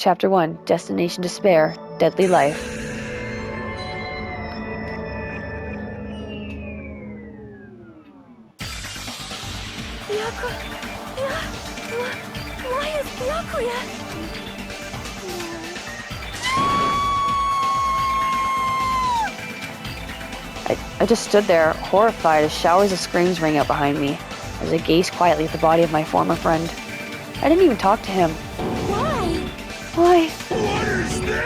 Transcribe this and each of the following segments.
Chapter 1, Destination Despair, Deadly Life. Why is Byakuya? I just stood there, horrified, as showers of screams rang out behind me, as I gazed quietly at the body of my former friend. I didn't even talk to him. Why? Why? What is this?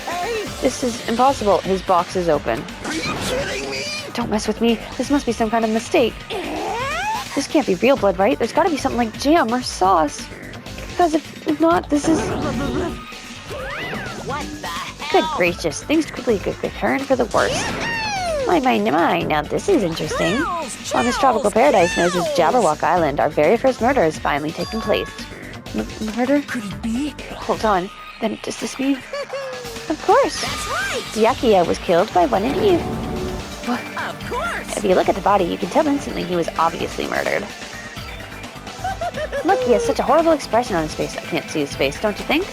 Hey! This is impossible. His box is open. Are you kidding me? Don't mess with me. This must be some kind of mistake. This can't be real blood, right? There's gotta be something like jam or sauce. Because if not, this is... What the hell? Good gracious, things quickly could turn for the worst. My, now this is interesting. On this tropical paradise known as Jabberwock Island, our very first murder has finally taken place. Murder? Could it be? Hold on, then does this mean... Of course! That's right! Byakuya was killed by one of you. What? Of course! If you look at the body, you can tell instantly he was obviously murdered. Look, he has such a horrible expression on his face. I can't see his face, don't you think?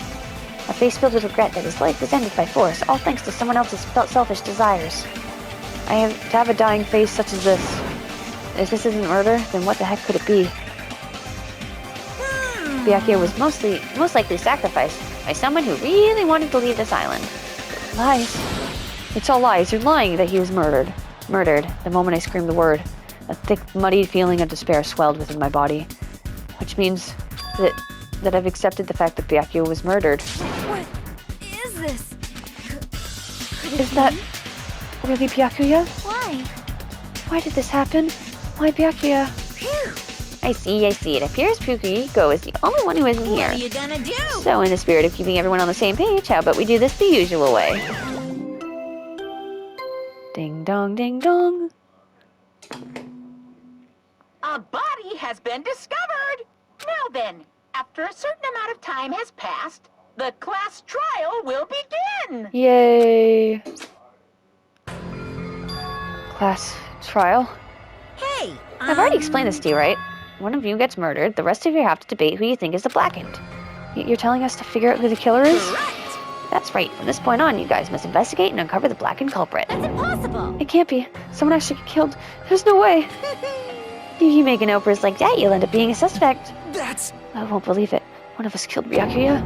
A face filled with regret that his life was ended by force, all thanks to someone else's selfish desires. To have a dying face such as this. If this isn't murder, then what the heck could it be? Byakuya was most likely sacrificed by someone who really wanted to leave this island. Lies. It's all lies. You're lying that he was murdered. Murdered. The moment I screamed the word, a thick, muddy feeling of despair swelled within my body. Which means that I've accepted the fact that Byakuya was murdered. What is this? Is that really Byakuya? Why? Why did this happen? Why Byakuya? Phew! I see. It appears Pukiko is the only one who isn't What here. are you gonna do? So in the spirit of keeping everyone on the same page, how about we do this the usual way? Ding dong, ding dong. A body has been discovered! Now then, after a certain amount of time has passed, the class trial will begin! Yay. Class trial? Hey! I've already explained this to you, right? One of you gets murdered, the rest of you have to debate who you think is the blackened. You're telling us to figure out who the killer is? Correct! That's right. From this point on, you guys must investigate and uncover the blackened culprit. That's impossible! It can't be. Someone actually got killed. There's no way. You make an outburst like that, you'll end up being a suspect. That's... I won't believe it. One of us killed Byakuya.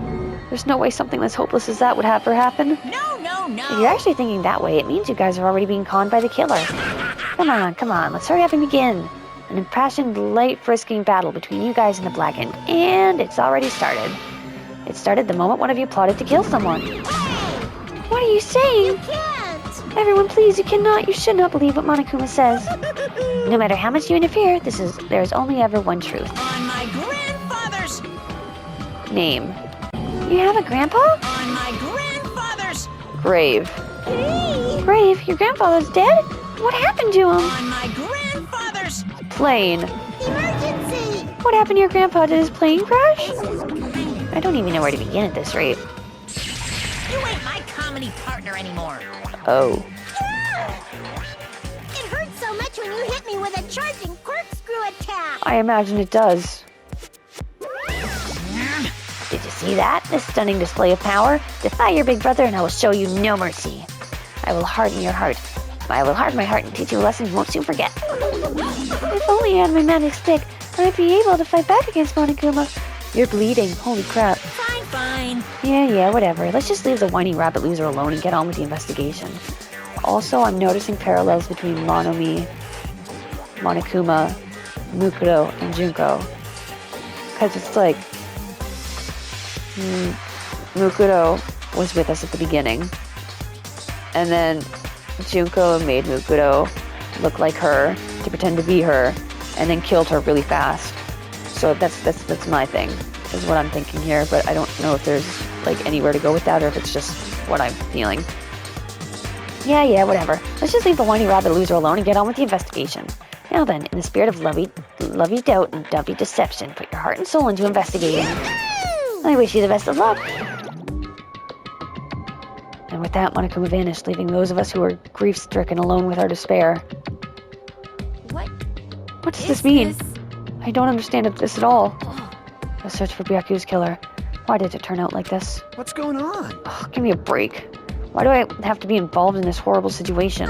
There's no way something as hopeless as that would ever happen. No! If you're actually thinking that way, it means you guys are already being conned by the killer. Come on. Let's hurry up and begin. An impassioned, light, frisking battle between you guys and the blackened. And it's already started. It started the moment one of you plotted to kill someone. What are you saying? You can't! Everyone, please, you cannot. You should not believe what Monokuma says. No matter how much you interfere, there's only ever one truth. On my grandfather's! Name. You have a grandpa? On my grandfather's! Grave. Hey! Grave? Your grandfather's dead? What happened to him? On my grandfather's! Plane. Emergency! What happened to your grandpa? Did his plane crash? I don't even know where to begin at this rate. You ain't my comedy partner anymore. Oh. It hurt so much when you hit me with a charging corkscrew attack. I imagine it does. Did you see that? This stunning display of power? Defy your big brother and I will show you no mercy. I will harden your heart. I will harden my heart and teach you a lesson you won't soon forget. If only I had my magic stick, I'd be able to fight back against Monokuma. You're bleeding. Holy crap. Fine. Yeah, whatever. Let's just leave the whiny rabbit loser alone and get on with the investigation. Also, I'm noticing parallels between Monokuma, Mukuro, and Junko. Because it's like... Mukuro was with us at the beginning. And then Junko made Mukuro look like her to pretend to be her, and then killed her really fast. So that's my thing, is what I'm thinking here, but I don't know if there's like anywhere to go with that or if it's just what I'm feeling. Yeah, whatever. Let's just leave the whiny rabbit loser alone and get on with the investigation. Now then, in the spirit of lovey doubt and dovey deception, put your heart and soul into investigating. I wish you the best of luck. And with that, Monokuma vanished, leaving those of us who were grief-stricken alone with our despair. What What does this mean? I don't understand this at all. The search for Byakuya's killer. Why did it turn out like this? What's going on? Oh, give me a break. Why do I have to be involved in this horrible situation?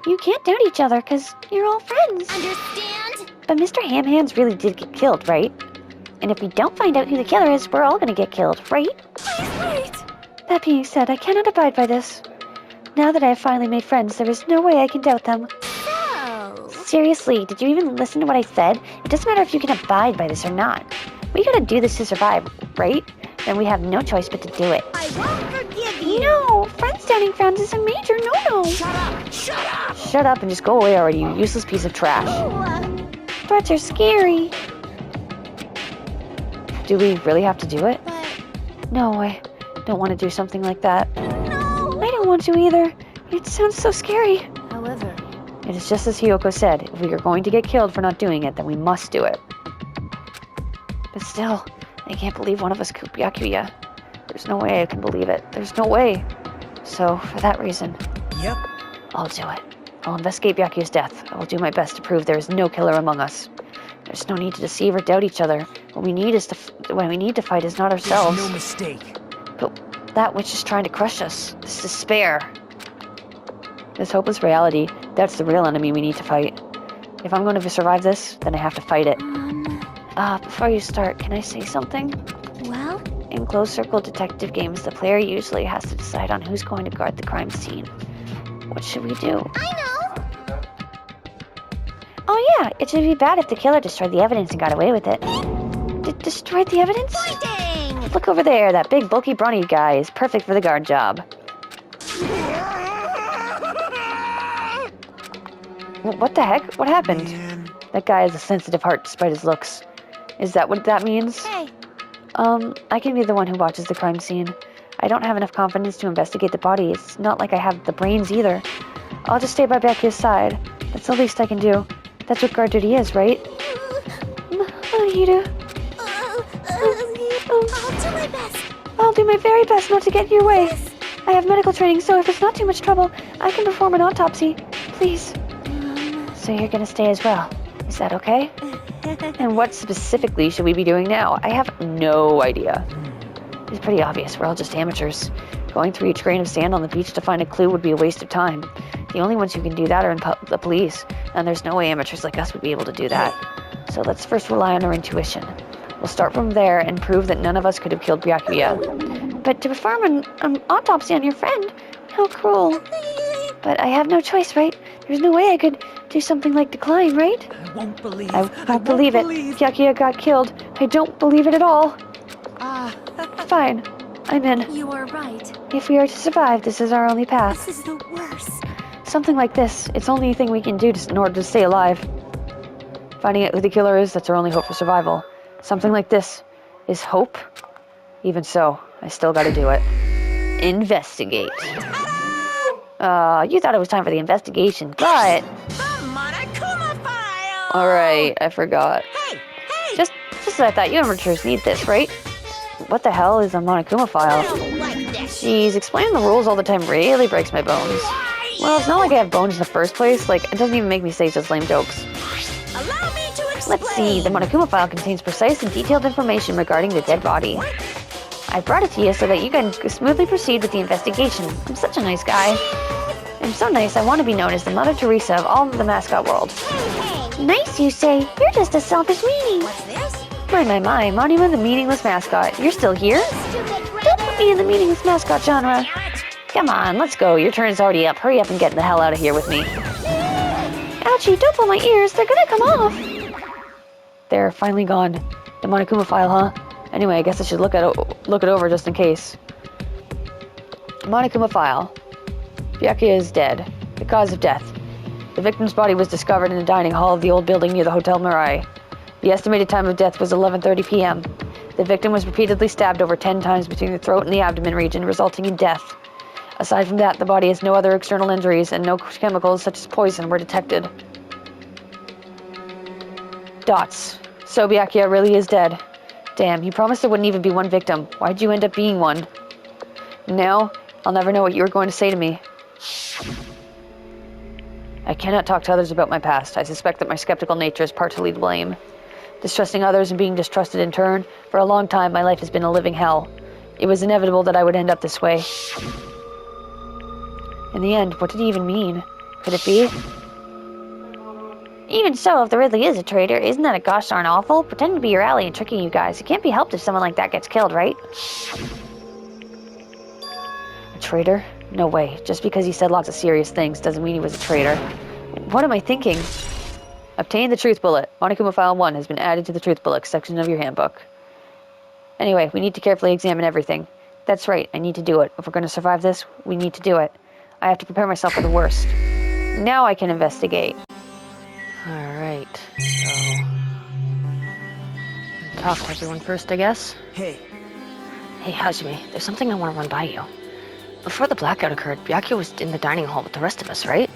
You can't doubt each other because you're all friends. Understand? But Mr. Ham-Hands really did get killed, right? And if we don't find out who the killer is, we're all gonna get killed, right? Please wait. That being said, I cannot abide by this. Now that I have finally made friends, there is no way I can doubt them. So, Seriously, did you even listen to what I said? It doesn't matter if you can abide by this or not. We gotta do this to survive, right? And we have no choice but to do it. I won't forgive you. No! Friends doubting friends is a major no-no! Shut up! Shut up! Shut up and just go away already, you useless piece of trash. Threats are scary. Do we really have to do it? But No, I don't want to do something like that. no. I don't want to either. It sounds so scary. However, It is just as Hiyoko said. If we are going to get killed for not doing it, then we must do it. But still, I can't believe one of us killed Byakuya. There's no way I can believe it. There's no way. So, for that reason, Yep. I'll do it. I'll investigate Byakuya's death. I will do my best to prove there is no killer among us. There's no need to deceive or doubt each other. What we need to fight is not ourselves, There's no mistake. but that which is trying to crush us. This despair. This hopeless reality. That's the real enemy we need to fight. If I'm going to survive this, then I have to fight it. Before you start, can I say something? well, In closed-circle detective games, the player usually has to decide on who's going to guard the crime scene. What should we do? I know. Oh yeah, it should be bad if the killer destroyed the evidence and got away with it. Destroyed the evidence? Pointing. Look over there, that big, bulky, brawny guy is perfect for the guard job. What the heck? What happened? Man. That guy has a sensitive heart despite his looks. Is that what that means? Hey, I can be the one who watches the crime scene. I don't have enough confidence to investigate the body. It's not like I have the brains either. I'll just stay by Becky's side. That's the least I can do. That's what guard duty is, right? Hida. I'll do my best. I'll do my very best not to get in your way. Yes. I have medical training, so if it's not too much trouble, I can perform an autopsy. Please. So you're gonna stay as well. Is that okay? And what specifically should we be doing now? I have no idea. It's pretty obvious. We're all just amateurs. Going through each grain of sand on the beach to find a clue would be a waste of time. The only ones who can do that are the police, and there's no way amateurs like us would be able to do that. So let's first rely on our intuition. We'll start from there and prove that none of us could have killed Byakuya. But to perform an autopsy on your friend? How cruel. But I have no choice, right? There's no way I could do something like decline, right? I won't believe. I won't believe it. Byakuya got killed. I don't believe it at all. Fine. I'm in. You are right. If we are to survive, this is our only path. This is the worst. Something like this. It's the only thing we can do in order to stay alive. Finding out who the killer is, that's our only hope for survival. Something like this is hope. Even so, I still gotta do it. Investigate. You thought it was time for the investigation, but... The Monokuma file! Alright, I forgot. Hey! Just as I thought, you amateurs need this, right? What the hell is a Monokuma file? don't like this. Jeez, explaining the rules all the time really breaks my bones. Well, it's not like I have bones in the first place. Like, it doesn't even make me say such lame jokes. Allow me to explain. Let's see, the Monokuma file contains precise and detailed information regarding the dead body. I brought it to you so that you can smoothly proceed with the investigation. I'm such a nice guy. I'm so nice, I want to be known as the Mother Teresa of all of the mascot world. Hey, Nice, you say? You're just a selfish meanie. what's this? My, Monima the meaningless mascot. You're still here? Stupid Don't put me in the meaningless mascot genre. Come on, let's go. Your turn's already up. Hurry up and get the hell out of here with me. Ouchie, don't pull my ears. They're gonna come off. They're finally gone. The Monokuma file, huh? Anyway, I guess I should look it over just in case. Monokuma file. Byakuya is dead. The cause of death. The victim's body was discovered in the dining hall of the old building near the Hotel Mirai. The estimated time of death was 11:30 p.m. The victim was repeatedly stabbed over 10 times between the throat and the abdomen region, resulting in death. Aside from that, the body has no other external injuries and no chemicals such as poison were detected. Dots. So Byakuya really is dead. Damn, you promised there wouldn't even be one victim. Why'd you end up being one? Now, I'll never know what you were going to say to me. I cannot talk to others about my past. I suspect that my skeptical nature is partly to blame. Distrusting others and being distrusted in turn, for a long time my life has been a living hell. It was inevitable that I would end up this way. In the end, what did he even mean? Could it be? Even so, if there really is a traitor, isn't that a gosh darn awful? Pretending to be your ally and tricking you guys. It can't be helped if someone like that gets killed, right? A traitor? No way. Just because he said lots of serious things doesn't mean he was a traitor. What am I thinking? Obtain the truth bullet. Monokuma File 1 has been added to the truth bullet section of your handbook. Anyway, we need to carefully examine everything. That's right, I need to do it. If we're going to survive this, we need to do it. I have to prepare myself for the worst. Now I can investigate. Alright, so... talk to everyone first, I guess. Hey. Hey, Hajime, there's something I want to run by you. Before the blackout occurred, Byakuya was in the dining hall with the rest of us, right?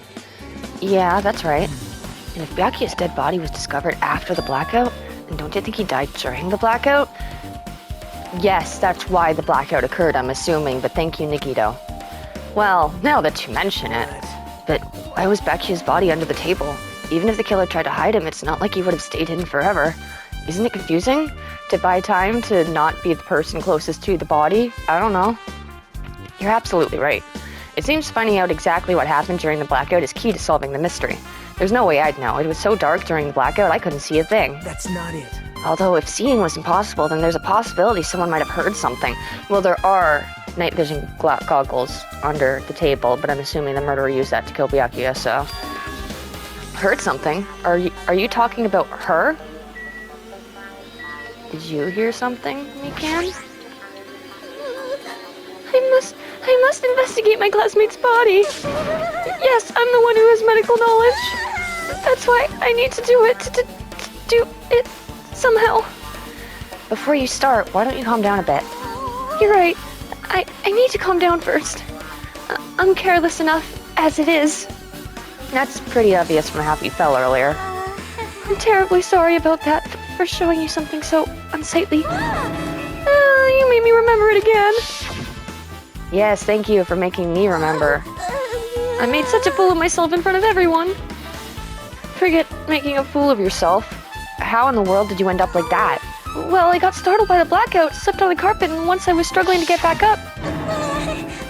Yeah, that's right. And if Byakuya's dead body was discovered after the blackout, then don't you think he died during the blackout? Yes, that's why the blackout occurred, I'm assuming, but thank you, Nikito. Well, now that you mention it, but why was Byakuya's body under the table? Even if the killer tried to hide him, it's not like he would have stayed hidden forever. Isn't it confusing? To buy time to not be the person closest to the body? I don't know. You're absolutely right. It seems funny out exactly what happened during the blackout is key to solving the mystery. There's no way I'd know. It was so dark during the blackout, I couldn't see a thing. That's not it. Although if seeing was impossible, then there's a possibility someone might have heard something. Well, there are night vision goggles under the table, but I'm assuming the murderer used that to kill Byakuya, so... Heard something? Are you talking about her? Did you hear something, Mikan? I must investigate my classmate's body. Yes, I'm the one who has medical knowledge. That's why I need to do it, to do it somehow. Before you start, why don't you calm down a bit? You're right. I need to calm down first. I'm careless enough as it is. That's pretty obvious from how you fell earlier. I'm terribly sorry about that, for showing you something so unsightly. You made me remember it again. Yes, thank you for making me remember. I made such a fool of myself in front of everyone. Forget making a fool of yourself. How in the world did you end up like that? Well, I got startled by the blackout, slipped on the carpet, and once I was struggling to get back up.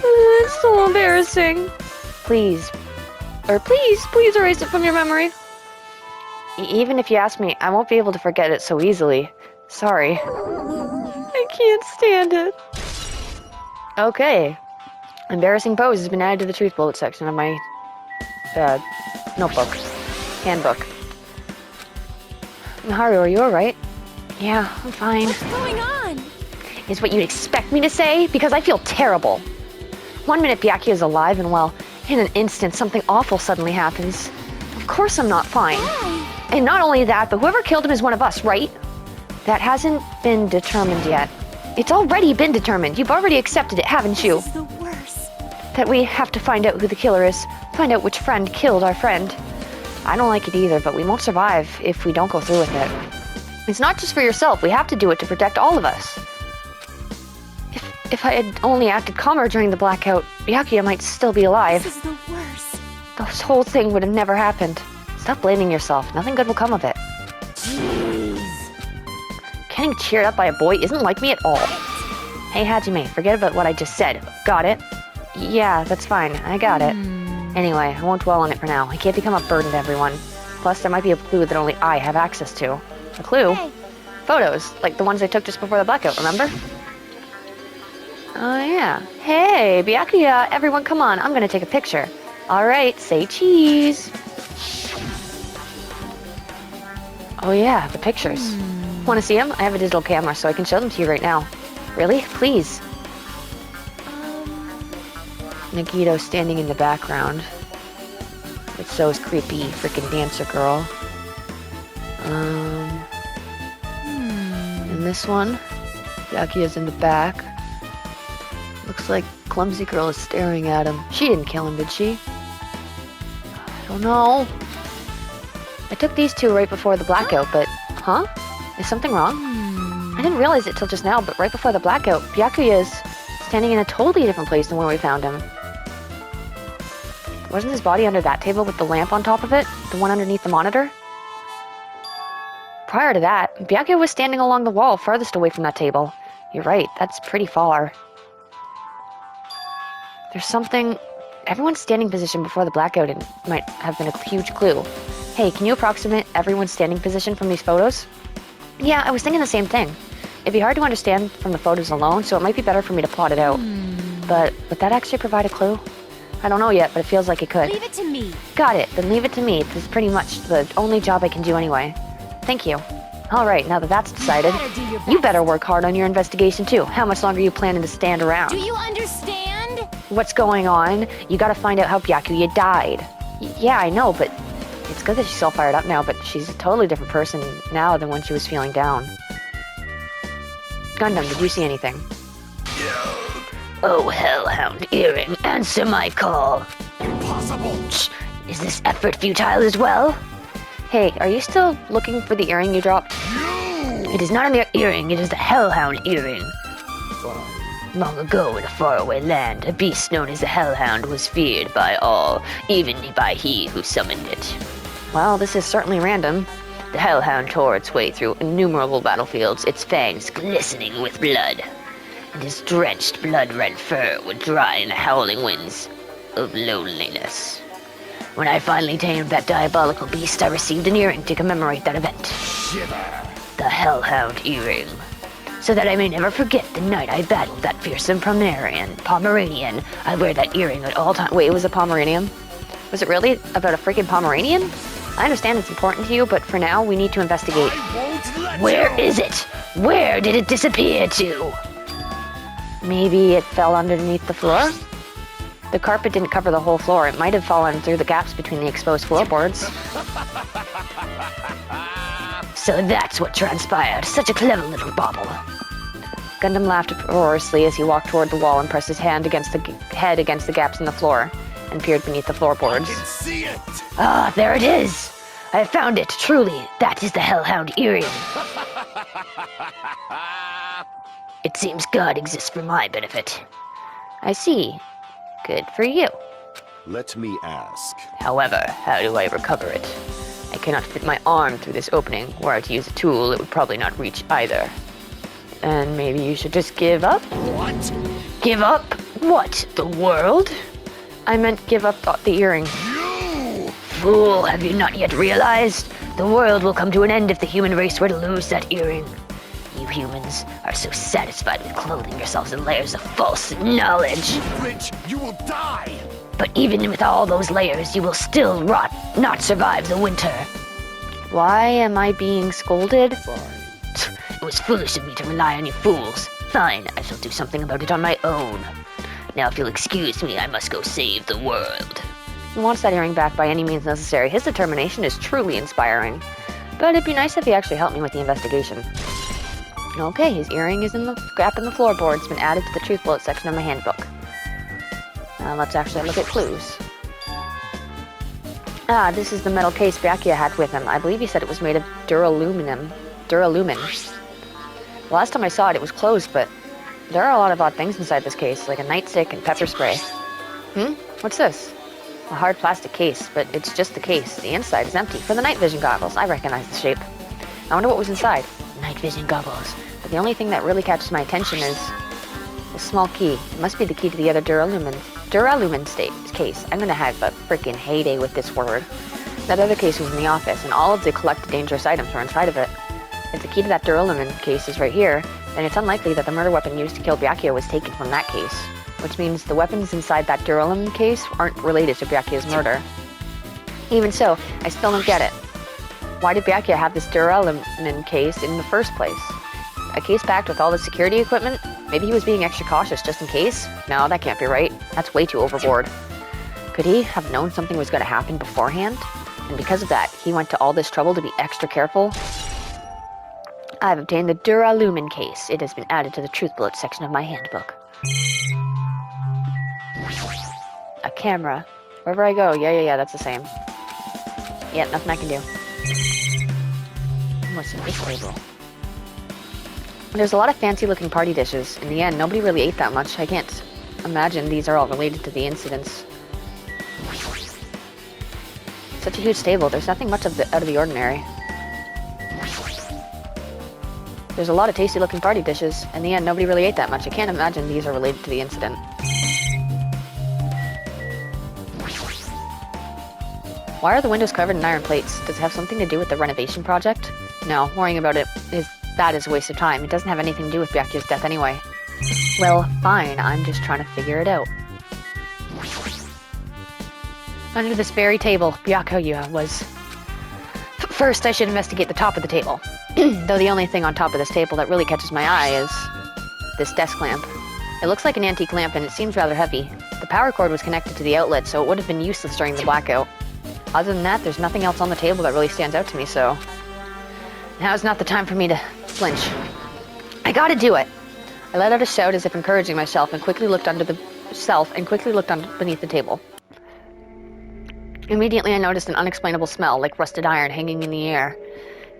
It's so embarrassing. Please erase it from your memory. Even if you ask me, I won't be able to forget it so easily. Sorry. I can't stand it. Okay. Embarrassing pose has been added to the truth bullet section of my handbook. Miharu, are you alright? Yeah, I'm fine. What's going on? Is what you'd expect me to say? Because I feel terrible. 1 minute Byakuya is alive and well, in an instant something awful suddenly happens. Of course I'm not fine. Why? And not only that, but whoever killed him is one of us, right? That hasn't been determined yet. It's already been determined. You've already accepted it, haven't you? This is the worst. That we have to find out who the killer is. Find out which friend killed our friend. I don't like it either, but we won't survive if we don't go through with it. It's not just for yourself. We have to do it to protect all of us. If I had only acted calmer during the blackout, Byakuya might still be alive. This is the worst. This whole thing would have never happened. Stop blaming yourself. Nothing good will come of it. Jeez. Getting cheered up by a boy isn't like me at all. Hey, Hajime, forget about what I just said. Got it? Yeah, that's fine. I got it. Anyway, I won't dwell on it for now. I can't become a burden to everyone. Plus, there might be a clue that only I have access to. A clue? Hey. Photos, like the ones I took just before the blackout, remember? Oh, yeah. Hey, Byakuya, everyone come on. I'm gonna take a picture. Alright, say cheese. Oh yeah, the pictures. Want to see them? I have a digital camera, so I can show them to you right now. Really? Please. Nagito standing in the background. But so is creepy freaking dancer girl. And this one, Byakuya's in the back. Looks like clumsy girl is staring at him. She didn't kill him, did she? I don't know. I took these two right before the blackout, but... Huh? Is something wrong? I didn't realize it till just now, but right before the blackout, Byakuya is standing in a totally different place than where we found him. Wasn't his body under that table with the lamp on top of it? The one underneath the monitor? Prior to that, Byakuya was standing along the wall farthest away from that table. You're right, that's pretty far. There's something... Everyone's standing position before the blackout might have been a huge clue. Hey, can you approximate everyone's standing position from these photos? Yeah, I was thinking the same thing. It'd be hard to understand from the photos alone, so it might be better for me to plot it out. But would that actually provide a clue? I don't know yet, but it feels like it could. Leave it to me. Got it, then leave it to me. This is pretty much the only job I can do anyway. Thank you. Alright, now that that's decided, you better work hard on your investigation too. How much longer are you planning to stand around? Do you understand? What's going on? You gotta find out how Byakuya died. Yeah, I know, but it's good that she's all fired up now, but she's a totally different person now than when she was feeling down. Gundam, did you see anything? Oh, Hellhound Earring, answer my call. Impossible! Is this effort futile as well? Hey, are you still looking for the earring you dropped? It is not a mere earring, it is the Hellhound Earring. Long ago in a faraway land, a beast known as the Hellhound was feared by all, even by he who summoned it. Well, this is certainly random. The Hellhound tore its way through innumerable battlefields, its fangs glistening with blood, and his drenched, blood-red fur would dry in the howling winds of loneliness. When I finally tamed that diabolical beast, I received an earring to commemorate that event. Shiver! The Hellhound Earring. So that I may never forget the night I battled that fearsome Pomeranian. I wear that earring at all times. Wait, it was a Pomeranian? Was it really about a freaking Pomeranian? I understand it's important to you, but for now, we need to investigate. Where is it? Where did it disappear to? Maybe it fell underneath the floor? The carpet didn't cover the whole floor. It might have fallen through the gaps between the exposed floorboards. So that's what transpired. Such a clever little bauble. Gundam laughed uproariously as he walked toward the wall and pressed his head against the gaps in the floor and peered beneath the floorboards. I can see it! Ah, there it is! I have found it, truly. That is the Hellhound Earring. It seems God exists for my benefit. I see. Good for you. Let me ask. However, how do I recover it? I cannot fit my arm through this opening. Were I to use a tool, it would probably not reach either. And maybe you should just give up? What? Give up? What? The world? I meant give up the earring. You! Fool, have you not yet realized? The world will come to an end if the human race were to lose that earring. You humans are so satisfied with clothing yourselves in layers of false knowledge. Flinch, you will die! But even with all those layers, you will still rot, not survive the winter. Why am I being scolded? Fine. It was foolish of me to rely on you fools. Fine, I shall do something about it on my own. Now if you'll excuse me, I must go save the world. He wants that earring back by any means necessary. His determination is truly inspiring. But it'd be nice if he actually helped me with the investigation. Okay, his earring is in the gap in the floorboard. It's been added to the truth bullet section of my handbook. Now let's actually look at clues. Ah, this is the metal case Byakuya had with him. I believe he said it was made of duralumin. The last time I saw it, it was closed, but there are a lot of odd things inside this case, like a nightstick and pepper spray. What's this? A hard plastic case, but it's just the case. The inside is empty. For the night vision goggles, I recognize the shape. I wonder what was inside. Night vision goggles. But the only thing that really catches my attention is a small key. It must be the key to the other duralumin case. I'm gonna have a freaking heyday with this word. That other case was in the office, and all of the collected dangerous items were inside of it. If the key to that duralumin case is right here, then it's unlikely that the murder weapon used to kill Byakuya was taken from that case. Which means the weapons inside that duralumin case aren't related to Byakuya's murder. Even so, I still don't get it. Why did Byakuya have this duralumin case in the first place? A case packed with all the security equipment? Maybe he was being extra cautious just in case? No, that can't be right. That's way too overboard. Could he have known something was going to happen beforehand? And because of that, he went to all this trouble to be extra careful? I've obtained the duralumin case. It has been added to the truth bullet section of my handbook. A camera. Wherever I go, yeah, that's the same. Yeah, nothing I can do. What's in this label? There's a lot of fancy looking party dishes. In the end, nobody really ate that much. I can't imagine these are all related to the incidents. Such a huge table. There's nothing much out of the ordinary. There's a lot of tasty looking party dishes. In the end, nobody really ate that much. I can't imagine these are related to the incident. Why are the windows covered in iron plates? Does it have something to do with the renovation project? No, worrying about it is a waste of time. It doesn't have anything to do with Byakuya's death anyway. Well, fine. I'm just trying to figure it out. Under this very table, Byakuya was... First, I should investigate the top of the table. Though the only thing on top of this table that really catches my eye is this desk lamp. It looks like an antique lamp and it seems rather heavy. The power cord was connected to the outlet, so it would have been useless during the blackout. Other than that, there's nothing else on the table that really stands out to me, so... Now's not the time for me to flinch. I gotta do it! I let out a shout as if encouraging myself and quickly looked beneath the table. Immediately I noticed an unexplainable smell, like rusted iron, hanging in the air.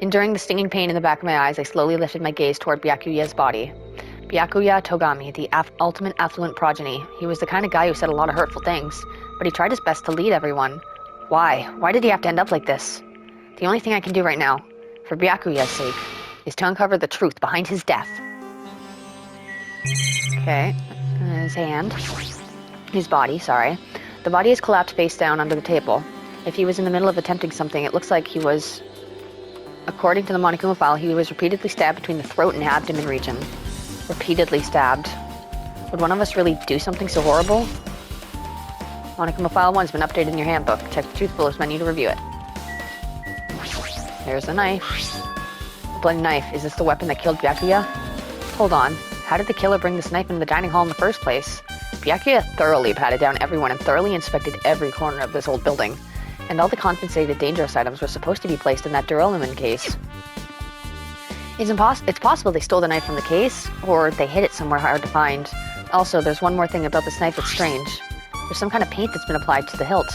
Enduring the stinging pain in the back of my eyes, I slowly lifted my gaze toward Byakuya's body. Byakuya Togami, the ultimate affluent progeny. He was the kind of guy who said a lot of hurtful things, but he tried his best to lead everyone. Why? Why did he have to end up like this? The only thing I can do right now, for Byakuya's sake, is to uncover the truth behind his death. Okay, his hand. His body, sorry. The body is collapsed face down under the table. If he was in the middle of attempting something, it looks like he was... According to the Monokuma file, he was repeatedly stabbed between the throat and abdomen region. Repeatedly stabbed. Would one of us really do something so horrible? Monokuma file 1's been updated in your handbook. Check the truth bullets menu to review it. There's the knife. The bloody knife. Is this the weapon that killed Byakuya? Hold on. How did the killer bring this knife into the dining hall in the first place? Byakuya thoroughly patted down everyone and thoroughly inspected every corner of this old building. And all the confiscated dangerous items were supposed to be placed in that duralumin case. It's possible they stole the knife from the case, or they hid it somewhere hard to find. Also, there's one more thing about this knife that's strange. There's some kind of paint that's been applied to the hilt.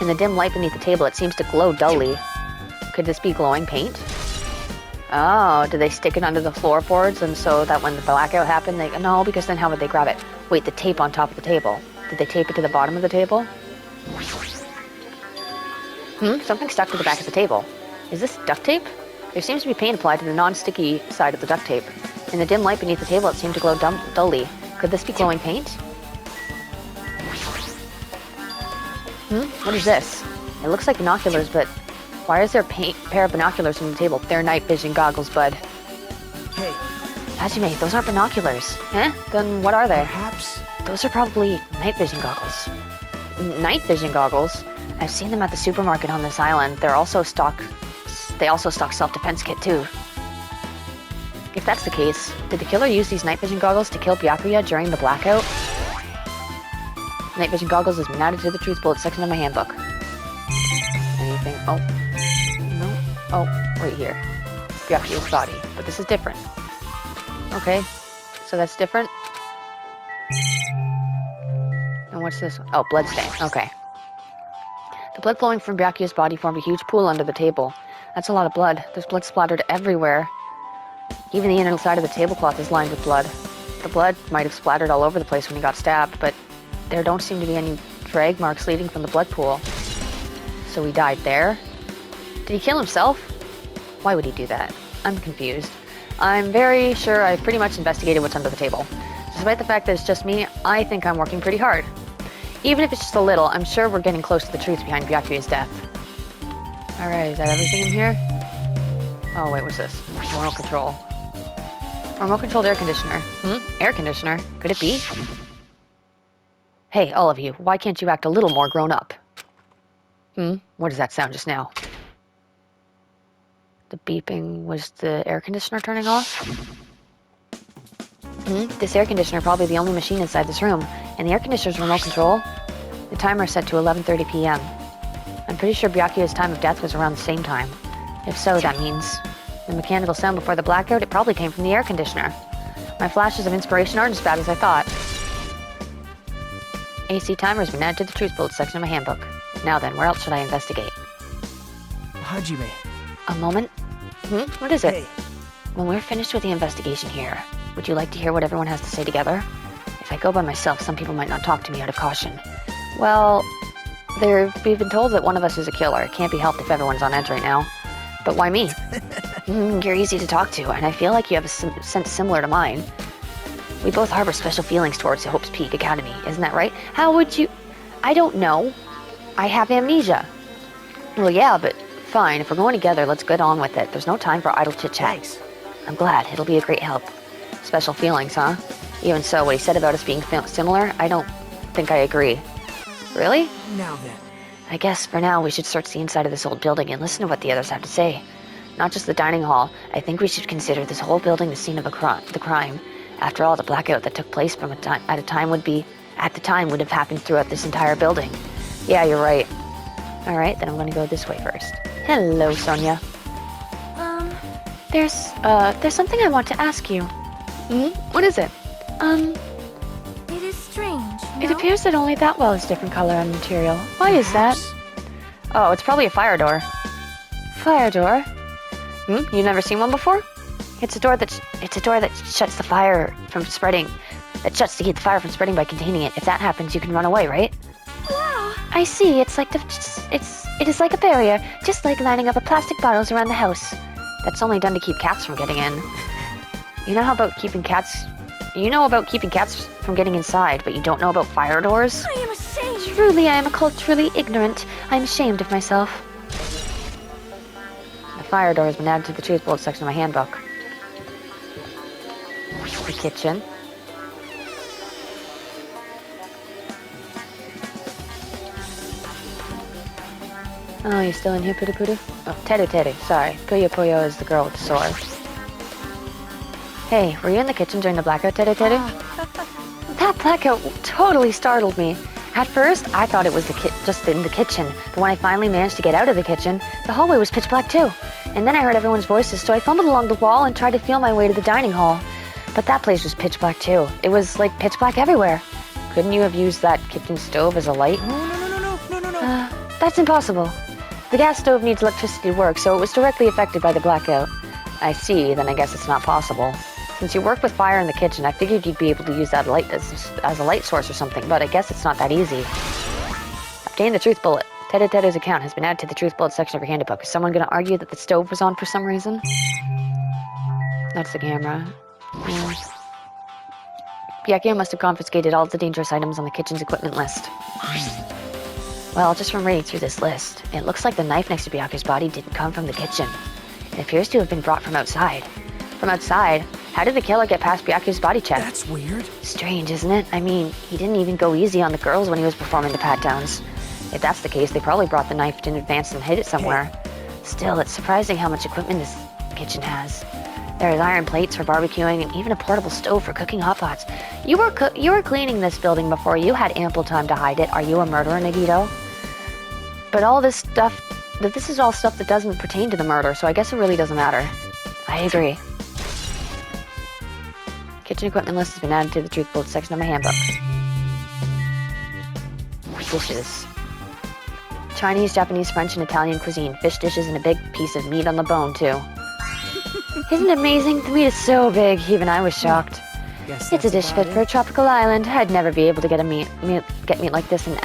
In the dim light beneath the table, it seems to glow dully. Could this be glowing paint? Oh, did they stick it under the floorboards and so that when the blackout happened, they... No, because then how would they grab it? Wait, the tape on top of the table. Did they tape it to the bottom of the table? Something stuck to the back of the table. Is this duct tape? There seems to be paint applied to the non-sticky side of the duct tape. In the dim light beneath the table, it seemed to glow dully. Could this be glowing paint? What is this? It looks like binoculars, but why is there a pair of binoculars on the table? They're night vision goggles, bud. Hey, Hajime, those aren't binoculars. Eh? Then what are they? perhaps? Those are probably night vision goggles. Night vision goggles? I've seen them at the supermarket on this island. They also stock self-defense kit too. If that's the case, did the killer use these night vision goggles to kill Byakuya during the blackout? Night vision goggles has been added to the truth bullet section of my handbook. Anything? Oh. No. Oh, right here. Byakuya's body. But this is different. Okay. So that's different. And what's this one? Oh, bloodstain. Okay. The blood flowing from Byakuya's body formed a huge pool under the table. That's a lot of blood. There's blood splattered everywhere. Even the inner side of the tablecloth is lined with blood. The blood might have splattered all over the place when he got stabbed, but there don't seem to be any drag marks leading from the blood pool. So he died there? Did he kill himself? Why would he do that? I'm confused. I'm very sure I've pretty much investigated what's under the table. Despite the fact that it's just me, I think I'm working pretty hard. Even if it's just a little, I'm sure we're getting close to the truth behind Byakuya's death. Alright, is that everything in here? Oh, wait, what's this? Remote control. Remote-controlled air conditioner. Air conditioner? Could it be? Hey, all of you, why can't you act a little more grown up? What does that sound just now? The beeping was the air conditioner turning off? This air conditioner probably the only machine inside this room, and the air conditioner's remote control. The timer is set to 11:30 p.m. I'm pretty sure Byakuya's time of death was around the same time. If so, that means the mechanical sound before the blackout, it probably came from the air conditioner. My flashes of inspiration aren't as bad as I thought. AC timer's been added to the truth bullet section of my handbook. Now then, where else should I investigate? Hajime. A moment? What is it? Hey, When we're finished with the investigation here, would you like to hear what everyone has to say together? If I go by myself, some people might not talk to me out of caution. Well, We've been told that one of us is a killer. It can't be helped if everyone's on edge right now. But why me? You're easy to talk to, and I feel like you have a sense similar to mine. We both harbor special feelings towards the Hope's Peak Academy, isn't that right? How would you... I don't know. I have amnesia. Well, yeah, but fine. If we're going together, let's get on with it. There's no time for idle chit-chat. Thanks. I'm glad. It'll be a great help. Special feelings, huh? Even so, what he said about us being similar, I don't think I agree. Really? Now then. I guess for now we should search the inside of this old building and listen to what the others have to say. Not just the dining hall. I think we should consider this whole building the scene of the crime. After all, the blackout that took place at the time would have happened throughout this entire building. Yeah, you're right. All right, then I'm going to go this way first. Hello, Sonia. There's something I want to ask you. What is it? It is strange. It appears that only that well is different color and material. Why is that? Oh, it's probably a fire door. Fire door? You've never seen one before? It's a door that shuts the fire from spreading. That shuts to keep the fire from spreading by containing it. If that happens, you can run away, right? Wow. I see. It is like a barrier, just like lining up plastic bottles around the house. That's only done to keep cats from getting in. You know about keeping cats from getting inside, but you don't know about fire doors? I am ashamed. Truly, I am culturally ignorant. I am ashamed of myself. The fire door has been added to the truth bullet section of my handbook. The kitchen. Oh, you're still in here, Pudu Pudu? Oh, Teru. Sorry. Puyo Puyo is the girl with the sword. Hey, were you in the kitchen during the blackout, Teru? That blackout totally startled me. At first, I thought it was just in the kitchen, but when I finally managed to get out of the kitchen, the hallway was pitch black too. And then I heard everyone's voices, so I fumbled along the wall and tried to feel my way to the dining hall. But that place was pitch black too. It was like pitch black everywhere. Couldn't you have used that kitchen stove as a light? No. That's impossible. The gas stove needs electricity to work, so it was directly affected by the blackout. I see, then I guess it's not possible. Since you work with fire in the kitchen, I figured you'd be able to use that light as a light source or something, but I guess it's not that easy. Obtain the truth bullet. Teru's account has been added to the truth bullet section of your handbook. Is someone going to argue that the stove was on for some reason? That's the camera. Byakuya must have confiscated all of the dangerous items on the kitchen's equipment list. Well, just from reading through this list, it looks like the knife next to Byakuya's body didn't come from the kitchen. It appears to have been brought from outside. From outside? How did the killer get past Byakuya's body check? That's weird. Strange, isn't it? I mean, he didn't even go easy on the girls when he was performing the pat-downs. If that's the case, they probably brought the knife in advance and hid it somewhere. Still, it's surprising how much equipment this kitchen has. There's iron plates for barbecuing and even a portable stove for cooking hot pots. You were cleaning this building before you had ample time to hide it. Are you a murderer, Nagito? But all this stuff, this is all stuff that doesn't pertain to the murder, so I guess it really doesn't matter. I agree. Kitchen equipment list has been added to the truth bullet section of my handbook. Dishes. Chinese, Japanese, French, and Italian cuisine. Fish dishes and a big piece of meat on the bone, too. Isn't it amazing? The meat is so big, even I was shocked. It's a dish fit for a tropical island. I'd never be able to get meat like this in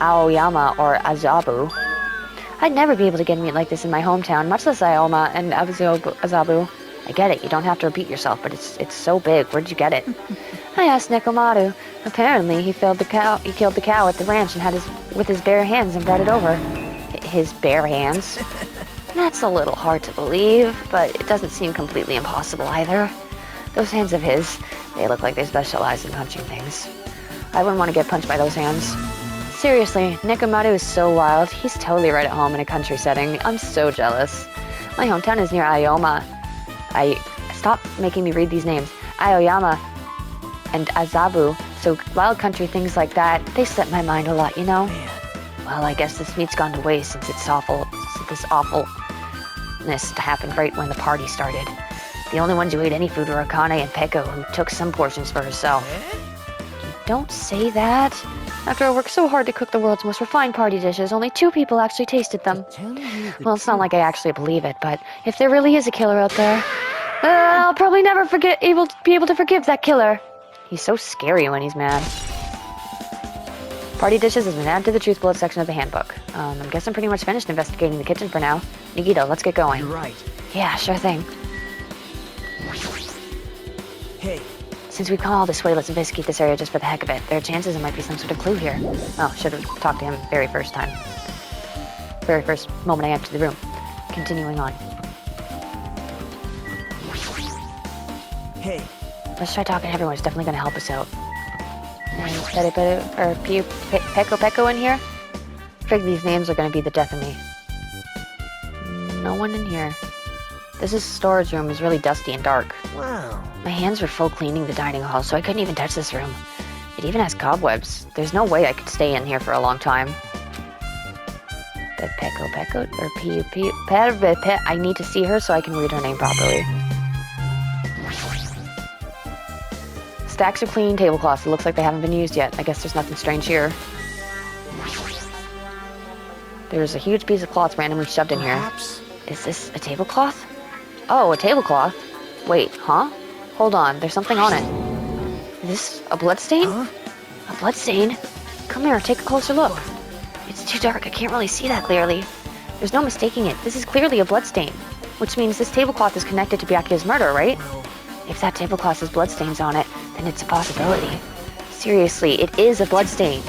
Aoyama or Azabu. I'd never be able to get meat like this in my hometown, much less Aoyama and Azabu. I get it, you don't have to repeat yourself, but it's so big. Where'd you get it? I asked Nekomaru. Apparently, he killed the cow at the ranch and had with his bare hands and brought it over. His bare hands? That's a little hard to believe, but it doesn't seem completely impossible either. Those hands of his, they look like they specialize in punching things. I wouldn't want to get punched by those hands. Seriously, Nekomaru is so wild. He's totally right at home in a country setting. I'm so jealous. My hometown is near Aoyama. Stop making me read these names. Aoyama and Azabu. So wild country things like that, they slip my mind a lot, you know? Well, I guess this meat's gone to waste since this awfulness happened right when the party started. The only ones who ate any food were Akane and Peko, who took some portions for herself. Don't say that. After I worked so hard to cook the world's most refined party dishes, only 2 people actually tasted them. Well, it's not like I actually believe it, but if there really is a killer out there, I'll probably never be able to forgive that killer. He's so scary when he's mad. Party dishes has been added to the truth bullet section of the handbook. I guess I'm pretty much finished investigating the kitchen for now. Nagito, let's get going. You're right. Yeah, sure thing. Hey, Since we've come all this way, let's investigate this area just for the heck of it. There are chances there might be some sort of clue here. Oh, should have talked to him very first time. Very first moment I entered the room. Continuing on. hey. Let's try talking to everyone. It's definitely going to help us out. Or Peko in here? Frig, these names are going to be the death of me. No one in here. This storage room is really dusty and dark. Wow. My hands were full cleaning the dining hall, so I couldn't even touch this room. It even has cobwebs. There's no way I could stay in here for a long time. Peko, or P. I need to see her so I can read her name properly. Stacks of clean tablecloths. It looks like they haven't been used yet. I guess there's nothing strange here. There's a huge piece of cloth randomly shoved in here. Perhaps. Is this a tablecloth? Oh, a tablecloth? Wait, huh? Hold on, there's something on it. Is this a bloodstain? Huh? A bloodstain? Come here, take a closer look. It's too dark, I can't really see that clearly. There's no mistaking it. This is clearly a bloodstain. Which means this tablecloth is connected to Byakuya's murder, right? Well, If that tablecloth has bloodstains on it, then it's a possibility. Seriously, it is a bloodstain.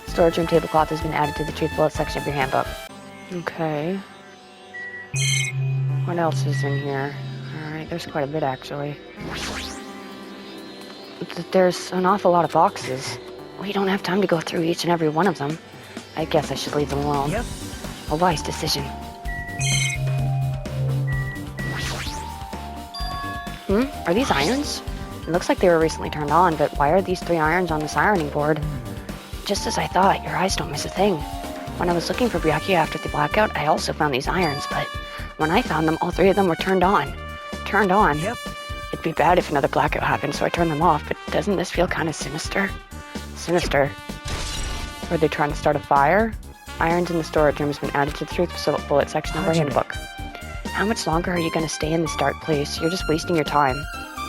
Storage room tablecloth has been added to the truth bullet section of your handbook. Okay. What else is in here? Alright, there's quite a bit actually. There's an awful lot of boxes. We don't have time to go through each and every one of them. I guess I should leave them alone. yep. A wise decision. Are these irons? It looks like they were recently turned on, but why are these 3 irons on this ironing board? Just as I thought, your eyes don't miss a thing. When I was looking for Byakuya after the blackout, I also found these irons, but when I found them, all 3 of them were turned on. Turned on? Yep. It'd be bad if another blackout happened, so I turned them off, but doesn't this feel kind of sinister? Sinister. Were they trying to start a fire? Irons in the storage room has been added to the truth bullet section of our handbook. How much longer are you going to stay in this dark place? You're just wasting your time.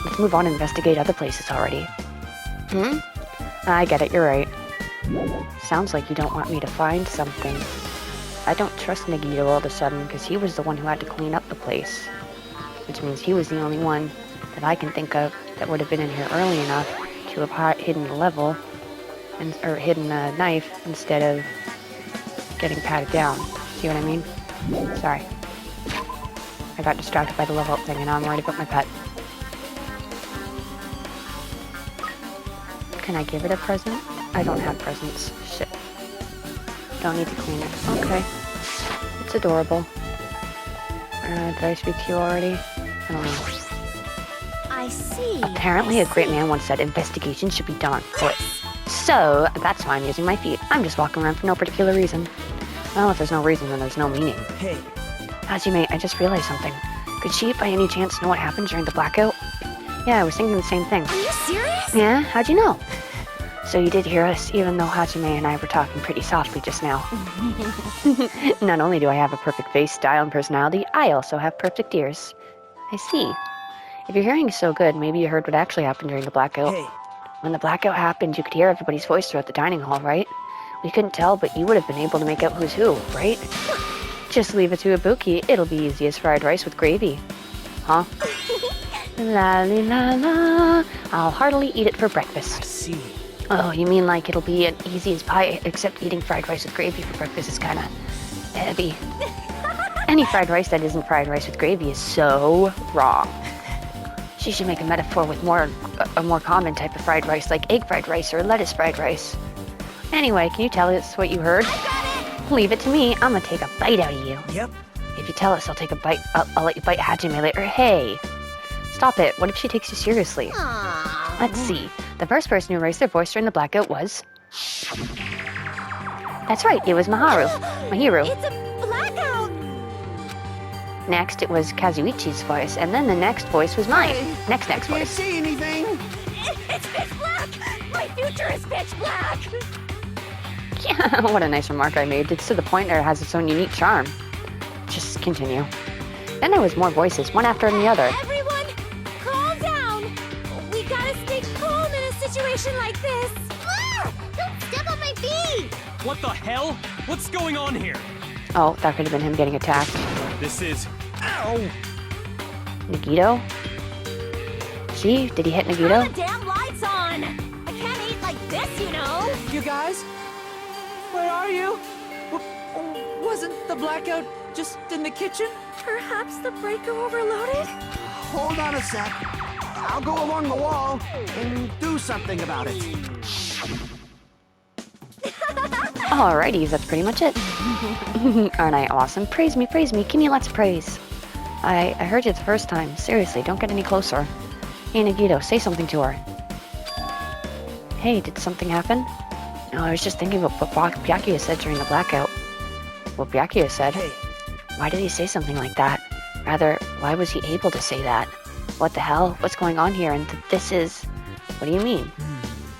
Let's move on and investigate other places already. I get it, you're right. Sounds like you don't want me to find something. I don't trust Nagito all of a sudden, because he was the one who had to clean up the place. Which means he was the only one that I can think of that would have been in here early enough to have hidden a level, or hidden a knife, instead of getting patted down. See what I mean? Sorry. I got distracted by the level up thing, and now I'm worried about my pet. Can I give it a present? I don't have presents. Shit. Don't need to clean it. Okay. It's adorable. Did I speak to you already? I don't know. I see. Apparently, a great man once said investigation should be done on foot. So, that's why I'm using my feet. I'm just walking around for no particular reason. Well, if there's no reason, then there's no meaning. Hey, Hajime, I just realized something. Could she, by any chance, know what happened during the blackout? Yeah, I was thinking the same thing. Are you serious? Yeah? How'd you know? So you did hear us, even though Hajime and I were talking pretty softly just now. Not only do I have a perfect face, style, and personality, I also have perfect ears. I see. If your hearing is so good, maybe you heard what actually happened during the blackout. hey. When the blackout happened, you could hear everybody's voice throughout the dining hall, right? We couldn't tell, but you would have been able to make out who's who, right? Just leave it to Ibuki. It'll be easy as fried rice with gravy. Huh? La li la la. I'll heartily eat it for I breakfast. see. Oh, you mean like it'll be as easy as pie, except eating fried rice with gravy for breakfast is kinda heavy. Any fried rice that isn't fried rice with gravy is so wrong. She should make a metaphor with a more common type of fried rice, like egg fried rice or lettuce fried rice. Anyway, can you tell us what you heard? Leave it to me. I'm gonna take a bite out of you. Yep. If you tell us, I'll take a bite. I'll let you bite Hajime later. Hey, stop it. What if she takes you seriously? Aww. Let's see. The first person who raised their voice during the blackout was... That's right, it was Mahiru. It's a blackout. Next, it was Kazuichi's voice, and then the next voice was mine. Next Can't voice. see anything. It's pitch black. My future is pitch black. Yeah, what a nice remark I made. It's to the point that it has its own unique charm. Just continue. Then there was more voices, one after the other. Everyone, calm down. We gotta stay calm in a situation like this. What the hell? What's going on here? Oh, that could have been him getting attacked. This is... Ow! Nagito? See? Did he hit Turn Nagito? the damn lights on! I can't eat like this, you know! You guys? Where are you? Wasn't the blackout just in the kitchen? Perhaps the breaker overloaded? Hold on a sec. I'll go along the wall and do something about it. Alrighty, that's pretty much it. Aren't I awesome? Praise me, give me lots of praise. I heard you the first time. Seriously, don't get any closer. Hey, Nagito, say something to her. Hey, did something happen? No, I was just thinking about what Byakuya said during the blackout. What Byakuya said? Hey, Why did he say something like that? Rather, why was he able to say that? What the hell? What's going on here? And this is... What do you mean?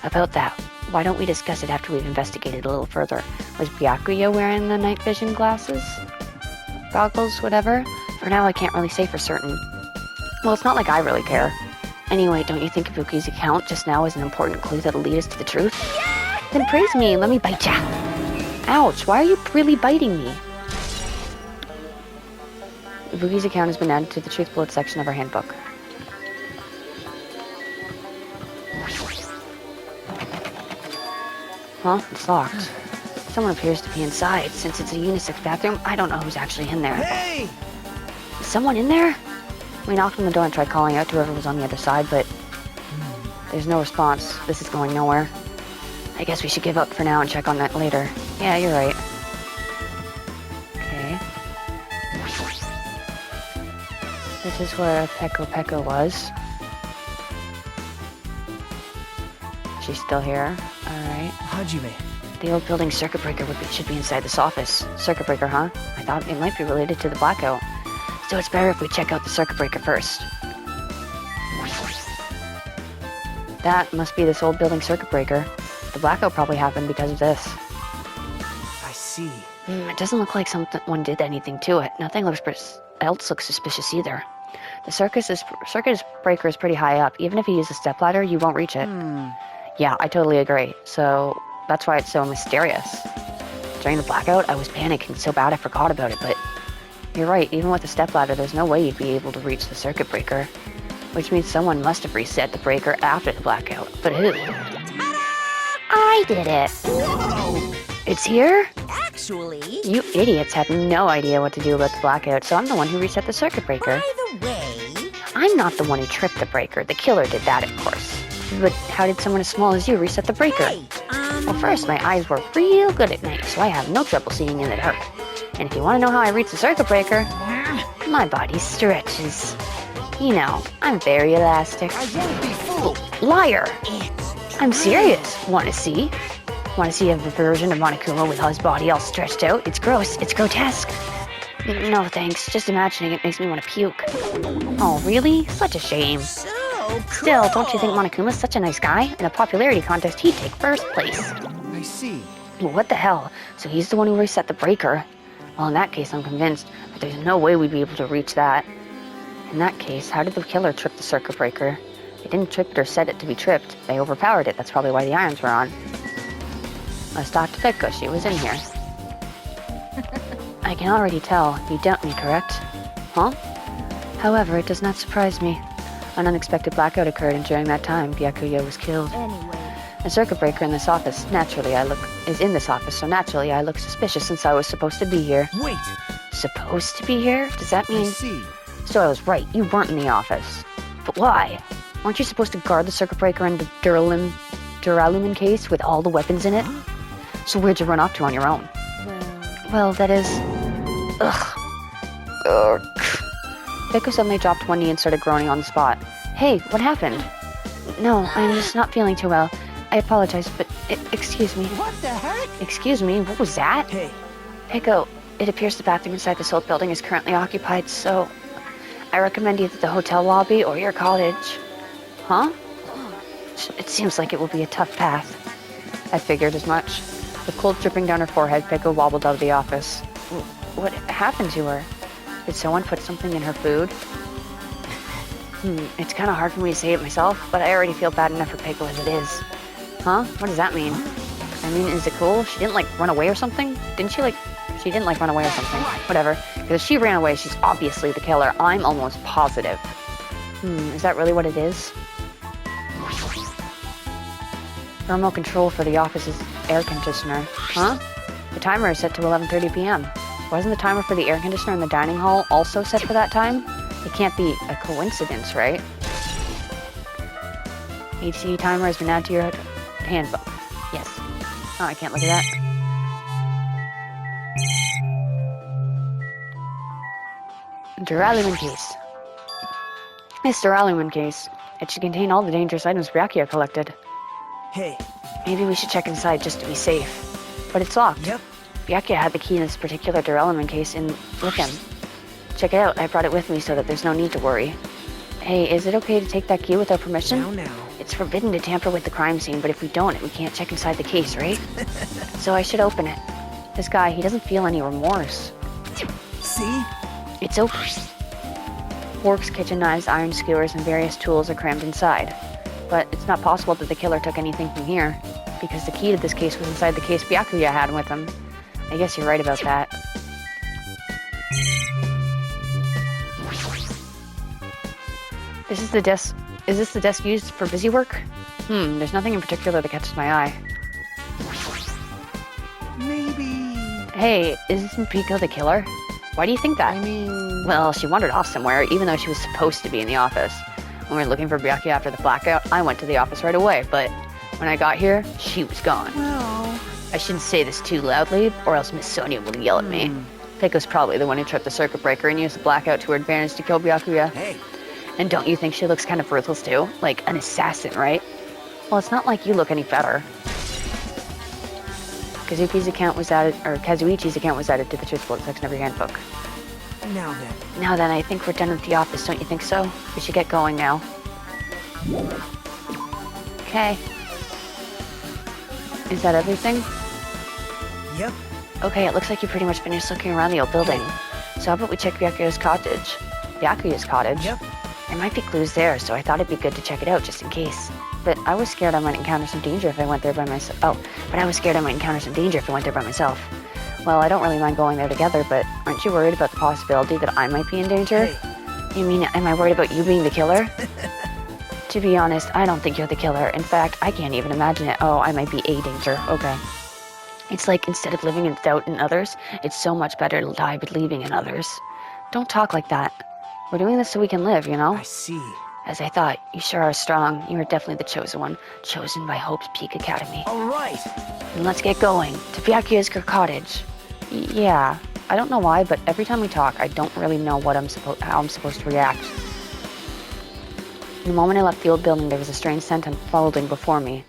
About that, why don't we discuss it after we've investigated a little further? Was Byakuya wearing the night vision glasses? Goggles, whatever? For now, I can't really say for certain. Well, it's not like I really care. Anyway, don't you think Ibuki's account just now is an important clue that'll lead us to the truth? Then praise me and let me bite ya! Ouch, why are you really biting me? Ibuki's account has been added to the Truth Bullet section of our handbook. Huh? It's locked. Someone appears to be inside. Since it's a unisex bathroom, I don't know who's actually in there. hey! Is someone in there? We knocked on the door and tried calling out to whoever was on the other side, but there's no response. This is going nowhere. I guess we should give up for now and check on that later. Yeah, you're right. Okay. This is where Peko was. She's still here. Alright. Hajime. The old building circuit breaker should be inside this office. Circuit breaker, huh? I thought it might be related to the blackout. So it's better if we check out the circuit breaker first. That must be this old building circuit breaker. The blackout probably happened because of this. I see. It doesn't look like someone did anything to it. Nothing else looks suspicious either. The circuit breaker is pretty high up. Even if you use a stepladder, you won't reach it. Yeah, I totally agree. So that's why it's so mysterious. During the blackout, I was panicking so bad I forgot about it, but you're right, even with a stepladder, there's no way you'd be able to reach the circuit breaker. Which means someone must have reset the breaker after the blackout. But who? I did it! Whoa! It's here? Actually, You idiots have no idea what to do about the blackout, so I'm the one who reset the circuit breaker. by the way, I'm not the one who tripped the breaker. The killer did that, of course. But how did someone as small as you reset the breaker? hey, Well, first, my eyes were real good at night, so I have no trouble seeing in the dark. And if you want to know how I reach the circuit breaker, my body stretches. You know, I'm very elastic. I won't be fooled. Liar! I'm serious. Want to see? Want to see a version of Monokuma with his body all stretched out? It's gross. It's grotesque. No thanks. Just imagining it makes me want to puke. Oh, really? Such a shame. so cool. Still, don't you think Monokuma's such a nice guy? In a popularity contest, he'd take first place. I see. Well, what the hell? So he's the one who reset the breaker? Well, in that case, I'm convinced. But there's no way we'd be able to reach that. In that case, how did the killer trip the circuit breaker? They didn't trip it or set it to be tripped. They overpowered it. That's probably why the irons were on. Let's talk to Peko. She was in here. I can already tell. You doubt me, correct? Huh? However, it does not surprise me. An unexpected blackout occurred, and during that time, Byakuya was killed. Anyway, A circuit breaker in this office. Is in this office, so naturally I look suspicious since I was supposed to be here. Wait! Supposed to be here? Does that I mean... see. So I was right, you weren't in the office. But why? Weren't you supposed to guard the circuit breaker in the duralumin case with all the weapons in it? So where'd you run off to on your own? Well, that is... Ugh. Peko suddenly dropped one knee and started groaning on the spot. Hey, what happened? No, I'm just not feeling too well. I apologize, but excuse me. What the heck? Excuse me, what was that? Hey, Peko, it appears the bathroom inside this old building is currently occupied, so I recommend either the hotel lobby or your cottage. Huh? It seems like it will be a tough path. I figured as much. With cold dripping down her forehead, Peko wobbled out of the office. What happened to her? Did someone put something in her food? It's kind of hard for me to say it myself, but I already feel bad enough for Peko as it is. Huh? What does that mean? I mean, is it cool? She didn't, like, run away or something? Didn't she, like... She didn't, like, run away or something. Whatever. Because if she ran away, she's obviously the killer. I'm almost positive. Is that really what it is? Thermal control for the office's air conditioner. Huh? The timer is set to 11:30 p.m. Wasn't the timer for the air conditioner in the dining hall also set for that time? It can't be a coincidence, right? HC timer has been added to your handbook. Yes. Oh, I can't look at that. Duralumin case. This Duralumin case. It should contain all the dangerous items Byakuya collected. Hey. Maybe we should check inside just to be safe. But it's locked. Yep. Byakuya had the key in this particular Duralumin case with him. Check it out. I brought it with me so that there's no need to worry. Hey, is it okay to take that key without permission? Now. It's forbidden to tamper with the crime scene, but if we don't, we can't check inside the case, right? So I should open it. This guy, he doesn't feel any remorse. See? It's open. Forks, kitchen knives, iron skewers, and various tools are crammed inside. But it's not possible that the killer took anything from here, because the key to this case was inside the case Byakuya had with him. I guess you're right about that. Is this the desk used for busy work? There's nothing in particular that catches my eye. Maybe... Hey, isn't Pico the killer? Why do you think that? I mean... Well, she wandered off somewhere, even though she was supposed to be in the office. When we were looking for Byakuya after the blackout, I went to the office right away, but when I got here, she was gone. Well... I shouldn't say this too loudly, or else Miss Sonia will yell at me. Pico's probably the one who tripped the circuit breaker and used the blackout to her advantage to kill Byakuya. Hey. And don't you think she looks kind of ruthless too? Like an assassin, right? Well, it's not like you look any better. Kazuichi's account was added to the truth bullet section of your handbook. Now then, I think we're done with the office, don't you think so? We should get going now. Okay. Is that everything? Yep. Okay, it looks like you pretty much finished looking around the old building. So how about we check Byakuya's cottage? Byakuya's cottage? Yep. There might be clues there, so I thought it'd be good to check it out just in case. But I was scared I might encounter some danger if I went there by myself. Well, I don't really mind going there together, but aren't you worried about the possibility that I might be in danger? Hey. You mean, am I worried about you being the killer? To be honest, I don't think you're the killer. In fact, I can't even imagine it. Oh, I might be a danger. Okay. It's like, instead of living in doubt in others, it's so much better to die believing in others. Don't talk like that. We're doing this so we can live, you know? I see. As I thought, you sure are strong. You are definitely the chosen one. Chosen by Hope's Peak Academy. All right. And let's get going. To Byakuya's cottage. Yeah. I don't know why, but every time we talk, I don't really know how I'm supposed to react. The moment I left the old building, there was a strange scent unfolding before me.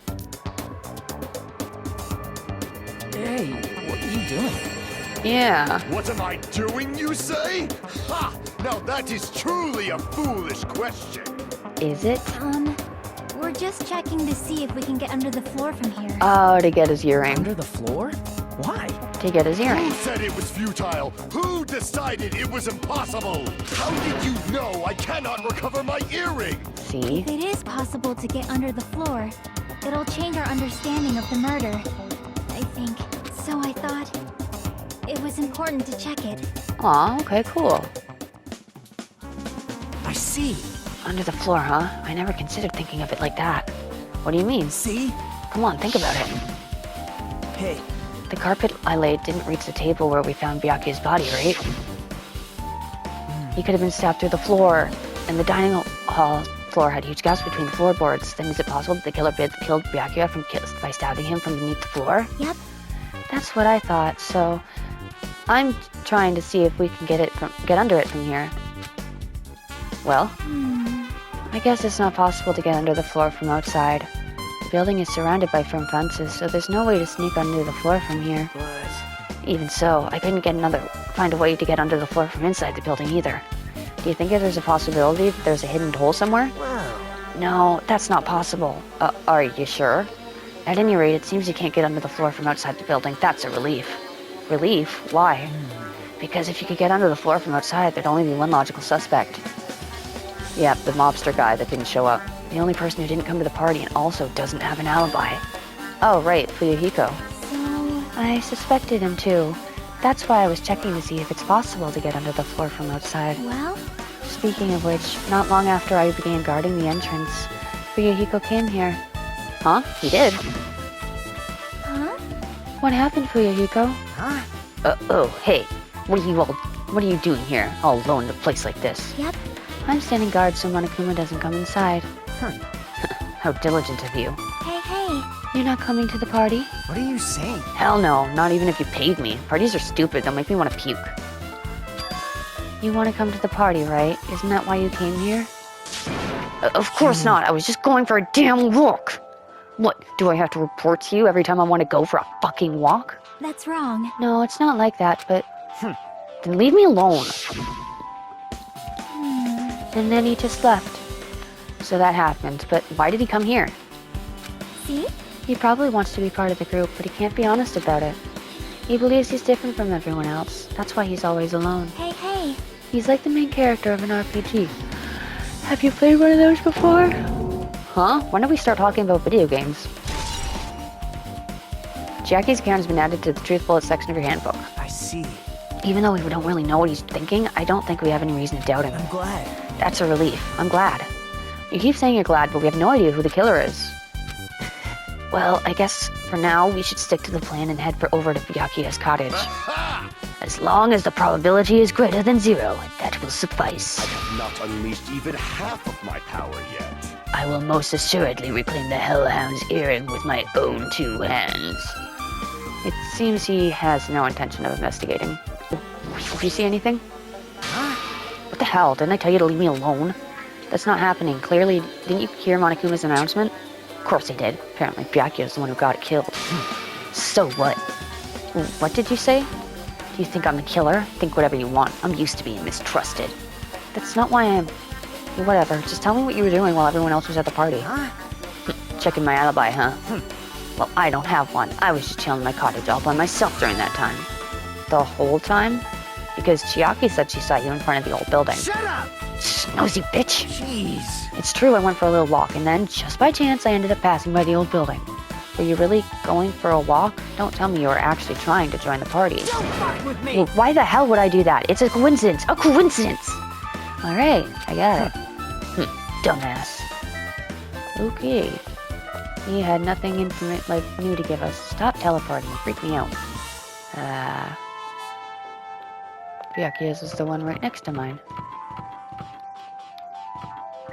Hey, what are you doing? Yeah. What am I doing, you say? Ha! Now that is truly a foolish question. Is it? We're just checking to see if we can get under the floor from here. Oh, to get his earring. Under the floor? Why? To get his Who earring. said it was futile? Who decided it was impossible? How did you know I cannot recover my earring? See? If it is possible to get under the floor, it'll change our understanding of the murder, I think. So I thought it was important to check it. Aw, okay, cool. I see. Under the floor, huh? I never considered thinking of it like that. What do you mean? See? Come on, think about it. Hey. The carpet I laid didn't reach the table where we found Byakuya's body, right? He could have been stabbed through the floor, and the dining hall floor had huge gaps between the floorboards. Then is it possible that the killer killed Byakuya by stabbing him from beneath the floor? Yep. That's what I thought, so I'm trying to see if we can get under it from here. Well, I guess it's not possible to get under the floor from outside. The building is surrounded by firm fences, so there's no way to sneak under the floor from here. But... Even so, I couldn't find a way to get under the floor from inside the building either. Do you think that there's a possibility that there's a hidden hole somewhere? Wow. No, that's not possible. Are you sure? At any rate, it seems you can't get under the floor from outside the building. That's a relief. Relief? Why? Because if you could get under the floor from outside, there'd only be one logical suspect. Yep, the mobster guy that didn't show up. The only person who didn't come to the party and also doesn't have an alibi. Oh, right, Fuyuhiko. I suspected him too. That's why I was checking to see if it's possible to get under the floor from outside. Well, Speaking of which, not long after I began guarding the entrance, Fuyuhiko came here. Huh? He did? huh? What happened, Fuyuhiko? Huh? Oh, hey. What are you doing here, all alone in a place like this? Yep. I'm standing guard so Monokuma doesn't come inside. How diligent of you. Hey. You're not coming to the party? What are you saying? Hell no, not even if you paid me. Parties are stupid, they'll make me want to puke. You want to come to the party, right? Isn't that why you came here? Of course not, I was just going for a damn walk. What, do I have to report to you every time I want to go for a fucking walk? That's wrong. No, it's not like that, but... Then leave me alone. And then he just left. So that happened, but why did he come here? See? He probably wants to be part of the group, but he can't be honest about it. He believes he's different from everyone else. That's why he's always alone. Hey. He's like the main character of an RPG. Have you played one of those before? Huh? When did we start talking about video games? Jackie's account has been added to the Truth Bullet section of your handbook. I see. Even though we don't really know what he's thinking, I don't think we have any reason to doubt him. I'm glad. That's a relief. I'm glad. You keep saying you're glad, but we have no idea who the killer is. Well, I guess for now we should stick to the plan and head over to Byakuya's cottage. As long as the probability is greater than 0, that will suffice. I have not unleashed even half of my power yet. I will most assuredly reclaim the Hellhound's earring with my own 2 hands. It seems he has no intention of investigating. Did you see anything? What the hell? Didn't I tell you to leave me alone? That's not happening. Clearly, didn't you hear Monokuma's announcement? Of course I did. Apparently, Byakuya's the one who got killed. So what? What did you say? Do you think I'm the killer? Think whatever you want. I'm used to being mistrusted. That's not why I'm... Whatever. Just tell me what you were doing while everyone else was at the party. Checking my alibi, huh? Well, I don't have one. I was just chilling in my cottage all by myself during that time. The whole time? Because Chiaki said she saw you in front of the old building. Shut up! Nosy bitch! Jeez. It's true, I went for a little walk, and then, just by chance, I ended up passing by the old building. Were you really going for a walk? Don't tell me you were actually trying to join the party. Don't fuck with me! Well, why the hell would I do that? It's a coincidence! A coincidence! Alright, I got it. Dumbass. Okay. He had nothing intimate like new to give us. Stop teleporting, you freak me out. Byakuya's is the one right next to mine.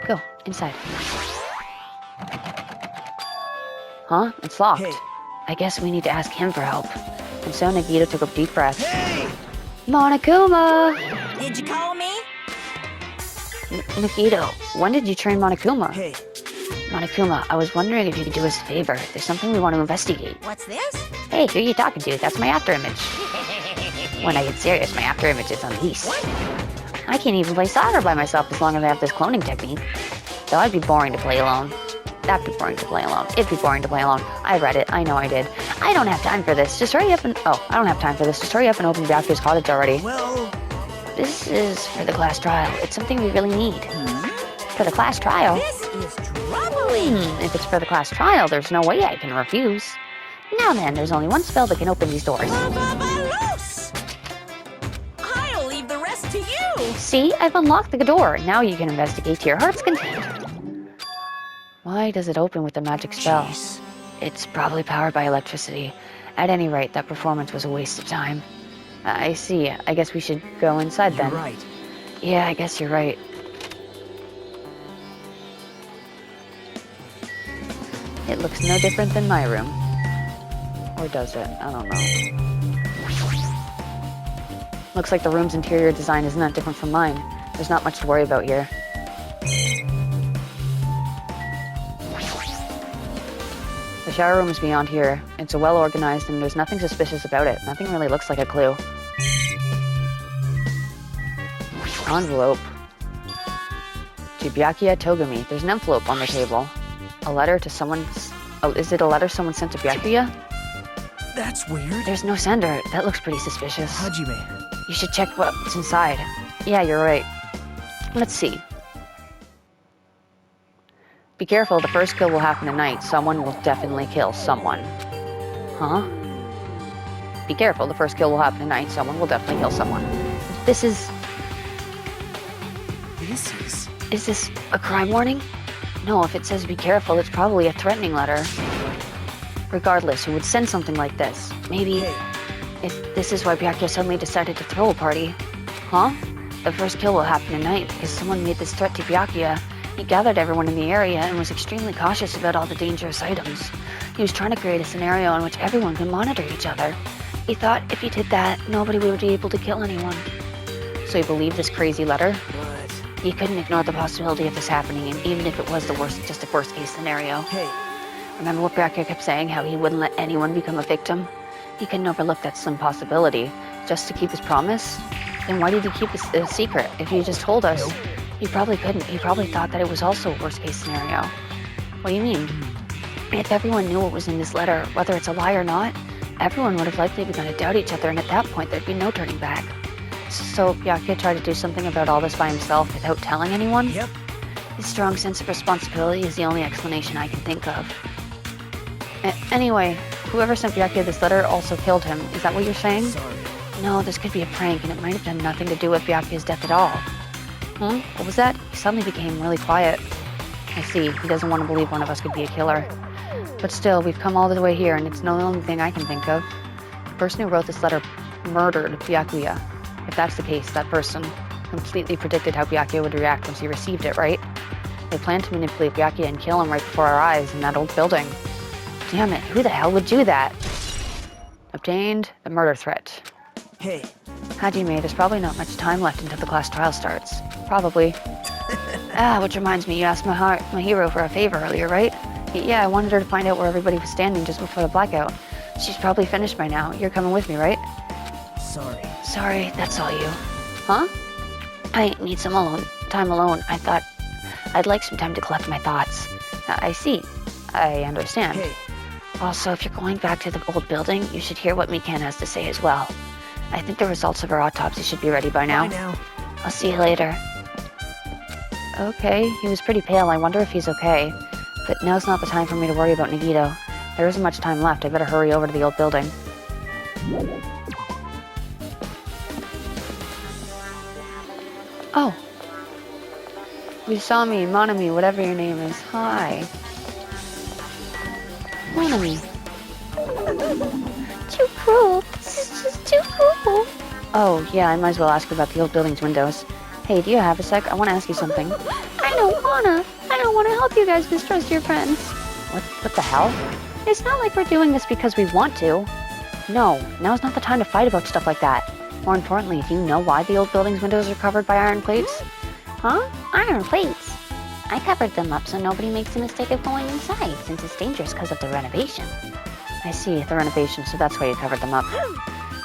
Go, inside. Huh? It's locked. Hey. I guess we need to ask him for help. And so Nagito took a deep breath. Hey! Monokuma! Did you call me? Nagito, when did you train Monokuma? Hey. Monokuma, I was wondering if you could do us a favor. There's something we want to investigate. What's this? Hey, who are you talking to? That's my afterimage. When I get serious, my afterimage is unleashed. I can't even play soccer by myself as long as I have this cloning technique. Though I'd be boring to play alone. That'd be boring to play alone. It'd be boring to play alone. I read it. I know I did. I don't have time for this. Just hurry up and... Oh, I don't have time for this. Just hurry up and open Byakuya's cottage already. Well... This is for the class trial. It's something we really need. For the class trial? This is troubling. If it's for the class trial, there's no way I can refuse. Now then, there's only one spell that can open these doors. Vamonos! I'll leave the rest to you. See? I've unlocked the door. Now you can investigate to your heart's content. Why does it open with a magic spell? Jeez. It's probably powered by electricity. At any rate, that performance was a waste of time. I see. I guess we should go inside You're then. right. Yeah, I guess you're right. It looks no different than my room. Or does it? I don't know. Looks like the room's interior design isn't that different from mine. There's not much to worry about here. The shower room is beyond here. It's well organized and there's nothing suspicious about it. Nothing really looks like a clue. Envelope. To Byakuya Togumi. There's an envelope on the table. A letter to someone... Oh, is it a letter someone sent to Byakuya? That's weird. There's no sender. That looks pretty suspicious. Hajime. You should check what's inside. Yeah, you're right. Let's see. Be careful, the first kill will happen tonight. Someone will definitely kill someone. Huh? be careful. The first kill will happen tonight. Someone will definitely kill someone. This is... Is this a crime warning? No, if it says be careful, it's probably a threatening letter. Regardless, who would send something like this? Maybe... If this is why Byakuya suddenly decided to throw a party. Huh? The first kill will happen tonight because someone made this threat to Byakuya. He gathered everyone in the area and was extremely cautious about all the dangerous items. He was trying to create a scenario in which everyone could monitor each other. He thought if he did that, nobody would be able to kill anyone. So he believed this crazy letter? He couldn't ignore the possibility of this happening, and even if it was the worst, just a worst-case scenario. Hey. Remember what Byakuya kept saying, how he wouldn't let anyone become a victim? He couldn't overlook that slim possibility, just to keep his promise? Then why did he keep it a secret? If he just told us, he probably couldn't. He probably thought that it was also a worst-case scenario. What do you mean? If everyone knew what was in this letter, whether it's a lie or not, everyone would have likely begun to doubt each other, and at that point, there'd be no turning back. So Byakuya tried to do something about all this by himself without telling anyone? Yep. His strong sense of responsibility is the only explanation I can think of. Anyway, whoever sent Byakuya this letter also killed him. Is that what you're saying? Sorry. No, this could be a prank, and it might have done nothing to do with Byakuya's death at all. What was that? He suddenly became really quiet. I see. He doesn't want to believe one of us could be a killer. But still, we've come all the way here, and it's no only thing I can think of. The person who wrote this letter murdered Byakuya. If that's the case, that person completely predicted how Byakuya would react once he received it, right? They planned to manipulate Byakuya and kill him right before our eyes in that old building. Damn it, who the hell would do that? Obtained the murder threat. Hey. Hajime, there's probably not much time left until the class trial starts. Probably. Which reminds me, you asked my hero for a favor earlier, right? Yeah, I wanted her to find out where everybody was standing just before the blackout. She's probably finished by now. You're coming with me, right? Sorry, that's all you. Huh? I need some time alone. I thought I'd like some time to collect my thoughts. I see. I understand. Hey. Also, if you're going back to the old building, you should hear what Mikan has to say as well. I think the results of her autopsy should be ready by now. Bye now. I'll see you later. Okay, he was pretty pale. I wonder if he's okay. But now's not the time for me to worry about Nagito. There isn't much time left. I better hurry over to the old building. Oh. You saw me, Monami, whatever your name is. Hi. Monami. Too cruel. This is just too cruel. Oh, yeah, I might as well ask about the old building's windows. Hey, do you have a sec? I want to ask you something. I don't wanna. I don't want to help you guys mistrust your friends. What the hell? It's not like we're doing this because we want to. No, now's not the time to fight about stuff like that. More importantly, do you know why the old building's windows are covered by iron plates? Huh? Iron plates? I covered them up so nobody makes the mistake of going inside, since it's dangerous because of the renovation. I see, the renovation, so that's why you covered them up.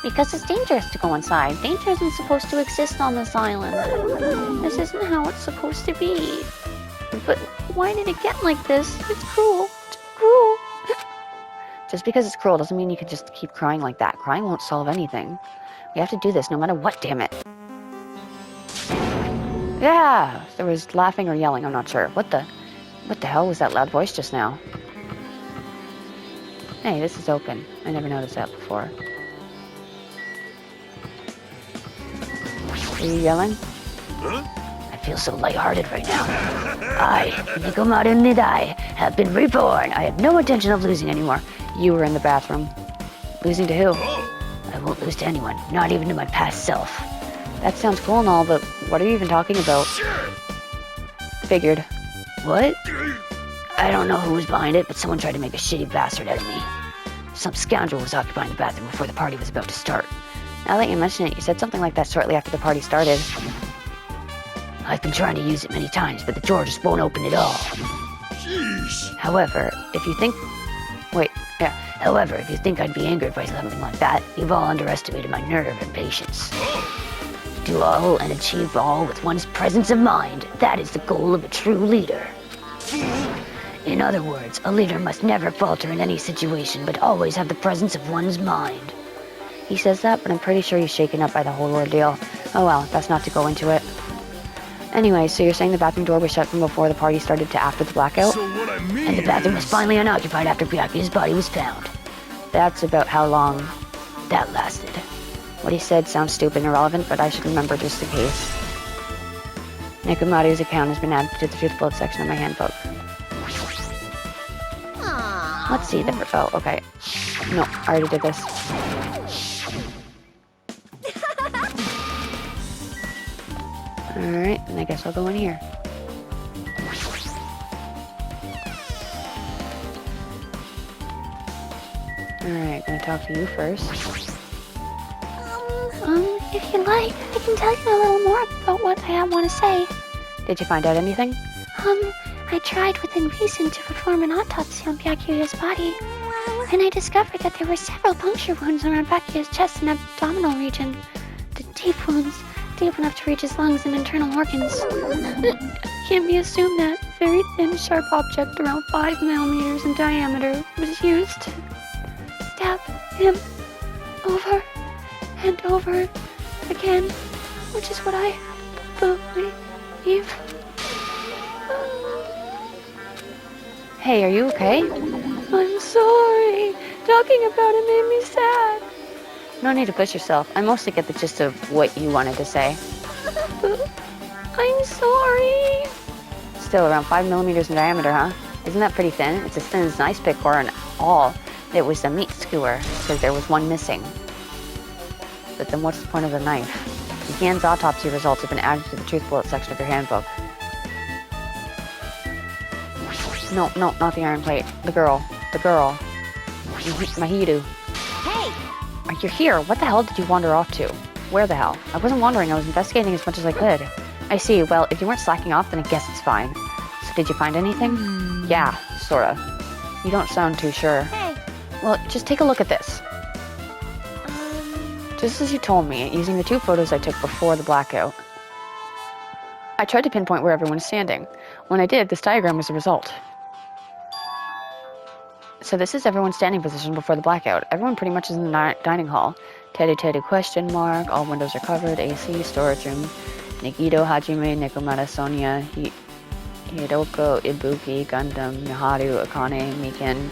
Because it's dangerous to go inside. Danger isn't supposed to exist on this island. This isn't how it's supposed to be. But why did it get like this? It's cruel. It's cruel. Just because it's cruel doesn't mean you can just keep crying like that. Crying won't solve anything. We have to do this no matter what, damn it. Yeah! There was laughing or yelling, I'm not sure. What the hell was that loud voice just now? Hey, this is open. I never noticed that before. Are you yelling? Huh? I feel so lighthearted right now. I, Nikomaru Nidai, have been reborn. I have no intention of losing anymore. You were in the bathroom. Losing to who? I won't lose to anyone, not even to my past self. That sounds cool and all, but what are you even talking about? Figured. What? I don't know who was behind it, but someone tried to make a shitty bastard out of me. Some scoundrel was occupying the bathroom before the party was about to start. Now that you mention it, you said something like that shortly after the party started. I've been trying to use it many times, but the door just won't open at all. Jeez. However, if you think I'd be angered by something like that, you've all underestimated my nerve and patience. Do all and achieve all with one's presence of mind. That is the goal of a true leader. In other words, a leader must never falter in any situation, but always have the presence of one's mind. He says that, but I'm pretty sure he's shaken up by the whole ordeal. Oh well, that's not to go into it. Anyway, so you're saying the bathroom door was shut from before the party started to after the blackout? So what I mean And the bathroom was is... finally unoccupied after Byakuya's body was found. That's about how long That lasted. What he said sounds stupid and irrelevant, but I should remember just in case. Nekomaru's account has been added to the truth bullet section of my handbook. Let's see the... Oh, okay. No, I already did this. Alright, and I guess I'll go in here. Alright, gonna talk to you first. If you like, I can tell you a little more about what I want to say. Did you find out anything? I tried within reason to perform an autopsy on Byakuya's body, and I discovered that there were several puncture wounds around Byakuya's chest and abdominal region. The deep wounds, deep enough to reach his lungs and internal organs. It can be assumed that very thin, sharp object around 5 millimeters in diameter was used to stab him over and over again, which is what I believe. Hey, are you okay? I'm sorry. Talking about it made me sad. No need to push yourself. I mostly get the gist of what you wanted to say. I'm sorry. Still around 5 millimeters in diameter, huh? Isn't that pretty thin? It's as thin as an ice pick or an awl. It was a meat skewer, because there was one missing. But then what's the point of the knife? McGann's autopsy results have been added to the truth bullet section of your handbook. No, not the iron plate. The girl. Mahiru. Hey! You're here. What the hell did you wander off to? Where the hell? I wasn't wandering. I was investigating as much as I could. I see. Well, if you weren't slacking off, then I guess it's fine. So did you find anything? Yeah, sorta. You don't sound too sure. Hey. Well, just take a look at this. Just as you told me, using the 2 photos I took before the blackout. I tried to pinpoint where everyone is standing. When I did, this diagram was the result. So this is everyone's standing position before the blackout. Everyone pretty much is in the dining hall. Teddy question mark, all windows are covered, AC, storage room. Nikito, Hajime, Nekomata, Sonia, Hiroko, Ibuki, Gundam, Miharu, Akane, Miken,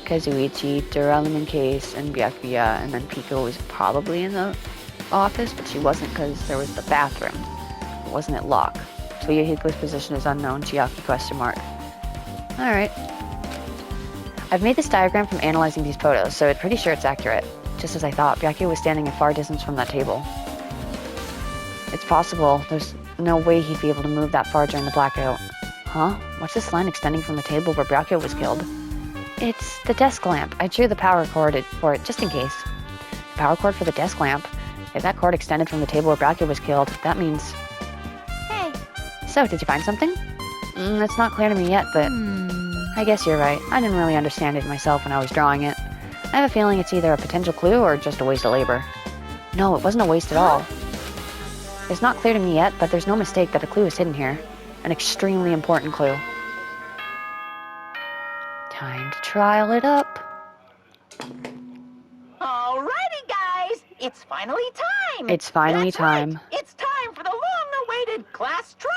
Kazuichi, Duralumin Case, and Byakuya, and then Piko was probably in the office, but she wasn't because there was the bathroom. Wasn't it locked? Toyohiko's position is unknown, Chiaki question mark. Alright. I've made this diagram from analyzing these photos, so I'm pretty sure it's accurate. Just as I thought, Byakuya was standing a far distance from that table. It's possible. There's no way he'd be able to move that far during the blackout. Huh? What's this line extending from the table where Byakuya was killed? It's the desk lamp. I drew the power cord for it just in case. The power cord for the desk lamp? If that cord extended from the table where Byakuya was killed, that means... Hey. So, did you find something? It's not clear to me yet, but... I guess you're right. I didn't really understand it myself when I was drawing it. I have a feeling it's either a potential clue or just a waste of labor. No, it wasn't a waste at all. It's not clear to me yet, but there's no mistake that a clue is hidden here. An extremely important clue. Time to trial it up. Alrighty, guys! It's finally time! It's finally That's time. Right. It's time for the long-awaited class trial!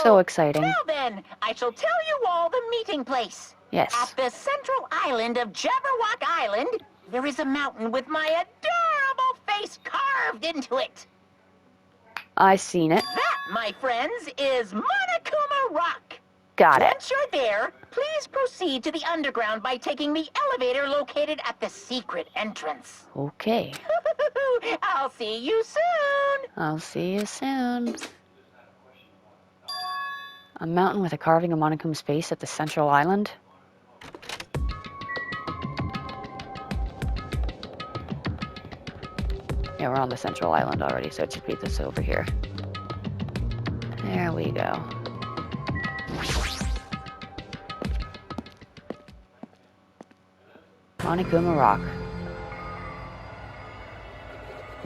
So exciting. Now then, I shall tell you all the meeting place. Yes. At the central island of Jabberwock Island, there is a mountain with my adorable face carved into it. I seen it. That, my friends, is Monokuma Rock. Got it. Once you're there, please proceed to the underground by taking the elevator located at the secret entrance. Okay. I'll see you soon. I'll see you soon. A mountain with a carving of Monokuma's face at the central island? Yeah, we're on the central island already, so it should be this over here. There we go. Monokuma Rock.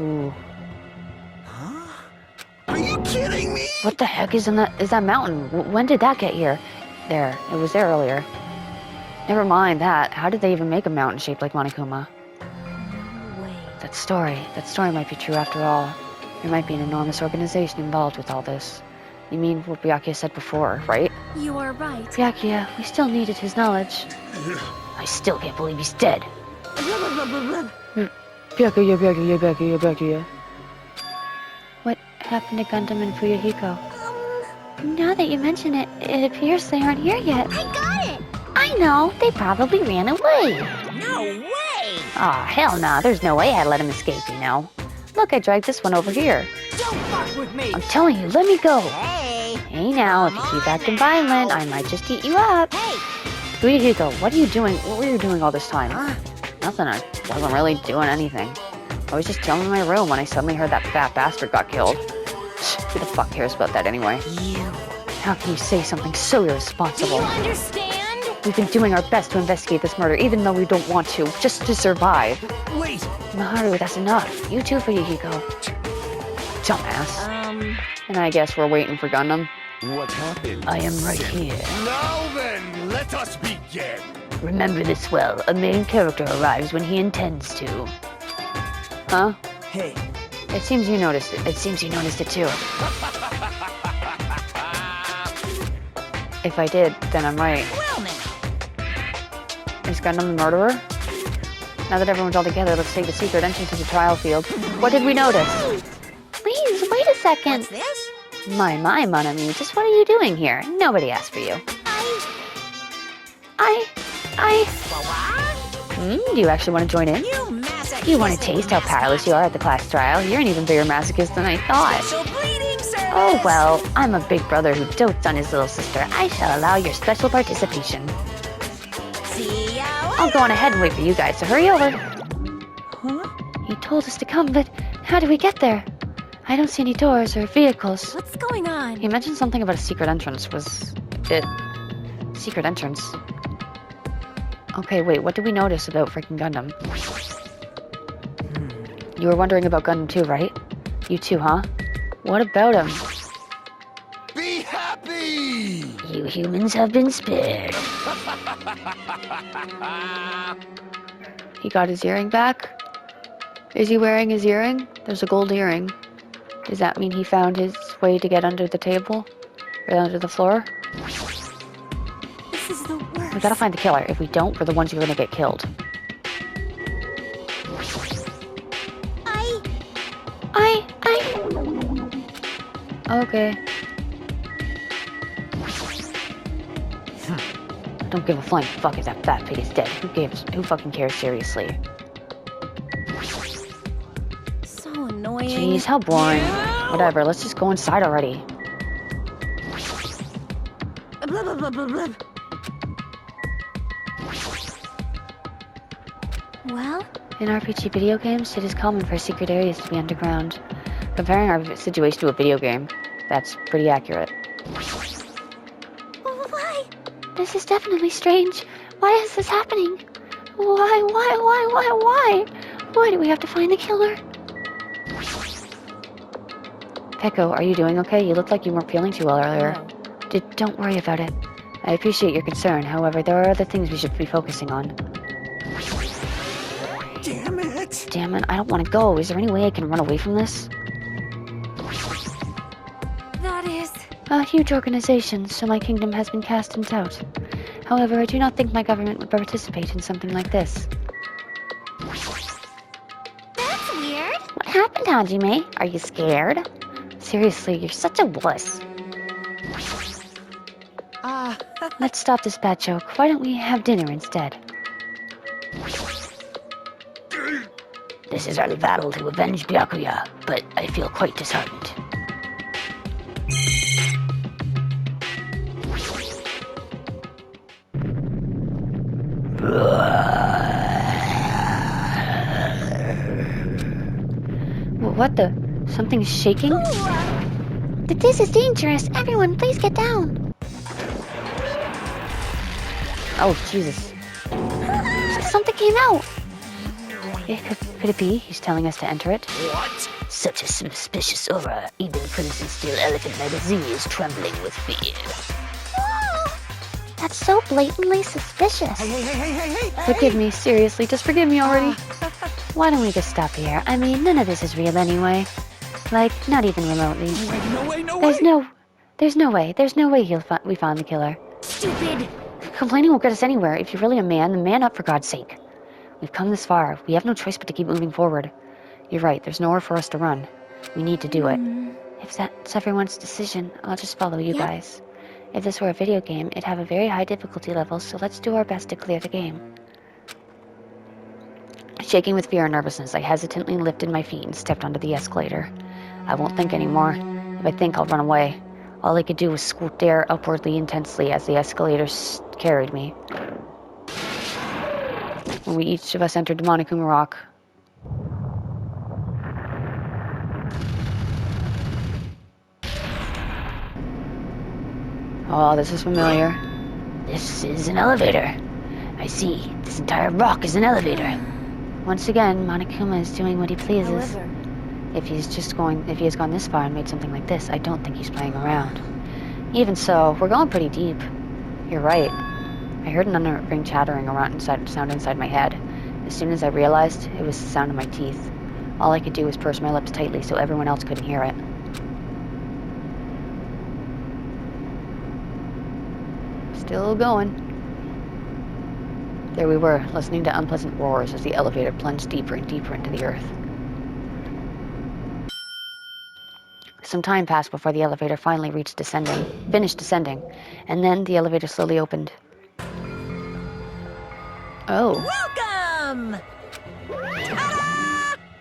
Ooh. Are you kidding me? What the heck is that mountain? When did that get here? There, it was there earlier. Never mind that. How did they even make a mountain shaped like Monokuma? That story might be true after all. There might be an enormous organization involved with all this. You mean what Byakuya said before, right? You are right. Byakuya, we still needed his knowledge. I still can't believe he's dead. Byakuya. What happened to Gundam and Fuyuhiko? Now that you mention it, it appears they aren't here yet. I got it! I know! They probably ran away! No way! Aw, hell nah. There's no way I'd let him escape, you know. Look, I dragged this one over here. Don't fuck with me! I'm telling you, let me go. Hey! Hey now, if you keep acting violent, I might just eat you up. Hey! Fuyuhiko, what are you doing? What were you doing all this time? Nothing. I wasn't really doing anything. I was just chilling in my room when I suddenly heard that fat bastard got killed. Who the fuck cares about that anyway? How can you say something so irresponsible? You understand? We've been doing our best to investigate this murder, even though we don't want to, just to survive. Wait! Maharu, that's enough. You too, Fuyuhiko. Dumbass. And I guess we're waiting for Gundam. What happened? I am right here. Now then, let us begin. Remember this well. A main character arrives when he intends to. Huh? Hey, It seems you noticed it. It seems you noticed it too. If I did, then I'm right. Well now. Is Gundam the murderer? Now that everyone's all together, let's take the secret entrance to the trial field. What did we notice? Please, wait a second. What's this? My, mon ami, just what are you doing here? Nobody asked for you. Do you actually want to join in? You masochist! You want to taste how powerless you are at the class trial? You're an even bigger masochist than I thought. Special bleeding service! Oh well, I'm a big brother who dotes on his little sister. I shall allow your special participation. See ya I'll go on ahead and wait for you guys, so hurry over. Huh? He told us to come, but how do we get there? I don't see any doors or vehicles. What's going on? He mentioned something about a secret entrance. Was it... secret entrance? Okay, wait, what did we notice about freaking Gundam? You were wondering about Gundam too, right? You too, huh? What about him? Be happy! You humans have been spared. He got his earring back? Is he wearing his earring? There's a gold earring. Does that mean he found his way to get under the table? Or under the floor? This is the worst. We gotta find the killer. If we don't, we're the ones who are gonna get killed. Okay. Don't give a flying fuck if that fat pig is dead. Who fucking cares, seriously? So annoying. Jeez, how boring. Whatever, let's just go inside already. Blah, blah, blah, blah, blah. Well, In RPG video games, it is common for secret areas to be underground. Comparing our situation to a video game, that's pretty accurate. why? This is definitely strange. Why is this happening? Why? Why do we have to find the killer? Peko, are you doing okay? You looked like you weren't feeling too well earlier. No. Don't worry about it. I appreciate your concern. However, there are other things we should be focusing on. damn it! Damn it, I don't want to go. Is there any way I can run away from this? That is... A huge organization, so my kingdom has been cast in doubt. However, I do not think my government would participate in something like this. That's weird. What happened, Hajime? Are you scared? Seriously, you're such a wuss. Let's stop this bad joke. Why don't we have dinner instead? This is our battle to avenge Byakuya, but I feel quite disheartened. What the? Something's shaking? This is dangerous. Everyone, please get down. Oh, Jesus. Something came out. Could it be he's telling us to enter it? What? Such a suspicious aura. Even Crimson Steel Elephant Magazine is trembling with fear. That's so blatantly suspicious. Hey! Forgive me, seriously, just forgive me already. Why don't we just stop here? I mean, none of this is real anyway. Like, not even remotely. There's no way we found the killer. Stupid. Complaining won't get us anywhere. If you're really a man, then man up for God's sake. We've come this far. We have no choice but to keep moving forward. You're right, there's nowhere for us to run. We need to do it. If that's everyone's decision, I'll just follow you Yep. guys. If this were a video game, it'd have a very high difficulty level, so let's do our best to clear the game. Shaking with fear and nervousness, I hesitantly lifted my feet and stepped onto the escalator. I won't think anymore. If I think, I'll run away. All I could do was scoot air upwardly intensely as the escalator carried me. When we each of us entered the Monokuma Rock, oh, this is familiar. This is an elevator. I see. This entire rock is an elevator. Once again, Monokuma is doing what he pleases. However, If he has gone this far and made something like this, I don't think he's playing around. Even so, we're going pretty deep. You're right. I heard an underring chattering around sound inside my head. As soon as I realized, it was the sound of my teeth. All I could do was purse my lips tightly so everyone else couldn't hear it. Still going. There we were, listening to unpleasant roars as the elevator plunged deeper and deeper into the earth. Some time passed before the elevator finally finished descending, and then the elevator slowly opened. Oh. welcome!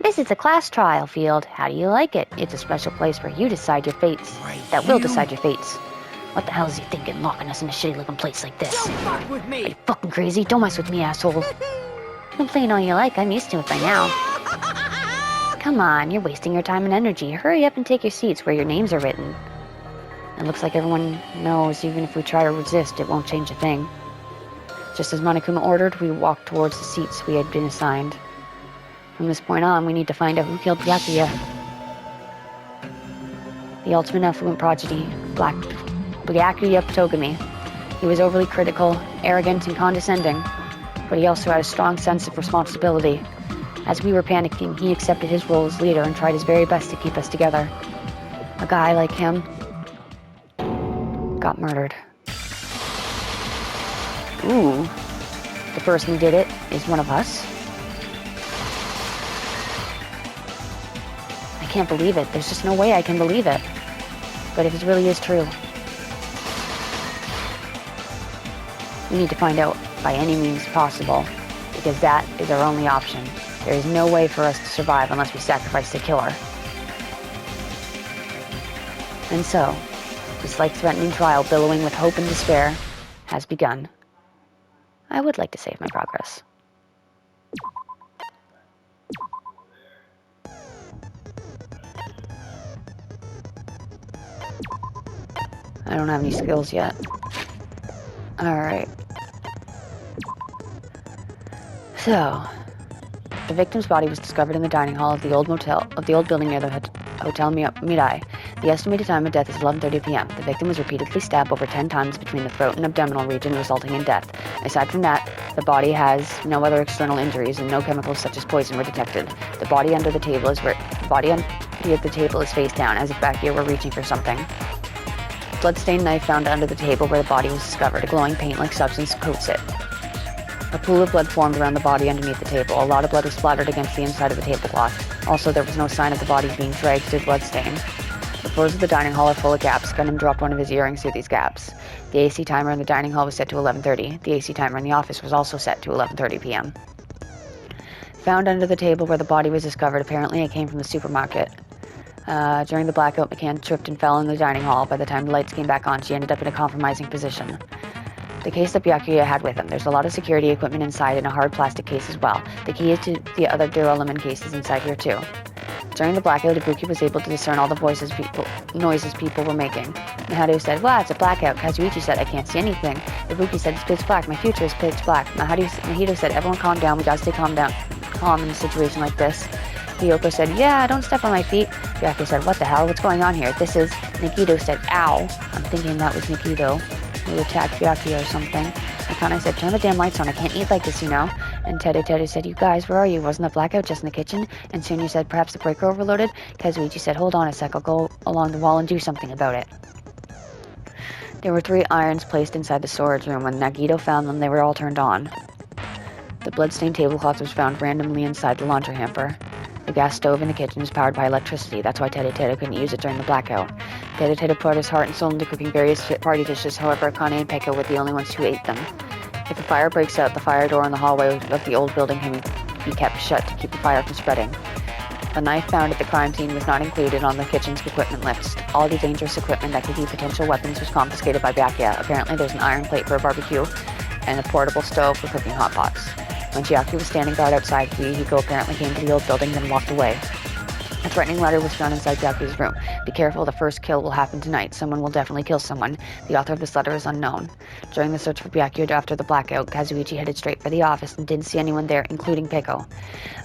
This is a class trial field. How do you like it? It's a special place where you decide your fates. That will decide your fates. What the hell is he thinking, locking us in a shitty-looking place like this? Don't fuck with Are me! you fucking crazy? Don't mess with me, asshole. Complain all you like. I'm used to it by now. Come on, you're wasting your time and energy. Hurry up and take your seats where your names are written. It looks like everyone knows even if we try to resist, it won't change a thing. Just as Monokuma ordered, we walked towards the seats we had been assigned. From this point on, we need to find out who killed Byakuya. The ultimate affluent prodigy, Byakuya Togami. He was overly critical, arrogant, and condescending, but he also had a strong sense of responsibility. As we were panicking, he accepted his role as leader and tried his very best to keep us together. A guy like him got murdered. Ooh, the person who did it is one of us? I can't believe it. There's just no way I can believe it. But if it really is true, we need to find out by any means possible, because that is our only option. There is no way for us to survive unless we sacrifice the killer. And so, this life-threatening trial billowing with hope and despair has begun. I would like to save my progress. I don't have any skills yet. Alright. So, the victim's body was discovered in the dining hall of the old building near the Hotel Mirai. The estimated time of death is 11:30 p.m. The victim was repeatedly stabbed over 10 times between the throat and abdominal region, resulting in death. Aside from that, the body has no other external injuries and no chemicals such as poison were detected. The body under the table is face down, as if Byakuya were reaching for something. Bloodstained knife found under the table where the body was discovered. A glowing paint-like substance coats it. A pool of blood formed around the body underneath the table. A lot of blood was splattered against the inside of the tablecloth. Also, there was no sign of the body being dragged through bloodstain. The floors of the dining hall are full of gaps. Gunham dropped one of his earrings through these gaps. The AC timer in the dining hall was set to 11:30. The AC timer in the office was also set to 11:30 p.m. Found under the table where the body was discovered, apparently it came from the supermarket. During the blackout, McCann tripped and fell in the dining hall. By the time the lights came back on, she ended up in a compromising position. The case that Byakuya had with him. There's a lot of security equipment inside and a hard plastic case as well. The key is to the other duralumin cases inside here too. During the blackout, Ibuki was able to discern all the noises people were making. Naharu said, "Wow, it's a blackout." Kazuichi said, "I can't see anything." Ibuki said, "It's pitch black. My future is pitch black." Nahito said, "Everyone calm down. We gotta stay calm in a situation like this." Hiyoko said, "Yeah, don't step on my feet." Byakuya said, "What the hell? What's going on here?" This is... Nikito said, "Ow." I'm thinking that was Nikito, who attacked Byakuya or something. Akane said, "Turn the damn lights on. I can't eat like this, you know." And Teru said, "You guys, where are you? Wasn't the blackout just in the kitchen?" And Sunya said, "Perhaps the breaker overloaded?" Kazuichi said, "Hold on a sec. I'll go along the wall and do something about it." There were 3 irons placed inside the storage room. When Nagito found them, they were all turned on. The bloodstained tablecloth was found randomly inside the laundry hamper. The gas stove in the kitchen is powered by electricity. That's why Teddy couldn't use it during the blackout. Teddy poured his heart and soul into cooking various party dishes. However, Akane and Peko were the only ones who ate them. If a fire breaks out, the fire door in the hallway of the old building can be kept shut to keep the fire from spreading. The knife found at the crime scene was not included on the kitchen's equipment list. All the dangerous equipment that could be potential weapons was confiscated by Byakuya. Apparently, there's an iron plate for a barbecue and a portable stove for cooking hot pots. When Chiaki was standing guard outside, Hiko apparently came to the old building, then walked away. A threatening letter was found inside Byakuya's room. Be careful, the first kill will happen tonight. Someone will definitely kill someone. The author of this letter is unknown. During the search for Byakuya after the blackout, Kazuichi headed straight for the office and didn't see anyone there, including Peko.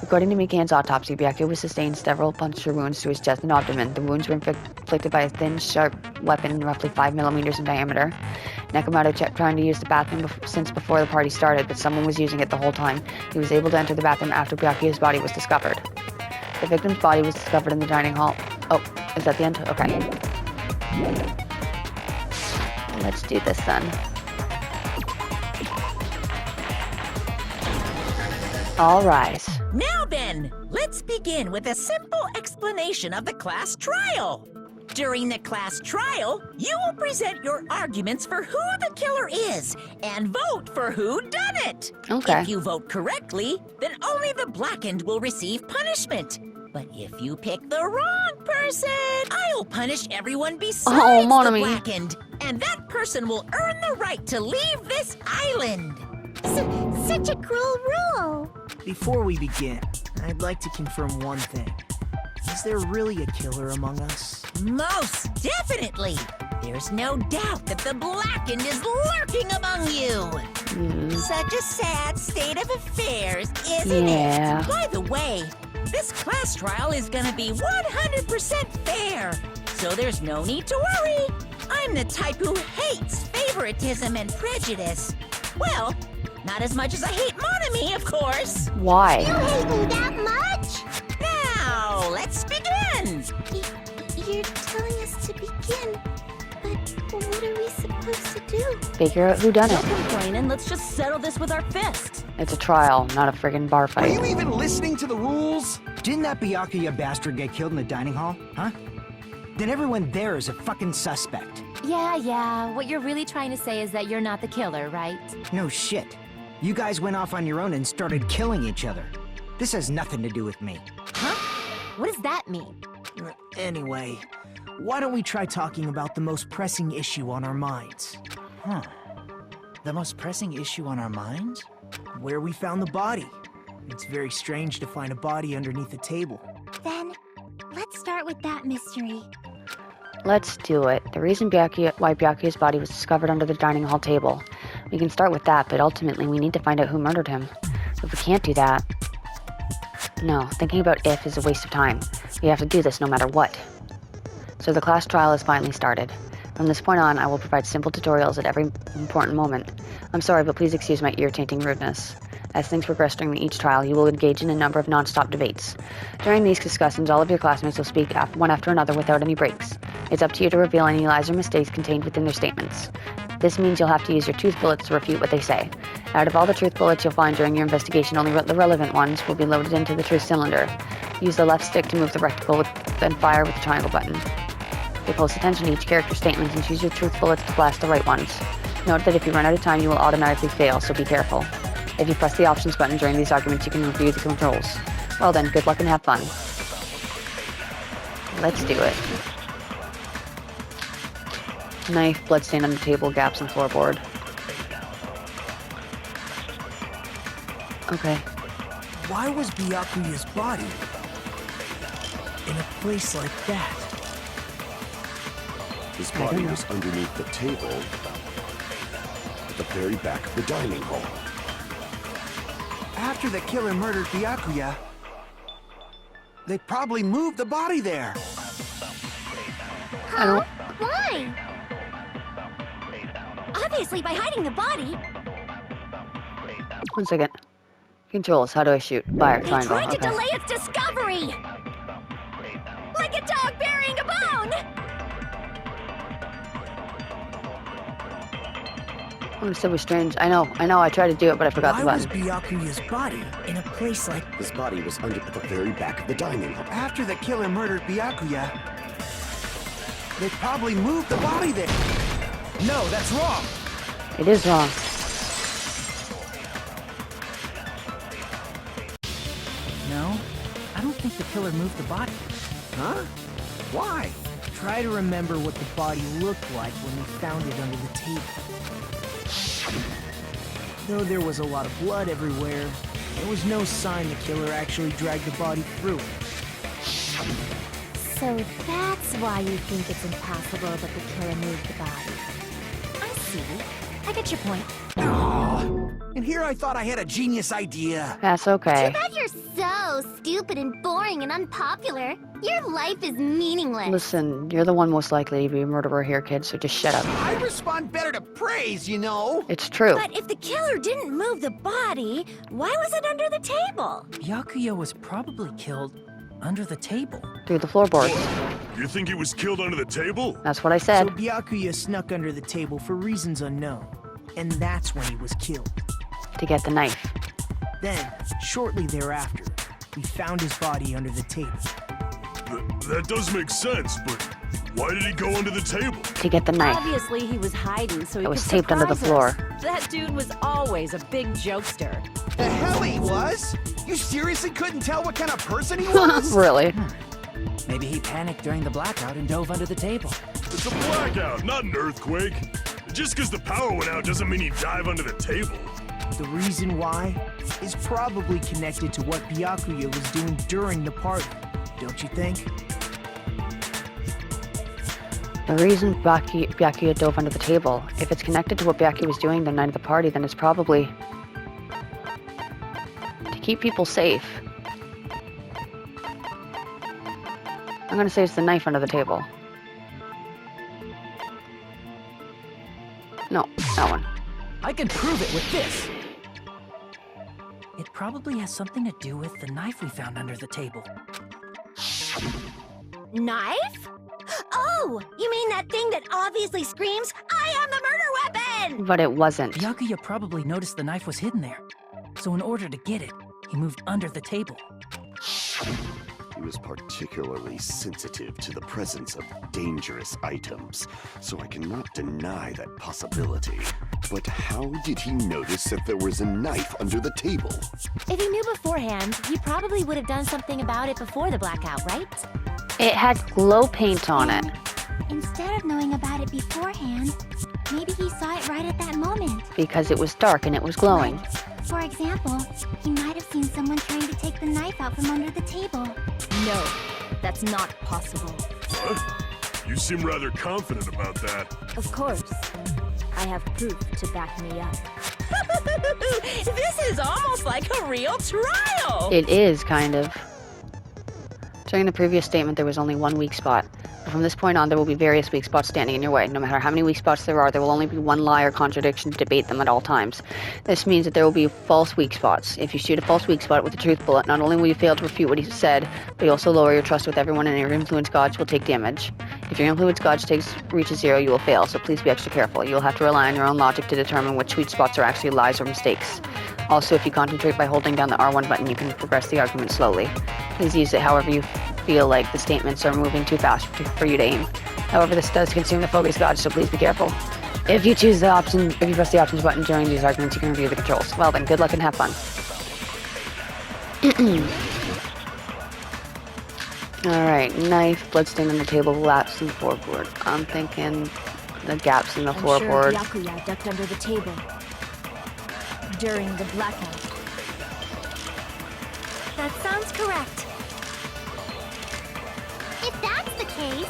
According to Mikan's autopsy, Byakuya was sustained several puncture wounds to his chest and abdomen. The wounds were inflicted by a thin, sharp weapon roughly 5 millimeters in diameter. Nakamoto kept trying to use the bathroom since before the party started, but someone was using it the whole time. He was able to enter the bathroom after Byakuya's body was discovered. The victim's body was discovered in the dining hall. Oh, is that the end? Okay. Let's do this then. All rise. Now then, let's begin with a simple explanation of the class trial. During the class trial, you will present your arguments for who the killer is and vote for who done it. Okay. If you vote correctly, then only the blackened will receive punishment. But if you pick the wrong person, I'll punish everyone besides the blackened, and that person will earn the right to leave this island. Such a cruel rule. Before we begin, I'd like to confirm one thing. Is there really a killer among us? Most definitely. There's no doubt that the blackened is lurking among you. Such a sad state of affairs, isn't it? By the way, this class trial is gonna be 100% fair, so there's no need to worry. I'm the type who hates favoritism and prejudice. Well, not as much as I hate Monami, of course. Why? You hate me that much? Now, let's begin. You're telling us to begin, but what are we supposed to do? Figure out who done it. Complaining, let's just settle this with our fists. It's a trial, not a friggin' bar Are fight. you even listening to the rules? Didn't that Byakuya bastard get killed in the dining hall? Huh? Then everyone there is a fucking suspect. Yeah. What you're really trying to say is that you're not the killer, right? No shit. You guys went off on your own and started killing each other. This has nothing to do with me. Huh? What does that mean? Anyway, why don't we try talking about the most pressing issue on our minds? The most pressing issue on our minds? Where we found the body. It's very strange to find a body underneath a table. Then, let's start with that mystery. Let's do it. The reason why Byakuya's body was discovered under the dining hall table. We can start with that, but ultimately we need to find out who murdered him. If we can't do that... No, thinking about if is a waste of time. We have to do this no matter what. So the class trial has finally started. From this point on, I will provide simple tutorials at every important moment. I'm sorry, but please excuse my irritating rudeness. As things progress during each trial, you will engage in a number of non-stop debates. During these discussions, all of your classmates will speak one after another without any breaks. It's up to you to reveal any lies or mistakes contained within their statements. This means you'll have to use your truth bullets to refute what they say. Out of all the truth bullets you'll find during your investigation, only the relevant ones will be loaded into the truth cylinder. Use the left stick to move the reticle, then fire with the triangle button. Pay close attention to each character's statements and choose your truth bullets to blast the right ones. Note that if you run out of time, you will automatically fail, so be careful. If you press the options button during these arguments, you can review the controls. Well then, good luck and have fun. Let's do it. Knife, bloodstain on the table, gaps in floorboard. Okay. Why was Byakuya's body in a place like that? His body was underneath the table at the very back of the dining hall. After the killer murdered Byakuya, they probably moved the body there. I don't... Why? Obviously by hiding the body. 1 second. Controls, how do I shoot? Fire, They triangle, tried to okay. delay its discovery! Like a dog burying a bone! What I said was strange. I know, I tried to do it, but I forgot the Why was button. Byakuya's body in a place like... His body was under at the very back of the dining hall. After the killer murdered Byakuya, they probably moved the body there. No, that's wrong! It is wrong. No, I don't think the killer moved the body. Huh? Why? Try to remember what the body looked like when we found it under the table. Though there was a lot of blood everywhere, there was no sign the killer actually dragged the body through it. So that's why you think it's impossible that the killer moved the body. I see. I get your point. And here I thought I had a genius idea. That's okay. Too bad you're so stupid and boring and unpopular. Your life is meaningless. Listen, you're the one most likely to be a murderer here, kid, so just shut up. I respond better to praise, you know. It's true. But if the killer didn't move the body, why was it under the table? Byakuya was probably killed under the table. Through the floorboards. You think he was killed under the table? That's what I So said. Byakuya snuck under the table for reasons unknown. And that's when he was killed. To get the knife. Then, shortly thereafter, we found his body under the table. That does make sense, but why did he go under the table? To get the knife. Obviously, he was hiding so he It was could taped under the surprise floor. us. That dude was always a big jokester. The hell he was? You seriously couldn't tell what kind of person he was? Really? Maybe he panicked during the blackout and dove under the table. It's a blackout, not an earthquake. Just because the power went out doesn't mean you dive under the table. The reason why is probably connected to what Byakuya was doing during the party, don't you think? The reason Byakuya dove under the table, if it's connected to what Byakuya was doing the night of the party, then it's probably to keep people safe. I'm gonna say it's the knife under the table. No, that one. I can prove it with this. It probably has something to do with the knife we found under the table. Knife? Oh, you mean that thing that obviously screams, "I am the murder weapon"? But it wasn't. Byakuya probably noticed the knife was hidden there. So in order to get it, he moved under the table. He was particularly sensitive to the presence of dangerous items, so I cannot deny that possibility. But how did he notice that there was a knife under the table? If he knew beforehand, he probably would have done something about it before the blackout, right? It had glow paint on it. Instead of knowing about it beforehand, maybe he saw it right at that moment. Because it was dark and it was glowing. For example, he might have seen someone trying to take the knife out from under the table. No, that's not possible. What? You seem rather confident about that. Of course. I have proof to back me up. This is almost like a real trial. It is, kind of. During the previous statement, there was only one weak spot. From this point on, there will be various weak spots standing in your way. No matter how many weak spots there will only be one lie or contradiction to debate them at all times. This means that there will be false weak spots. If you shoot a false weak spot with a truth bullet, not only will you fail to refute what he said, but you also lower your trust with everyone, and your influence gauge will take damage. If your influence gauge reaches 0, you will fail, so please be extra careful. You will have to rely on your own logic to determine which weak spots are actually lies or mistakes. Also, if you concentrate by holding down the R1 button, you can progress the argument slowly. Please use it however you feel like the statements are moving too fast for you to aim. However, this does consume the focus gauge, so please be careful. If you press the options button during these arguments, you can review the controls. Well then, good luck and have fun. Alright, knife, bloodstain on the table, gaps in the floorboard. I'm thinking the gaps in the floorboard. I'm sure Byakuya ducked under the table during the blackout. That sounds correct. If that's the case,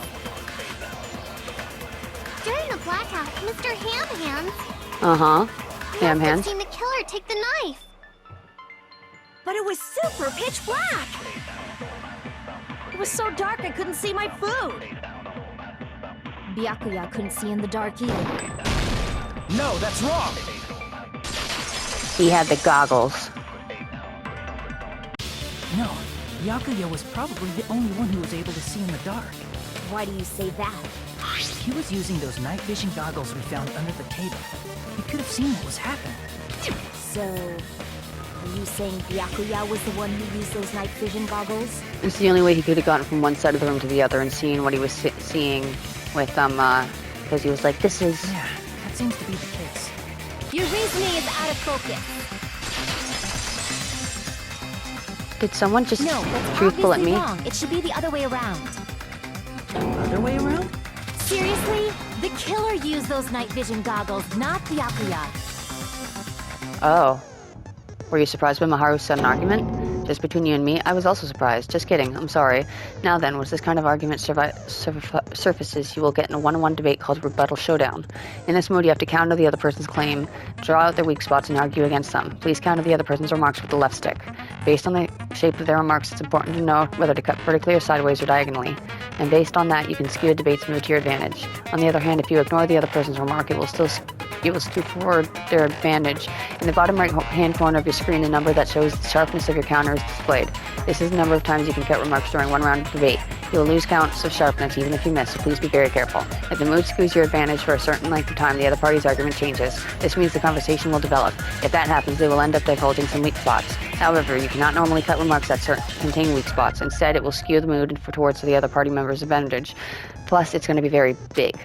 during the blackout, Mr. Ham Hands Ham must have hands. seen the killer take the knife. But it was super pitch black. It was so dark I couldn't see my food. Byakuya couldn't see in the dark either. No, that's wrong! He had the goggles. No, Byakuya was probably the only one who was able to see in the dark. Why do you say that? He was using those night vision goggles we found under the table. He could have seen what was happening. So, are you saying Byakuya was the one who used those night vision goggles? It's the only way he could have gotten from one side of the room to the other and seen what he was seeing with because he was like, this is... Yeah, that seems to be the case. Your reasoning is out of focus. Did someone just No, that's truthful at obviously me? wrong. It should be the other way around. Other way around? Seriously? The killer used those night vision goggles, not Byakuya. Oh. Were you surprised by Maharu's sudden argument? Just between you and me, I was also surprised. Just kidding, I'm sorry. Now then, once this kind of argument surfaces, you will get in a one-on-one debate called Rebuttal Showdown. In this mode, you have to counter the other person's claim, draw out their weak spots, and argue against them. Please counter the other person's remarks with the left stick. Based on the shape of their remarks, it's important to know whether to cut vertically or sideways or diagonally. And based on that, you can skew a debate's move to your advantage. On the other hand, if you ignore the other person's remark, it will skew forward their advantage. In the bottom right-hand corner of your screen, a number that shows the sharpness of your counter is displayed. This is the number of times you can cut remarks during one round of debate. You will lose counts of sharpness even if you miss, so please be very careful. If the mood skews your advantage for a certain length of time, the other party's argument changes. This means the conversation will develop. If that happens, they will end up divulging some weak spots. However, you cannot normally cut remarks that contain weak spots. Instead, it will skew the mood towards the other party member's advantage. Plus, it's going to be very big.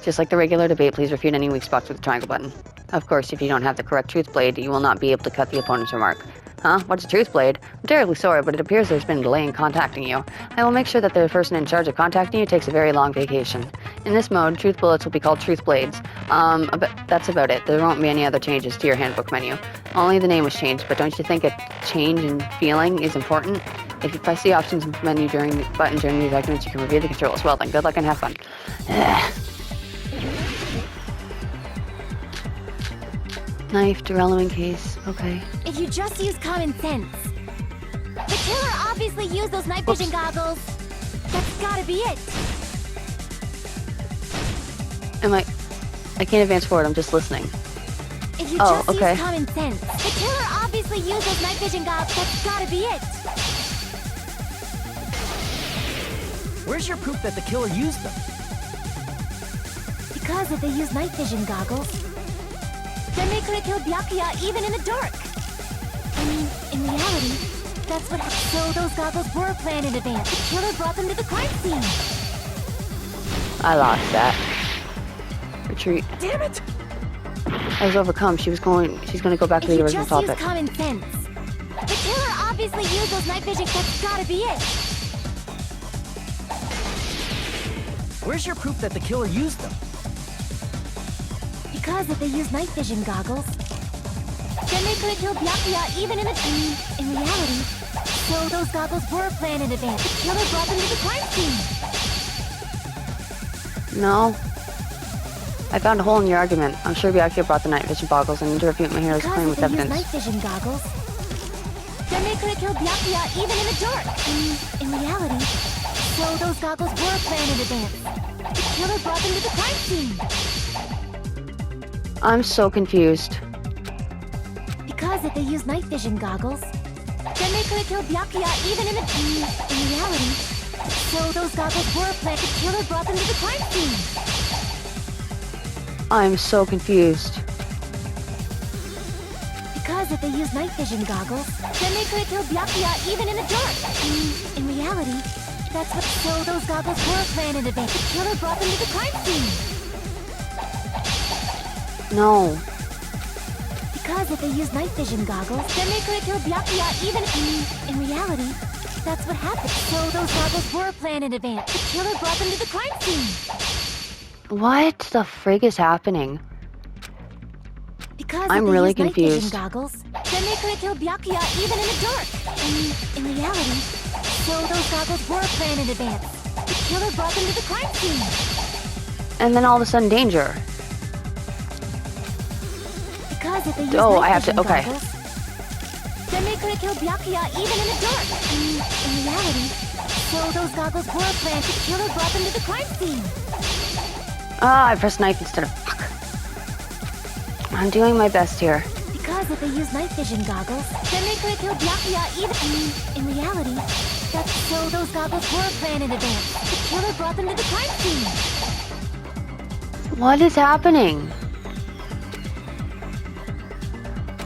Just like the regular debate, please refute any weak spots with the triangle button. Of course, if you don't have the correct truth blade, you will not be able to cut the opponent's remark. Huh? What's a truth blade? I'm terribly sorry, but it appears there's been a delay in contacting you. I will make sure that the person in charge of contacting you takes a very long vacation. In this mode, truth bullets will be called truth blades. That's about it. There won't be any other changes to your handbook menu. Only the name was changed, but don't you think a change in feeling is important? If you press the options menu during these arguments, you can review the controls. Well then, good luck and have fun. Knife, derailment case, okay. If you just use common sense. The killer obviously used those night vision goggles. That's gotta be it. I can't advance forward, I'm just listening. If you just use common sense. The killer obviously used those night vision goggles. That's gotta be it. Where's your proof that the killer used them? Because if they use night vision goggles, then they could have killed Byakuya even in the dark. I mean, in reality, that's what happened. So those goggles were planned in advance. The killer brought them to the crime scene. I lost that. Retreat. Damn it! I was overcome. She's gonna go back to the original topic. If you just use common sense. The killer obviously used those night vision. That's gotta be it. Where's your proof that the killer used them? Because if they use night vision goggles, then they could have killed Byakuya even in reality. So those goggles were planned in advance. The killer brought them to the crime scene. No. I found a hole in your argument. I'm sure Byakuya brought the night vision goggles and need to refute my hero's claim with evidence. Night vision goggles, then they could have killed Byakuya even in the dark. In reality, so those goggles were planned in advance. The killer brought them to the crime scene. I'm so confused. Because if they use night vision goggles, then they could have killed Byakuya even in reality. So those goggles were planned. The killer brought them to the crime scene. I'm so confused. Because if they use night vision goggles, then they could have killed Byakuya even in the dark. In reality, that's what. So those goggles were planned in advance. The killer brought them to the crime scene. No. Because if they use night vision goggles, then they could have killed Byakuya even in reality. That's what happened. So those goggles were planned in advance. The killer brought them to the crime scene. What the frig is happening? Because I'm really confused. Night vision goggles, then they could have killed Byakuya even in the dark. In reality, so those goggles were planned in advance. The killer brought them to the crime scene. And then all of a sudden, danger. Because if they use night vision goggles, then they could have killed Byakuya even in the dark. In reality, so those goggles were planned. The killer brought them to the crime scene. Ah, I pressed knife instead of fuck. I'm doing my best here. Because if they use night vision goggles, then they could have killed Byakuya even in reality. That's so those goggles were planned in advance. The killer brought them to the crime scene. What is happening?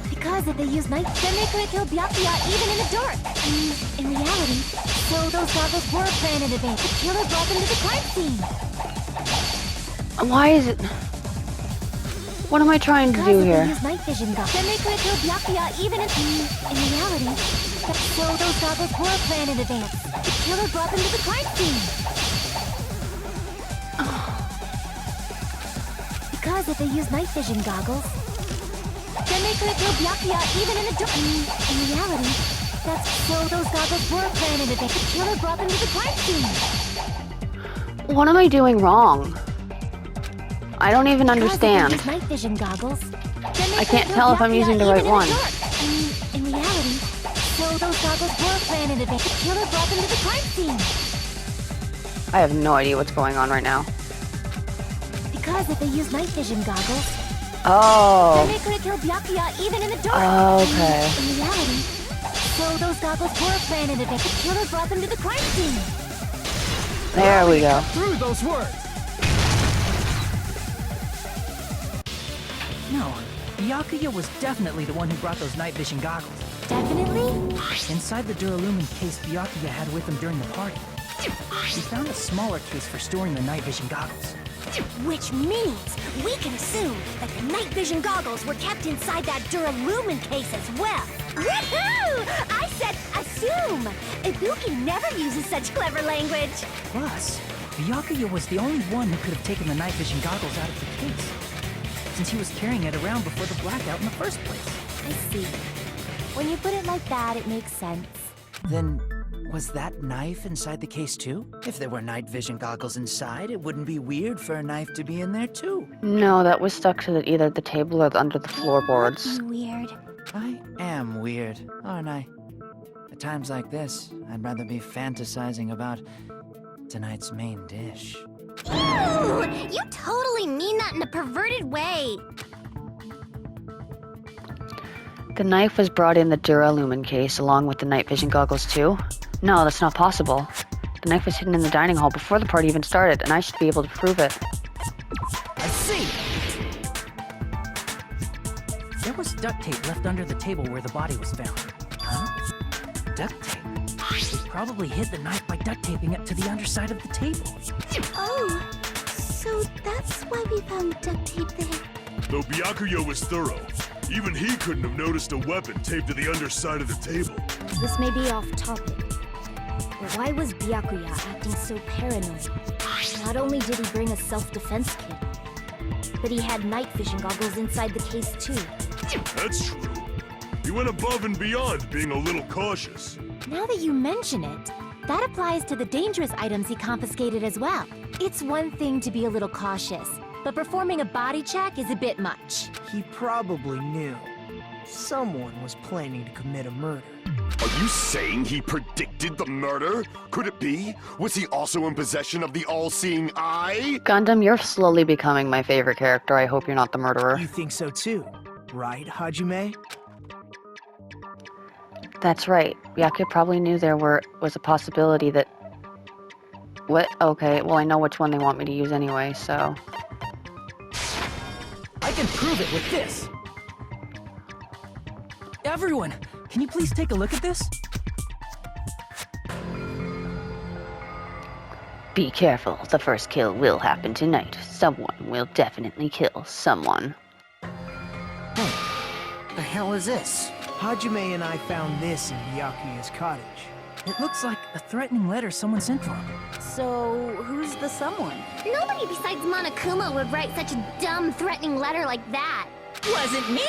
Because if they use night, then they could have killed Byakuya even in the dark. In reality, so those goggles were planned in advance. The killer brought them to the crime scene. Why is it... What am I trying to do Because if here? they use night vision goggles, then they could have killed Byakuya even in reality, so those goggles were planned in advance. The killer brought them to the crime scene. Because if they use night vision goggles, then they could have killed Byakuya even in the dark. In reality, so those goggles were planned in advance. The killer brought them to the crime scene. What am I doing wrong? I don't even understand. Because if they use night vision goggles, then they I could can't have tell killed if I'm using the Byakuya right even one. in the dark. In reality, so those goggles were planned in advance. The killer brought them to the crime scene. I have no idea what's going on right now. Because if they use night vision goggles, Oh. then they could have killed Byakuya even in the dark. Okay. In reality, so those goggles were planned in advance. The killer brought them to the crime scene. There we go. Through those words. No, Byakuya was definitely the one who brought those night vision goggles. Definitely? Inside the Duralumin case Byakuya had with him during the party, we found a smaller case for storing the night vision goggles. Which means we can assume that the night vision goggles were kept inside that Duralumin case as well. Woohoo! I said assume! Ibuki never uses such clever language. Plus, Byakuya was the only one who could have taken the night vision goggles out of the case, since he was carrying it around before the blackout in the first place. I see. When you put it like that, it makes sense. Then, was that knife inside the case too? If there were night vision goggles inside, it wouldn't be weird for a knife to be in there too. No, that was stuck to either the table or under the floorboards. Weird. I am weird, aren't I? At times like this, I'd rather be fantasizing about tonight's main dish. Ew! You totally mean that in a perverted way. The knife was brought in the Duralumin case along with the night vision goggles too? No, that's not possible. The knife was hidden in the dining hall before the party even started, and I should be able to prove it. I see! There was duct tape left under the table where the body was found. Huh? Duct tape? They probably hid the knife by duct taping it to the underside of the table. Oh, so that's why we found duct tape there. Though Byakuya was thorough, even he couldn't have noticed a weapon taped to the underside of the table. This may be off topic, but why was Byakuya acting so paranoid? Not only did he bring a self-defense kit, but he had night vision goggles inside the case too. That's true. He went above and beyond being a little cautious. Now that you mention it, that applies to the dangerous items he confiscated as well. It's one thing to be a little cautious, but performing a body check is a bit much. He probably knew. Someone was planning to commit a murder. Are you saying he predicted the murder? Could it be? Was he also in possession of the all-seeing eye? Gundam, you're slowly becoming my favorite character. I hope you're not the murderer. You think so too, right, Hajime? That's right. Byakuya probably knew there was a possibility that... What? Okay, well I know which one they want me to use anyway, so... I can prove it with this! Everyone, can you please take a look at this? Be careful, the first kill will happen tonight. Someone will definitely kill someone. Hey, the hell is this? Hajime and I found this in Byakuya's cottage. It looks like a threatening letter someone sent for him. So, who's the someone? Nobody besides Monokuma would write such a dumb, threatening letter like that. Wasn't me!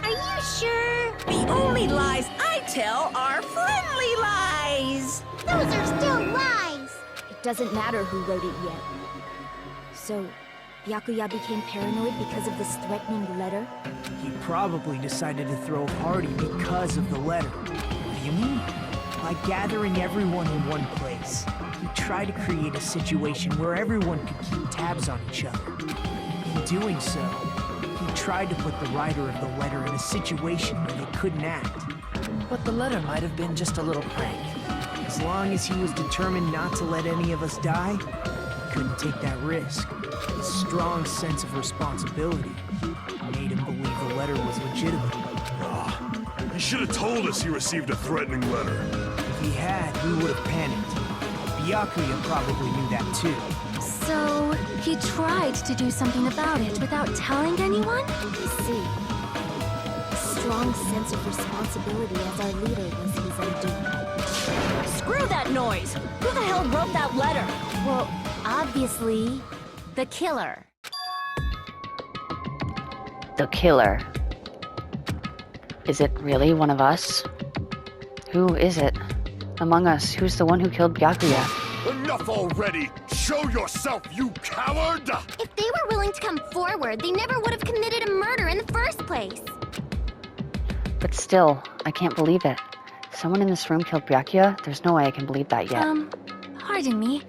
Are you sure? The only lies I tell are friendly lies! Those are still lies! It doesn't matter who wrote it yet. So, Byakuya became paranoid because of this threatening letter? He probably decided to throw a party because of the letter. What do you mean? By gathering everyone in one place, he tried to create a situation where everyone could keep tabs on each other. In doing so, he tried to put the writer of the letter in a situation where they couldn't act. But the letter might have been just a little prank. As long as he was determined not to let any of us die, he couldn't take that risk. His strong sense of responsibility made him believe the letter was legitimate. He should have told us he received a threatening letter. If he had, we would have panicked. Byakuya probably knew that too. So, he tried to do something about it without telling anyone? I see. Strong sense of responsibility as our leader was his undoing. Screw that noise! Who the hell wrote that letter? Well, obviously, the killer. The killer. Is it really one of us? Who is it? Among us, who's the one who killed Byakuya? Enough already! Show yourself, you coward! If they were willing to come forward, they never would have committed a murder in the first place. But still, I can't believe it. Someone in this room killed Byakuya? There's no way I can believe that yet. Pardon me.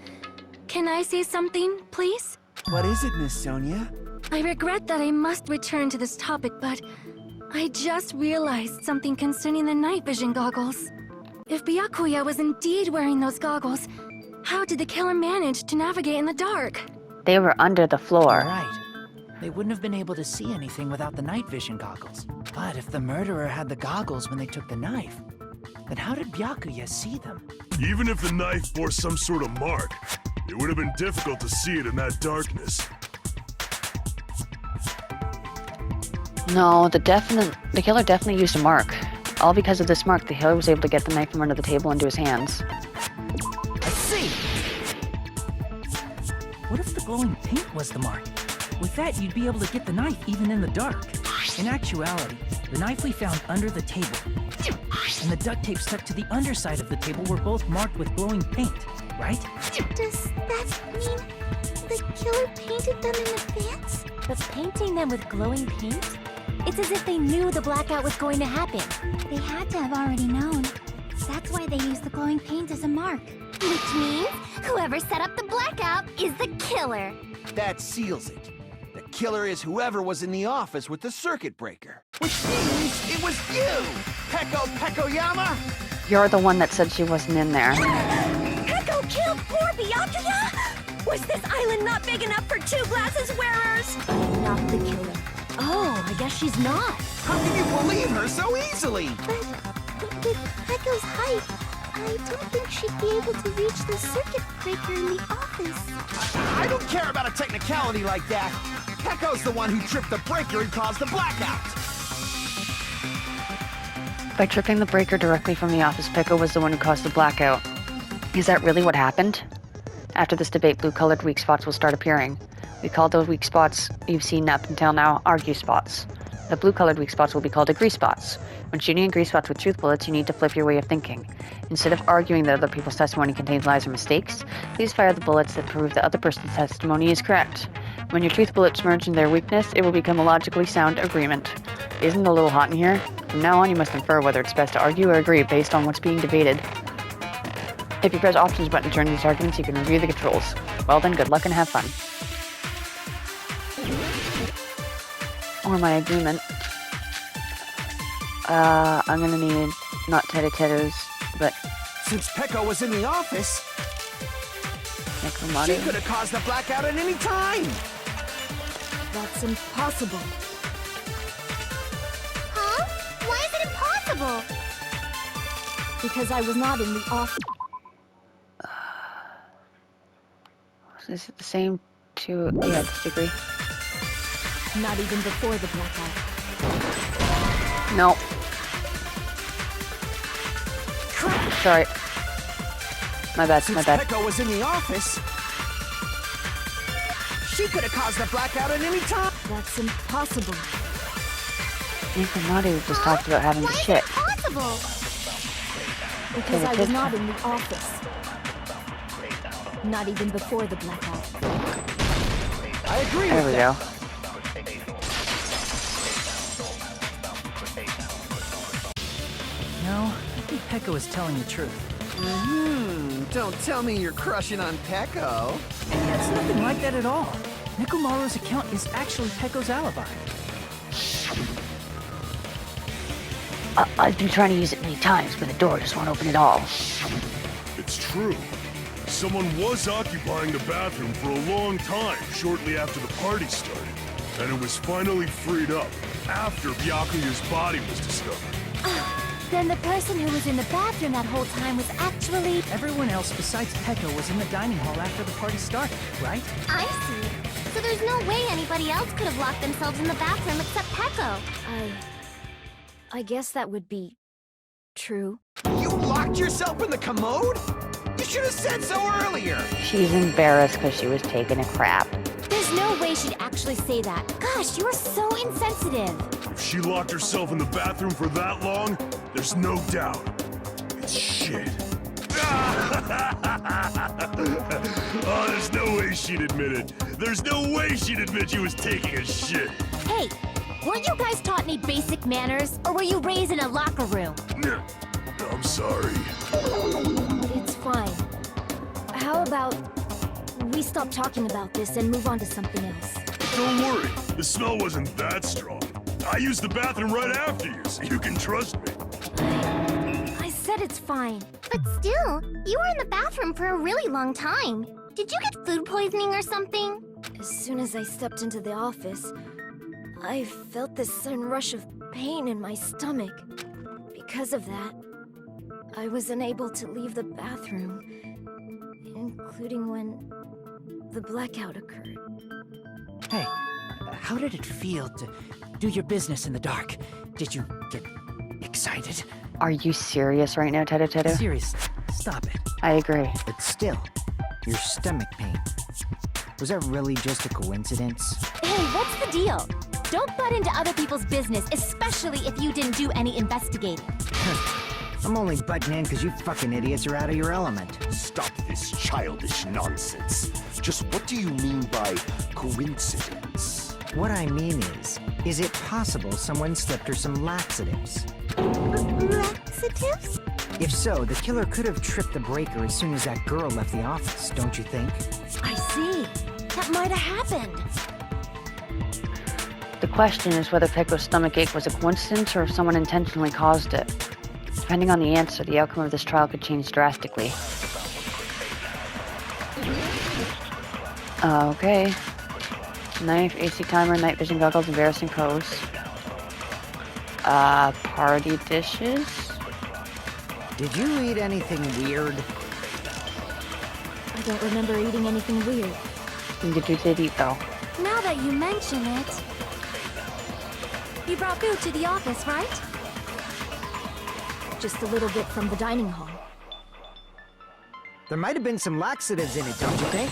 Can I say something, please? What is it, Miss Sonia? I regret that I must return to this topic, but I just realized something concerning the night vision goggles. If Byakuya was indeed wearing those goggles, how did the killer manage to navigate in the dark? They were under the floor. Right. They wouldn't have been able to see anything without the night vision goggles. But if the murderer had the goggles when they took the knife, then how did Byakuya see them? Even if the knife bore some sort of mark, it would have been difficult to see it in that darkness. No, the killer definitely used a mark. All because of this mark, the killer was able to get the knife from under the table into his hands. I see! What if the glowing paint was the mark? With that, you'd be able to get the knife even in the dark. In actuality, the knife we found under the table and the duct tape stuck to the underside of the table were both marked with glowing paint, right? Does that mean the killer painted them in advance? But painting them with glowing paint? It's as if they knew the blackout was going to happen. They had to have already known. That's why they used the glowing paint as a mark. Which means whoever set up the blackout is the killer. That seals it. The killer is whoever was in the office with the circuit breaker. Which means it was you, Peko Pekoyama! You're the one that said she wasn't in there. Peko killed poor Byakuya? Was this island not big enough for 2 glasses wearers? Not the killer. Oh, I guess she's not. How can you believe her so easily? But with Peko's height, I don't think she'd be able to reach the circuit breaker in the office. I don't care about a technicality like that. Peko's the one who tripped the breaker and caused the blackout. By tripping the breaker directly from the office, Peko was the one who caused the blackout. Is that really what happened? After this debate, blue-colored weak spots will start appearing. We call those weak spots you've seen up until now argue spots. The blue-colored weak spots will be called agree spots. When shooting agree spots with truth bullets, you need to flip your way of thinking. Instead of arguing that other people's testimony contains lies or mistakes, please fire the bullets that prove the other person's testimony is correct. When your truth bullets merge in their weakness, it will become a logically sound agreement. Isn't it a little hot in here? From now on, you must infer whether it's best to argue or agree based on what's being debated. If you press Options button to turn these arguments, you can review the controls. Well then, good luck and have fun. Or my agreement. I'm gonna need not tete-tetos, but... Since Peko was in the office, she could have caused the blackout at any time! That's impossible. Huh? Why is it impossible? Because I was not in the office. Is it the same to... Yeah, disagree. Not even before the blackout. No. Sorry. My bad, Since my bad. Peko was in the office, she could have caused the blackout at any time! That's impossible. Nikomadu just talked about having Why the is shit. it possible? Because I was not in the office. Not even before the blackout. I agree There with we that. go. No, I think Peko is telling the truth. Don't tell me you're crushing on Peko. It's nothing like that at all. Nekomaru's account is actually Peko's alibi. I've been trying to use it many times, but the door just won't open at all. It it's true. Someone was occupying the bathroom for a long time shortly after the party started. And it was finally freed up after Byakuya's body was discovered. Then the person who was in the bathroom that whole time was actually... Everyone else besides Pekka was in the dining hall after the party started, right? I see. So there's no way anybody else could have locked themselves in the bathroom except Pecco. I guess that would be true. You locked yourself in the commode? You should have said so earlier. She's embarrassed because she was taking a crap. There's no way she'd actually say that. Gosh, you are so insensitive. If she locked herself in the bathroom for that long, there's no doubt. It's shit. Oh, there's no way she'd admit it. There's no way she'd admit she was taking a shit. Hey, weren't you guys taught any basic manners? Or were you raised in a locker room? I'm sorry. It's fine. How about we stop talking about this and move on to something else? Don't worry, the smell wasn't that strong. I used the bathroom right after you, so you can trust me. I said it's fine. But still, you were in the bathroom for a really long time. Did you get food poisoning or something? As soon as I stepped into the office, I felt this sudden rush of pain in my stomach. Because of that, I was unable to leave the bathroom, including when the blackout occurred. Hey, how did it feel to do your business in the dark? Did you get excited? Are you serious right now, Teru? Seriously, stop it. I agree. But still, your stomach pain. Was that really just a coincidence? Hey, what's the deal? Don't butt into other people's business, especially if you didn't do any investigating. I'm only butting in because you fucking idiots are out of your element. Stop this childish nonsense. Just what do you mean by coincidence? What I mean is it possible someone slipped her some laxatives? Laxatives? If so, the killer could have tripped the breaker as soon as that girl left the office, don't you think? I see. That might have happened. The question is whether Pecco's stomach ache was a coincidence or if someone intentionally caused it. Depending on the answer, the outcome of this trial could change drastically. Okay. Knife, AC timer, night vision goggles, embarrassing pose. Party dishes? Did you eat anything weird? I don't remember eating anything weird. You did eat, though. Now that you mention it... You brought food to the office, right? Just a little bit from the dining hall. There might have been some laxatives in it, don't you think?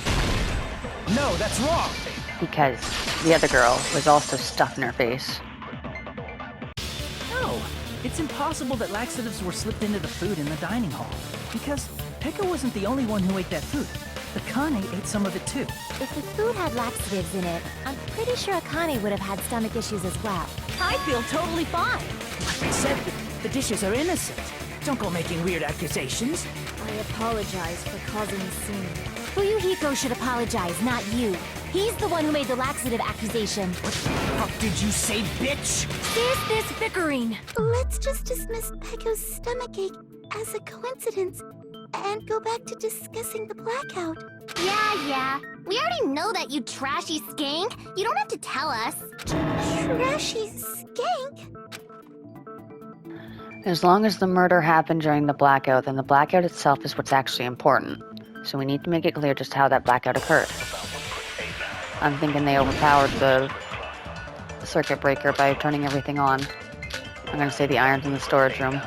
No, that's wrong. Because the other girl was also stuffed in her face. No, it's impossible that laxatives were slipped into the food in the dining hall. Because Pekka wasn't the only one who ate that food. Akane ate some of it too. If the food had laxatives in it, I'm pretty sure Akane would have had stomach issues as well. I feel totally fine. Like I said, the dishes are innocent. Don't go making weird accusations. I apologize for causing a scene. Fuyuhiko should apologize, not you. He's the one who made the laxative accusation. What the fuck did you say, bitch? Cease this bickering. Let's just dismiss Pecco's stomachache as a coincidence and go back to discussing the blackout. Yeah. We already know that, you trashy skank. You don't have to tell us. Trashy skank? As long as the murder happened during the blackout, then the blackout itself is what's actually important. So we need to make it clear just how that blackout occurred. I'm thinking they overpowered the circuit breaker by turning everything on. I'm gonna say the iron's in the storage room.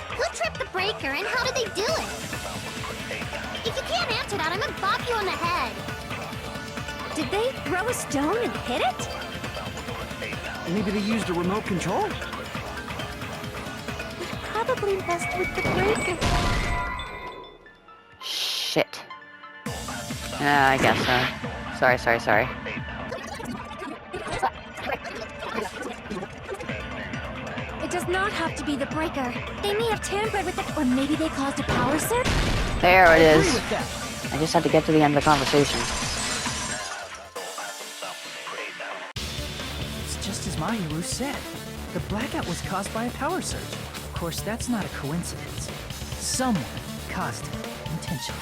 Who tripped the breaker and how did they do it? If you can't answer that, I'm gonna bop you on the head. Did they throw a stone and hit it? Maybe they used a remote control? Probably messed with the breaker. Shit. I guess so. Sorry. It does not have to be the breaker. They may have tampered with it, or maybe they caused a power surge? There it is. Agree with that. I just had to get to the end of the conversation. It's just as Mahiru said. The blackout was caused by a power surge. course, that's not a coincidence. Someone caused it intentionally.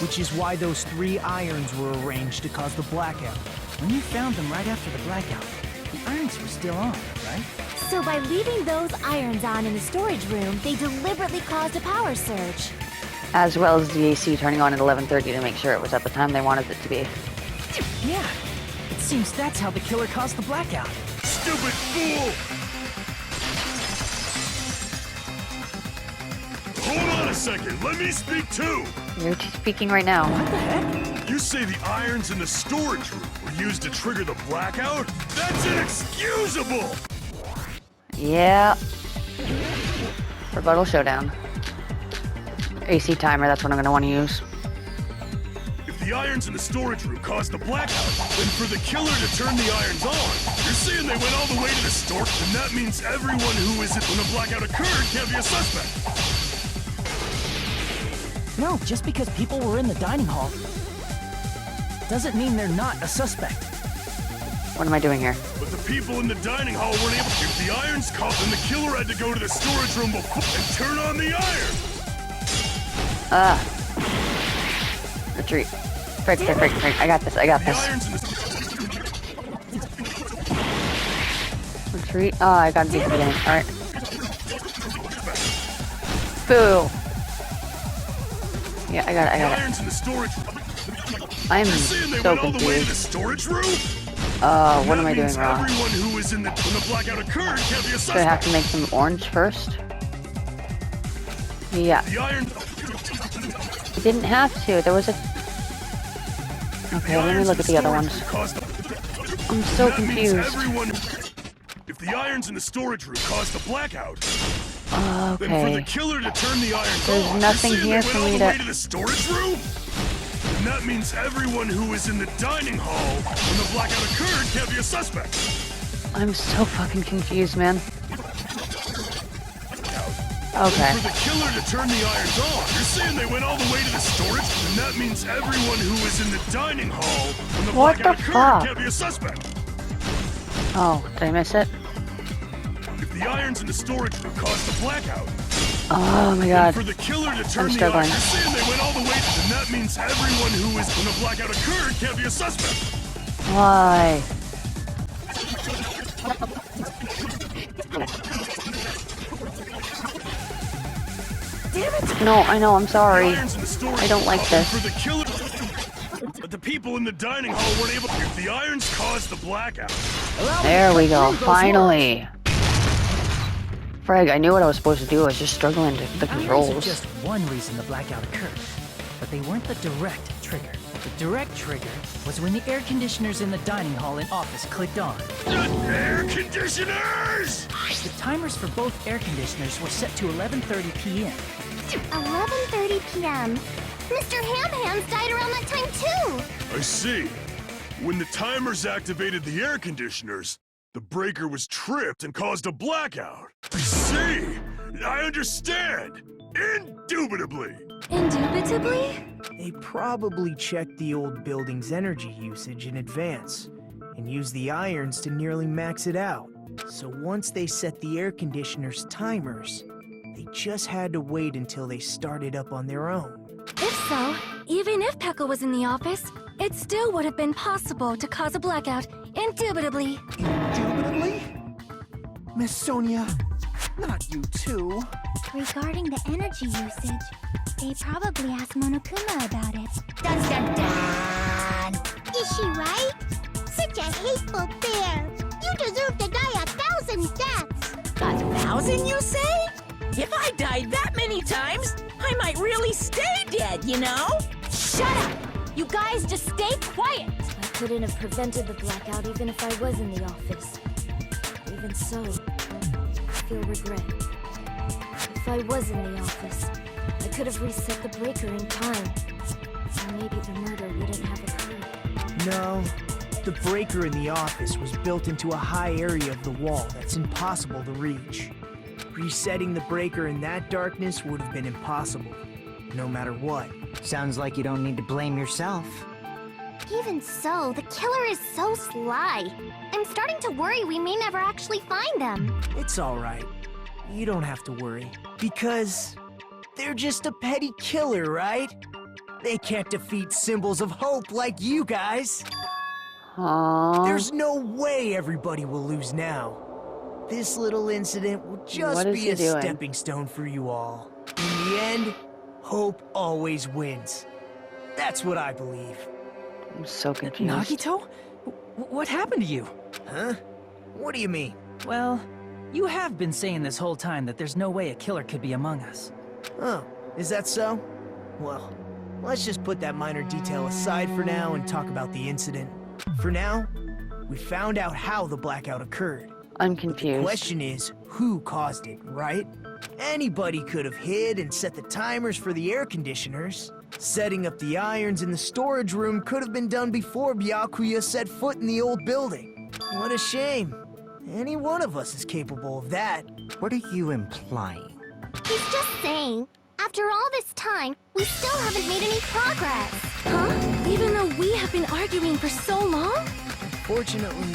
Which is why those 3 irons were arranged to cause the blackout. When you found them right after the blackout, the irons were still on, right? So by leaving those irons on in the storage room, they deliberately caused a power surge. As well as the AC turning on at 11:30 to make sure it was at the time they wanted it to be. Yeah. It seems that's how the killer caused the blackout. Stupid fool! Hold on a second, let me speak too! You're speaking right now. What the heck? You say the irons in the storage room were used to trigger the blackout? That's inexcusable! Yeah. Rebuttal showdown. AC timer, that's what I'm gonna want to use. If the irons in the storage room caused the blackout, then for the killer to turn the irons on, you're saying they went all the way to the store, then that means everyone who is when the blackout occurred can't be a suspect. No, just because people were in the dining hall doesn't mean they're not a suspect. What am I doing here? But the people in the dining hall weren't able to. If the irons caught, then the killer had to go to the storage room before and turn on the iron. Retreat. Frick. I got this. The irons in the Retreat. Oh, I gotta be beginning. Alright. Boo. Yeah, I got The it. irons in the storage room. I'm You're saying they so went all the way to the confused. storage room? What am I doing wrong? Everyone who was in the when the blackout occurred can't be a Do I have suspect. to make them orange first? Yeah. The iron. I didn't have to. There was a... Okay, let me look at the other ones. I'm so That means confused. everyone. If the irons in the storage room caused the blackout, then for the Okay. killer to turn the irons There's on, nothing you're saying here they for went me all the way to- to the storage room? And that means everyone who was in the dining hall when the blackout occurred can't be a suspect. I'm so fucking confused, man. And Okay. for the killer to turn the irons on, you're saying they went all the way to the storage? And that means everyone who was in the dining hall when the What blackout the occurred fuck? can't be a suspect. Oh, did I miss it? If the irons in the storage room caused the blackout, Oh my then god. for the killer to turn I'm the struggling. irons, you're saying they went all the way, and that means everyone who was when the blackout occurred can't be a suspect. Why? Damn it! No, I know, I'm sorry. The irons in the storage I don't like room, this. For the killer, but the people in the dining hall weren't able. If the irons caused the blackout, There we go, finally. Frag, I knew what I was supposed to do. I was just struggling to the Irons are controls. just one reason the blackout occurred, but they weren't the direct trigger. The direct trigger was when the air conditioners in the dining hall and office clicked on. air conditioners! The timers for both air conditioners were set to 11:30 p.m. 11:30 p.m. Mr. Ham Hands died around that time too. I see. When the timers activated the air conditioners, the breaker was tripped and caused a blackout. I see. I understand. Indubitably. Indubitably? They probably checked the old building's energy usage in advance and used the irons to nearly max it out. So once they set the air conditioner's timers, they just had to wait until they started up on their own. If so, even if Pekka was in the office, it still would have been possible to cause a blackout, indubitably. Indubitably? Miss Sonia, not you too. Regarding the energy usage, they probably asked Monokuma about it. Dun dun dun! Is she right? Such a hateful bear! You deserve to die 1,000 deaths! 1,000, you say? If I died that many times, I might really stay dead, you know? Shut up! You guys just stay quiet! I couldn't have prevented the blackout even if I was in the office. Even so, I feel regret. If I was in the office, I could have reset the breaker in time. And maybe the murder wouldn't have occurred. No, the breaker in the office was built into a high area of the wall that's impossible to reach. Resetting the breaker in that darkness would have been impossible, no matter what. Sounds like you don't need to blame yourself. Even so, the killer is so sly. I'm starting to worry we may never actually find them. It's alright. You don't have to worry, because they're just a petty killer, right? They can't defeat symbols of hope like you guys. Aww. There's no way everybody will lose now. This little incident will just be a stepping stone for you all. In the end, hope always wins. That's what I believe. I'm so confused. Nagito? What happened to you? Huh? What do you mean? Well, you have been saying this whole time that there's no way a killer could be among us. Oh, is that so? Well, let's just put that minor detail aside for now and talk about the incident. For now, we found out how the blackout occurred. I'm confused. The question is, who caused it, right? Anybody could have hid and set the timers for the air conditioners. Setting up the irons in the storage room could have been done before Byakuya set foot in the old building. What a shame. Any one of us is capable of that. What are you implying? He's just saying, after all this time, we still haven't made any progress. Huh? Even though we have been arguing for so long? Unfortunately,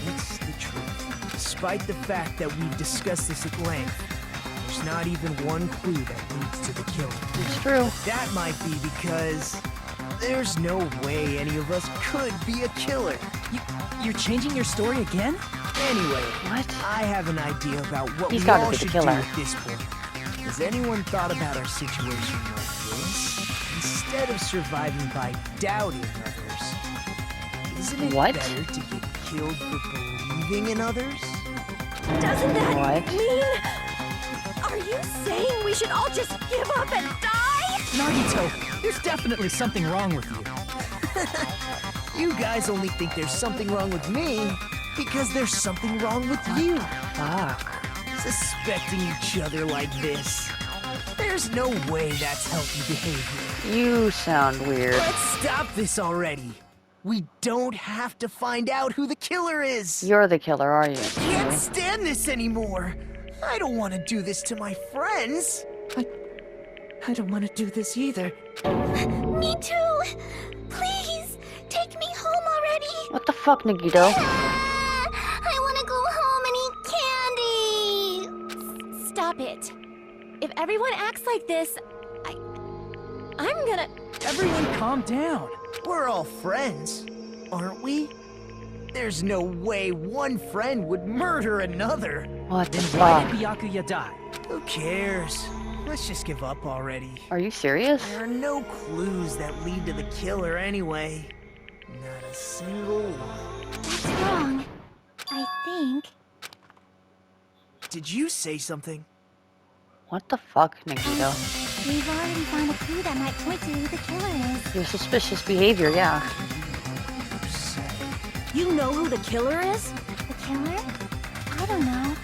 it's the truth. Despite the fact that we've discussed this at length, there's not even one clue that leads to the killing. It's true. But that might be because there's no way any of us could be a killer. You're changing your story again? Anyway, What? I have an idea about what He's we gotta all be the should killer. do at this point. Has anyone thought about our situation like this? Instead of surviving by doubting others, isn't it What? better to get killed for believing in others? Doesn't that What? mean... Are you saying we should all just give up and die? Nagito, there's definitely something wrong with you. You guys only think there's something wrong with me because there's something wrong with you. Fuck. Suspecting each other like this. There's no way that's healthy behavior. You sound weird. Let's stop this already. We don't have to find out who the killer is. You're the killer, are you? Can't stand this anymore. I don't want to do this to my friends. I don't want to do this either. Me too! Please, take me home already! What the fuck, Nagito? I want to go home and eat candy! Stop it. If everyone acts like this, I'm gonna... Everyone calm down. We're all friends, aren't we? There's no way one friend would murder another. What the Why fuck? did Byakuya die? Who cares? Let's just give up already. Are you serious? There are no clues that lead to the killer anyway. Not a single one. That's wrong. I think... Did you say something? What the fuck, Nagito? We've already found a clue that might point to who the killer is. Your suspicious behavior, yeah. You know who the killer is? The killer? I don't know.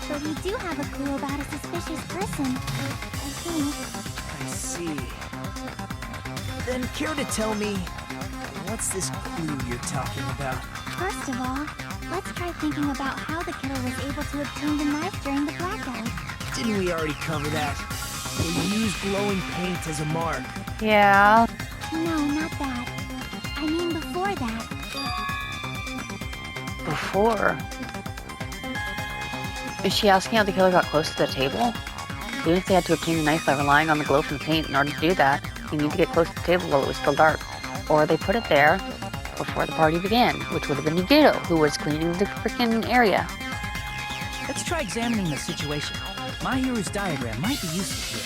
But we do have a clue about a suspicious person. I think. I see. Then care to tell me, what's this clue you're talking about? First of all, let's try thinking about how the killer was able to obtain the knife during the blackout. Didn't we already cover that? They used glowing paint as a mark. Yeah. No, not that. I mean before that. Before? Is she asking how the killer got close to the table? Even if they had to obtain the knife by relying on the glow from the paint in order to do that, you need to get close to the table while it was still dark. Or they put it there before the party began, which would have been Nagito, who was cleaning the freaking area. Let's try examining the situation. My hero's diagram might be useful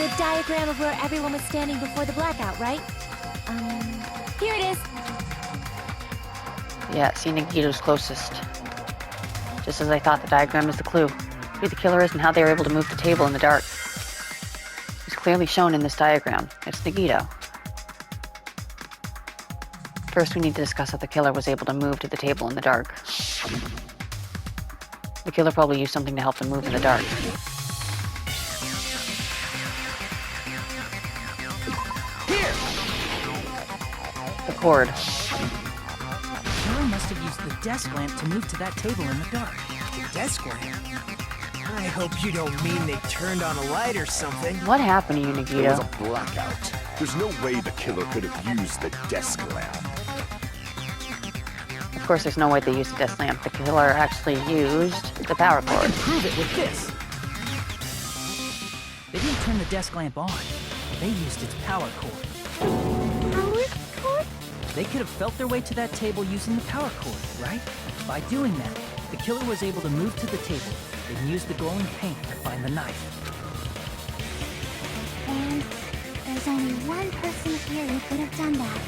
here. The diagram of where everyone was standing before the blackout, right? Here it is. Yeah, see Nagito's closest. Just as I thought, the diagram is the clue. Who the killer is and how they were able to move the table in the dark. It's clearly shown in this diagram. It's Nagito. First, we need to discuss how the killer was able to move to the table in the dark. The killer probably used something to help them move in the dark. Here! The cord. The killer must have used the desk lamp to move to that table in the dark. The desk lamp? I hope you don't mean they turned on a light or something. What happened to you, There was Nagito? a blackout. There's no way the killer could have used the desk lamp. Of course, there's no way they used the desk lamp. The killer actually used the power I cord. can prove it with this. turn the desk lamp on. They used its power cord. Power cord? They could have felt their way to that table using the power cord, right? By doing that, the killer was able to move to the table, then use the glowing paint to find the knife. And there's only one person here who could have done that.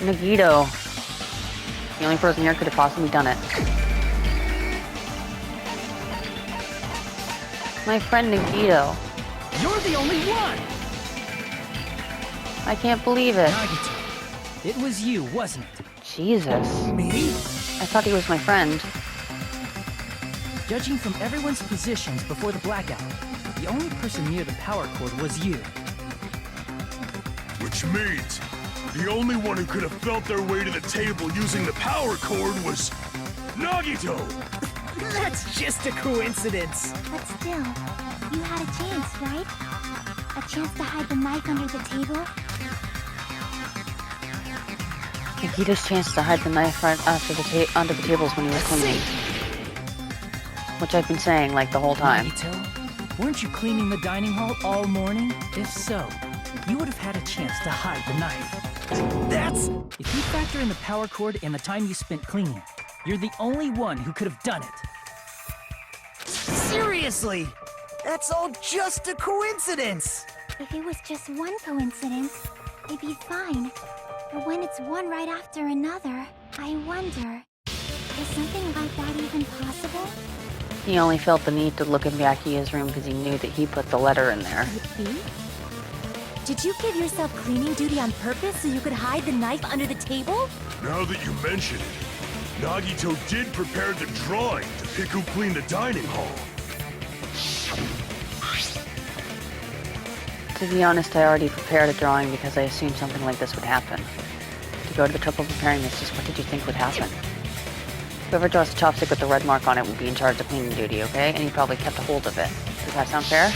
Nagito. The only person here could have possibly done it. My friend Nagito. You're the only one! I can't believe it. Nagito, it was you, wasn't it? Jesus. Me? I thought he was my friend. Judging from everyone's positions before the blackout, the only person near the power cord was you. Which means the only one who could have felt their way to the table using the power cord was Nagito! That's just a coincidence. But still, you had a chance, right? A chance to hide the knife under the table? Nagito's chance to hide the knife right after the under the tables when he was cleaning. Which I've been saying like the whole time. Nagito, weren't you cleaning the dining hall all morning? If so, you would have had a chance to hide the knife. That's... If you factor in the power cord and the time you spent cleaning, you're the only one who could have done it. Seriously! That's all just a coincidence! If it was just one coincidence, it'd be fine. But when it's one right after another, I wonder, is something like that even possible? He only felt the need to look in Byakuya's room because he knew that he put the letter in there. Could it be? Did you give yourself cleaning duty on purpose so you could hide the knife under the table? Now that you mention it, Nagito did prepare the drawing to pick who cleaned the dining hall. To be honest, I already prepared a drawing because I assumed something like this would happen. To go to the trouble of preparing this, just what did you think would happen? Whoever draws the chopstick with the red mark on it will be in charge of cleaning duty, okay? And he probably kept a hold of it. Does that sound fair?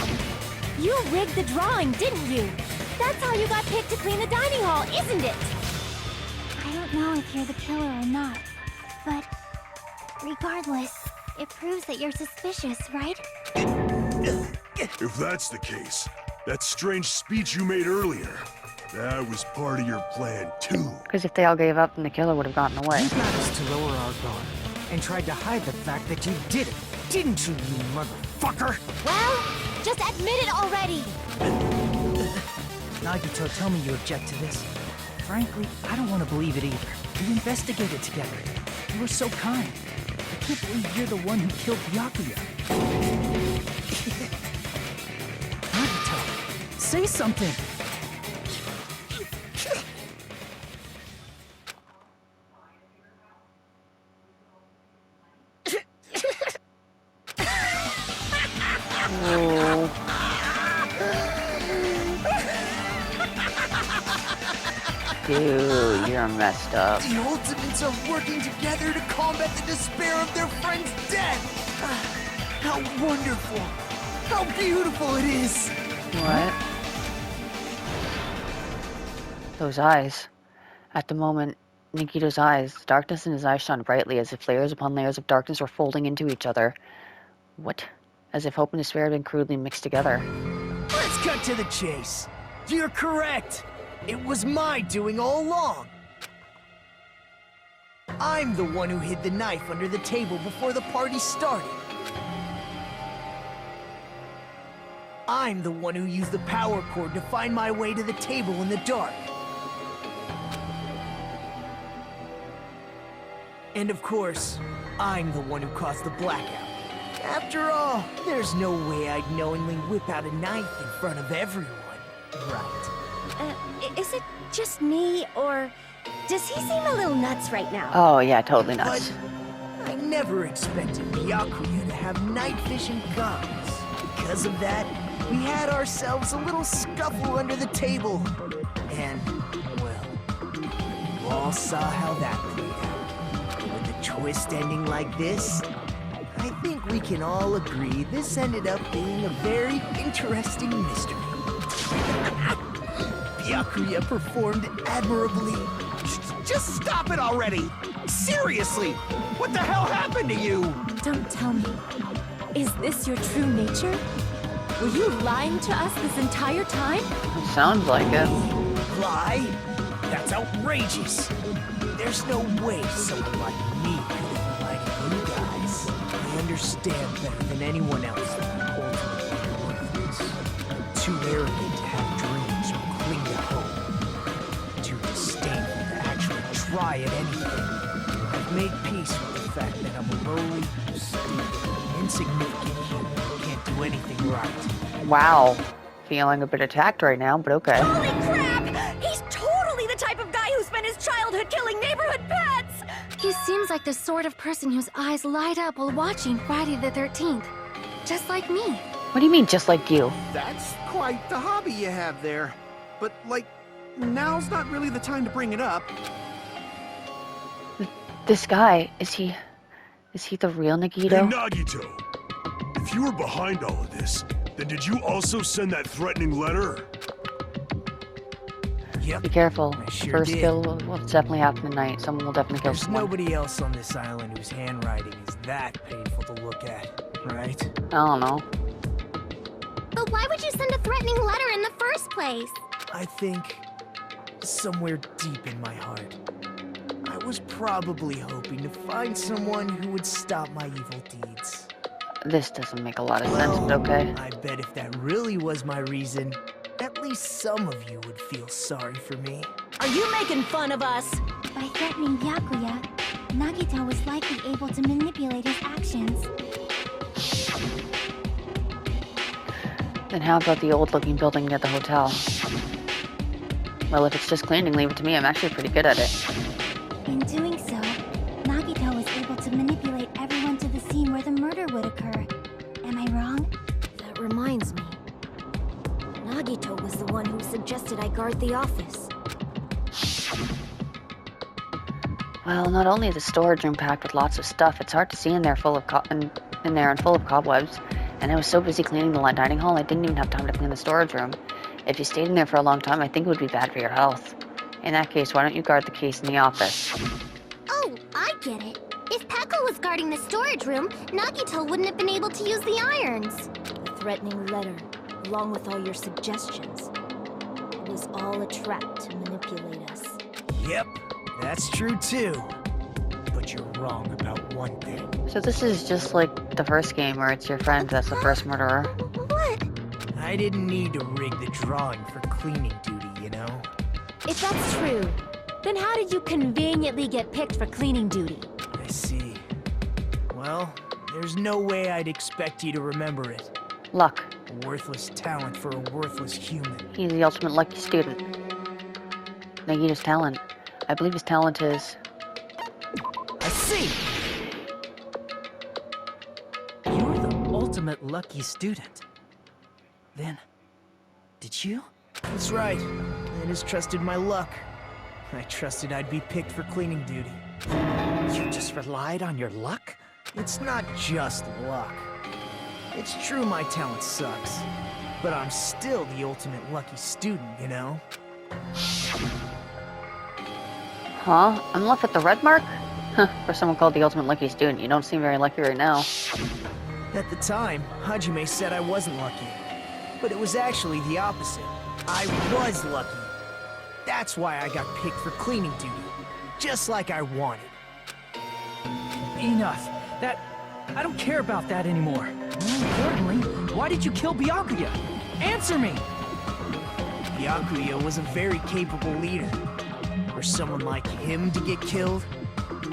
You rigged the drawing, didn't you? That's how you got picked to clean the dining hall, isn't it? I don't know if you're the killer or not, but regardless, it proves that you're suspicious, right? If that's the case, that strange speech you made earlier, that was part of your plan too. Because if they all gave up, then the killer would have gotten away. You got us to lower our guard and tried to hide the fact that you did it, didn't you, you motherfucker? Well, just admit it already! Nagito, tell me you object to this. Frankly, I don't want to believe it either. We investigated together. You were so kind. I can't believe you're the one who killed Byakuya. Nagito, say something! Dude, you're messed up. The Ultimates are working together to combat the despair of their friend's death! How wonderful! How beautiful it is! What? Those eyes. At the moment, Nikito's eyes, the darkness in his eyes shone brightly as if layers upon layers of darkness were folding into each other. What? As if hope and despair had been crudely mixed together. Let's cut to the chase. You're correct. It was my doing all along. I'm the one who hid the knife under the table before the party started. I'm the one who used the power cord to find my way to the table in the dark. And of course, I'm the one who caused the blackout. After all, there's no way I'd knowingly whip out a knife in front of everyone, right? Is it just me, or does he seem a little nuts right now? Oh yeah, totally nuts. But I never expected Byakuya to have night vision goggles. Because of that, we had ourselves a little scuffle under the table. And, well, you all saw how that played out. With the twist ending like this, I think we can all agree this ended up being a very interesting mystery. Byakuya performed admirably. Just stop it already! Seriously! What the hell happened to you? Don't tell me. Is this your true nature? Were you lying to us this entire time? It sounds like it. Lie? That's outrageous. There's no way someone like me could have lied to you guys. I understand better than anyone else that I'm ultimately worthless. I'm too arrogant to have dreams or cling to hope. Too disdainful to actually try at anything. I've made peace with the fact that I'm a lowly, stupid, insignificant human who can't do anything right. Wow. Feeling a bit attacked right now, but okay. Holy crap! He's totally the type of guy who spent his childhood killing neighborhood pets! He seems like the sort of person whose eyes light up while watching Friday the 13th. Just like me. What do you mean, just like you? That's quite the hobby you have there. But, like, now's not really the time to bring it up. This guy, is he the real Nagito? Hey, Nagito, if you were behind all of this, then did you also send that threatening letter? Yep. Be careful. I sure First did. kill will definitely happen tonight. Someone will definitely kill There's someone. nobody else on this island whose handwriting is that painful to look at, right? I don't know. But why would you send a threatening letter in the first place? I think somewhere deep in my heart, I was probably hoping to find someone who would stop my evil deeds. This doesn't make a lot of sense, but okay. I bet if that really was my reason, at least some of you would feel sorry for me. Are you making fun of us? By threatening Byakuya, Nagito was likely able to manipulate his actions. Then how about the old-looking building near the hotel? Well, if it's just cleaning, leave it to me. I'm actually pretty good at it. In doing so, Nagito was able to manipulate everyone to the scene where the murder would occur. Am I wrong? That reminds me. Nagito was the one who suggested I guard the office. Well, not only is the storage room packed with lots of stuff, it's hard to see in there full of in there and full of cobwebs. And I was so busy cleaning the dining hall, I didn't even have time to clean the storage room. If you stayed in there for a long time, I think it would be bad for your health. In that case, why don't you guard the case in the office? Oh, I get it. If Peko was guarding the storage room, Nagito wouldn't have been able to use the irons. The threatening letter, along with all your suggestions. It was all a trap to manipulate us. Yep, that's true too. But you're wrong about one thing. So this is just like the first game where it's your friend that's the first murderer. What? I didn't need to rig the drawing for cleaning duty, you know? If that's true, then how did you conveniently get picked for cleaning duty? I see. Well, there's no way I'd expect you to remember it. Luck. A worthless talent for a worthless human. He's the ultimate lucky student. Nagito's talent. I believe his talent is... I see! You're the ultimate lucky student. Then, did you? That's right. I just trusted my luck. I trusted I'd be picked for cleaning duty. You just relied on your luck? It's not just luck. It's true my talent sucks, but I'm still the ultimate lucky student, you know? Huh? I'm left with the red mark? Huh, for someone called the ultimate lucky student, you don't seem very lucky right now. At the time, Hajime said I wasn't lucky, but it was actually the opposite. I was lucky. That's why I got picked for cleaning duty, just like I wanted. Enough. I don't care about that anymore. More importantly, why did you kill Byakuya? Answer me! Byakuya was a very capable leader. For someone like him to get killed, the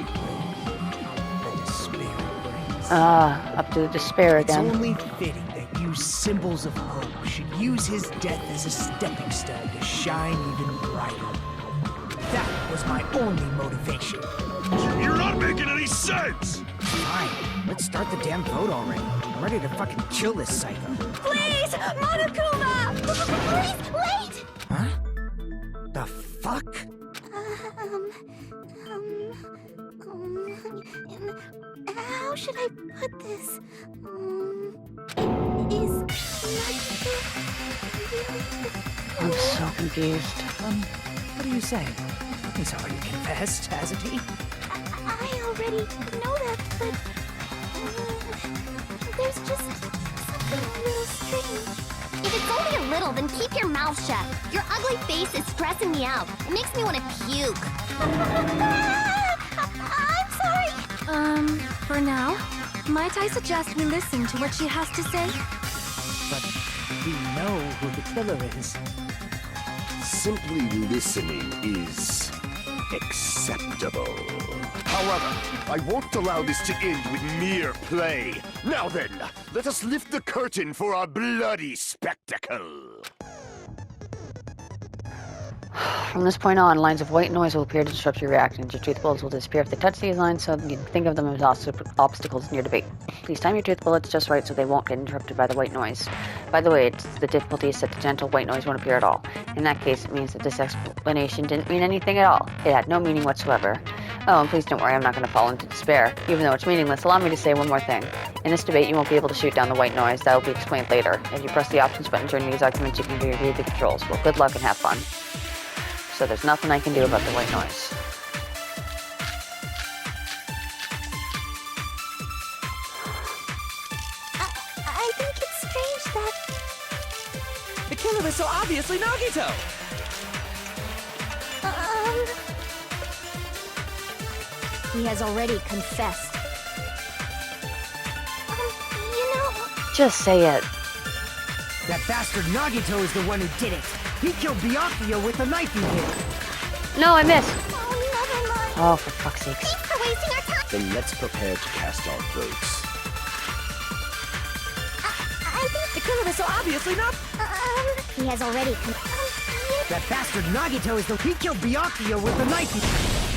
despair it brings. Up to the despair again. It's only fitting that you symbols of hope should use his death as a stepping stone to shine even brighter. That was my only motivation. You're not making any sense! Fine, let's start the damn vote already. I'm ready to fucking kill this psycho. Please! Monokuma! Please, wait! Huh? The fuck? How should I put this? Is I'm so confused. What are you saying? He's already confessed, hasn't he? I already know that, but There's just something real strange. If it's only a little, then keep your mouth shut. Your ugly face is stressing me out. It makes me want to puke. I'm sorry. For now, might I suggest we listen to what she has to say? But we know who the killer is. Simply listening is acceptable. However, I won't allow this to end with mere play. Now then, let us lift the curtain for our bloody spectacle. From this point on, lines of white noise will appear to disrupt your reactions. Your tooth bullets will disappear if they touch these lines, so you can think of them as obstacles in your debate. Please time your tooth bullets just right so they won't get interrupted by the white noise. By the way, the difficulty is set to gentle. White noise won't appear at all. In that case, it means that this explanation didn't mean anything at all. It had no meaning whatsoever. Oh, and please don't worry, I'm not going to fall into despair. Even though it's meaningless, allow me to say one more thing. In this debate, you won't be able to shoot down the white noise. That will be explained later. If you press the options button during these arguments, you can read the controls. Well, good luck and have fun. So there's nothing I can do about the white noise. I think it's strange that... The killer is so obviously Nagito! He has already confessed. You know... Just say it. That bastard Nagito is the one who did it. He killed Byakuya with the knife he hid. No, I missed. Oh, never mind. Oh, for fuck's sake. Thanks for wasting our time. Then let's prepare to cast our votes. I think... The killer is so obviously not... He has already That bastard Nagito is the... He killed Byakuya with the knife he hid.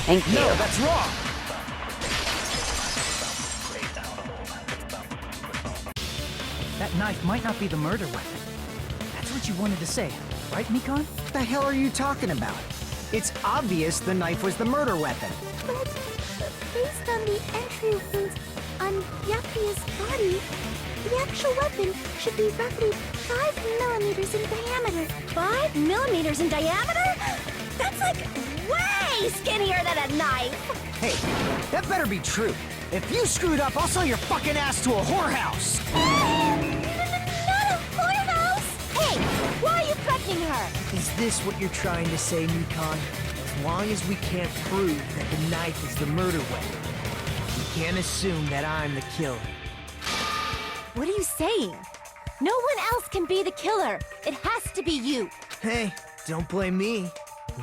Thank you. No, that's wrong. That knife might not be the murder weapon. That's what you wanted to say, right, Mikon? What the hell are you talking about? It's obvious the knife was the murder weapon. But based on the entry wounds on Byakuya's body, the actual weapon should be roughly 5 millimeters in diameter. 5 millimeters in diameter? That's like way skinnier than a knife! Hey, that better be true. If you screwed up, I'll sell your fucking ass to a whorehouse. Not a whorehouse! Hey, why are you threatening her? Is this what you're trying to say, Mikon? As long as we can't prove that the knife is the murder weapon, we can't assume that I'm the killer. What are you saying? No one else can be the killer. It has to be you. Hey, don't blame me.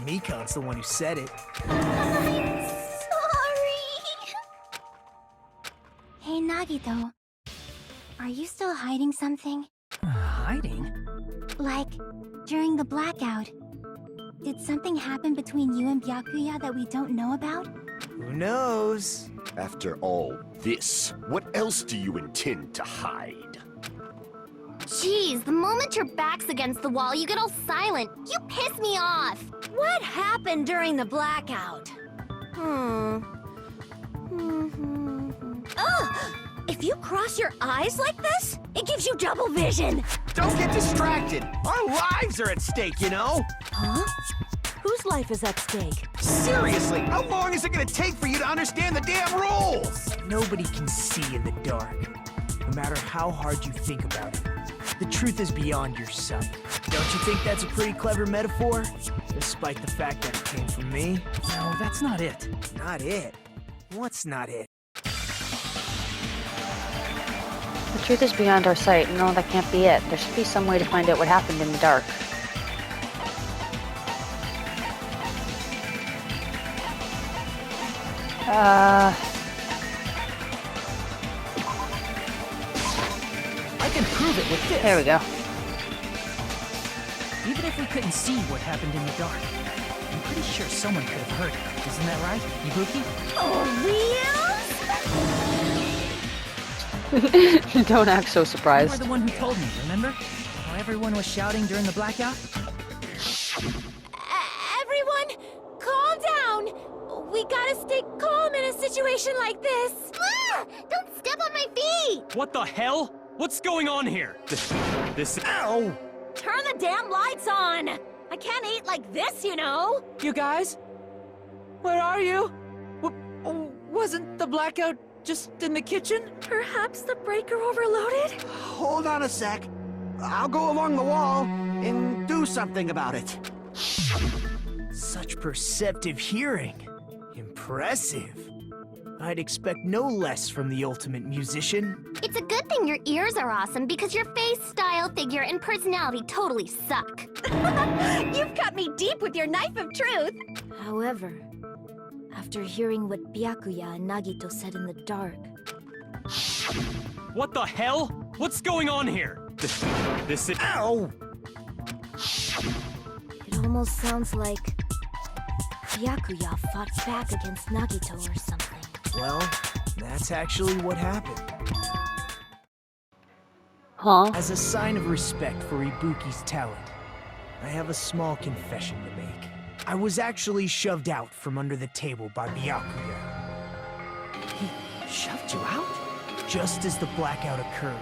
Mikon's the one who said it. I'm sorry. Hey, Nagito. Are you still hiding something? Hiding? Like, during the blackout, did something happen between you and Byakuya that we don't know about? Who knows? After all this, what else do you intend to hide? Jeez, the moment your back's against the wall, you get all silent. You piss me off. What happened during the blackout? Ugh! If you cross your eyes like this, it gives you double vision. Don't get distracted. Our lives are at stake, you know? Huh? Whose life is at stake? Seriously, how long is it gonna take for you to understand the damn rules? Nobody can see in the dark, no matter how hard you think about it. The truth is beyond your sight. Don't you think that's a pretty clever metaphor? Despite the fact that it came from me? No, that's not it. Not it? What's not it? The truth is beyond our sight. No, that can't be it. There should be some way to find out what happened in the dark. I can prove it with this. There we go. Even if we couldn't see what happened in the dark, I'm pretty sure someone could have heard it. Isn't that right, Ibuki? Oh, Don't act so You surprised. were the one who told me, remember? How everyone was shouting during the blackout? Everyone, calm down. We gotta stay calm in a situation like this. Ah! Don't step on my feet! What the hell? What's going on here? This. Ow! Turn the damn lights on. I can't eat like this, you know. You guys? Where are you? Wasn't the blackout Just in the kitchen? Perhaps the breaker overloaded? Hold on a sec. I'll go along the wall and do something about it. Such perceptive hearing. Impressive. I'd expect no less from the ultimate musician. It's a good thing your ears are awesome because your face, style, figure, and personality totally suck. You've got me deep with your knife of truth. However, after hearing what Byakuya and Nagito said in the dark, What the hell? What's going on here? This is... Ow! it almost sounds like Byakuya fought back against Nagito or something. Well, that's actually what happened. Huh? As a sign of respect for Ibuki's talent, I have a small confession to make. I was actually shoved out from under the table by Byakuya. He shoved you out? Just as the blackout occurred,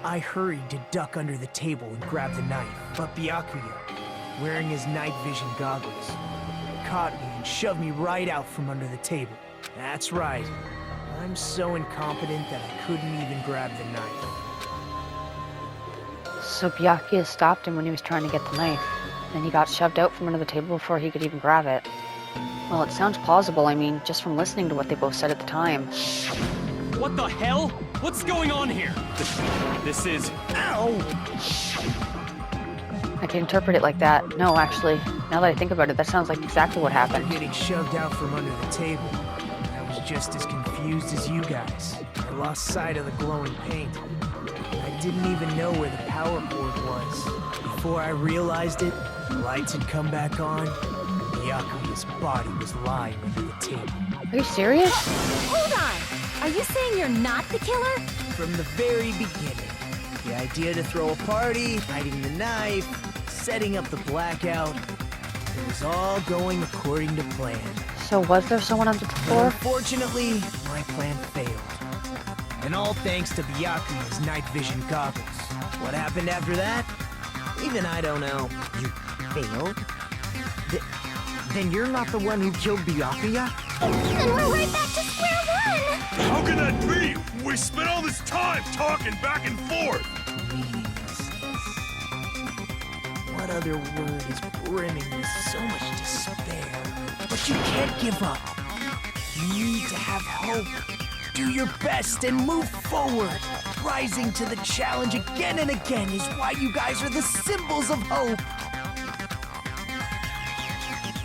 I hurried to duck under the table and grab the knife, but Byakuya, wearing his night vision goggles, caught me and shoved me right out from under the table. That's right. I'm so incompetent that I couldn't even grab the knife. So Byakuya stopped him when he was trying to get the knife, and he got shoved out from under the table before he could even grab it. Well, it sounds plausible, I mean, just from listening to what they both said at the time. What the hell? What's going on here? This is... Ow! I can interpret it like that. No, actually, now that I think about it, that sounds like exactly what happened. Getting shoved out from under the table, I was just as confused as you guys. I lost sight of the glowing paint. I didn't even know where the power cord was. Before I realized it, the lights had come back on, and Byakuya's body was lying under the table. Are you serious? Hold on! Are you saying you're not the killer? From the very beginning, the idea to throw a party, hiding the knife, setting up the blackout, it was all going according to plan. So was there someone on the But floor? unfortunately, my plan failed. And all thanks to Byakuya's night vision goggles. What happened after that? Even I don't know. You failed? Then you're not the one who killed Byakuya? Then we're right back to square one! How can that be? We spent all this time talking back and forth. Meaninglessness. What other word is brimming with so much despair? But you can't give up. You need to have hope. Do your best and move forward. Rising to the challenge again and again is why you guys are the symbols of hope.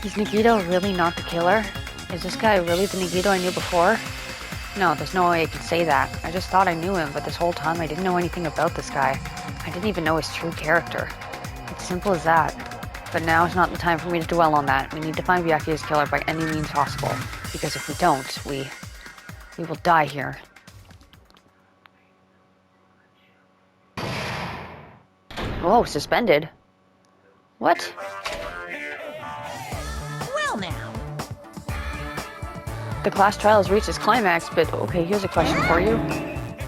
Is Nagito really not the killer? Is this guy really the Nagito I knew before? No, there's no way I could say that. I just thought I knew him, but this whole time I didn't know anything about this guy. I didn't even know his true character. It's simple as that. But now is not the time for me to dwell on that. We need to find Byakuya's killer by any means possible. Because if we don't, we will die here. Whoa, suspended? What? Well now, The class trial has reached its climax, but okay, here's a question for you.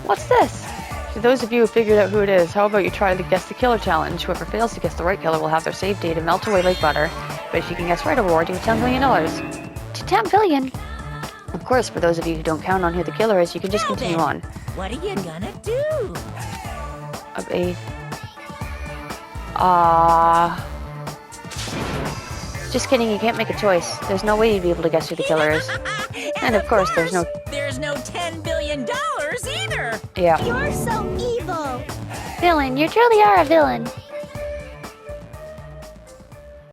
What's this? For those of you who figured out who it is, how about you try to guess the killer challenge? Whoever fails to guess the right killer will have their save data melt away like butter. But if you can guess right, a reward you $10 million. To 10 billion. Of course, for those of you who don't count on who the killer is, you can just Now continue then, on. what are you gonna do? Just kidding, you can't make a choice. There's no way you'd be able to guess who the killer is. And of course, there's no $10 billion either. Yeah. You're so evil. Villain, you truly are a villain.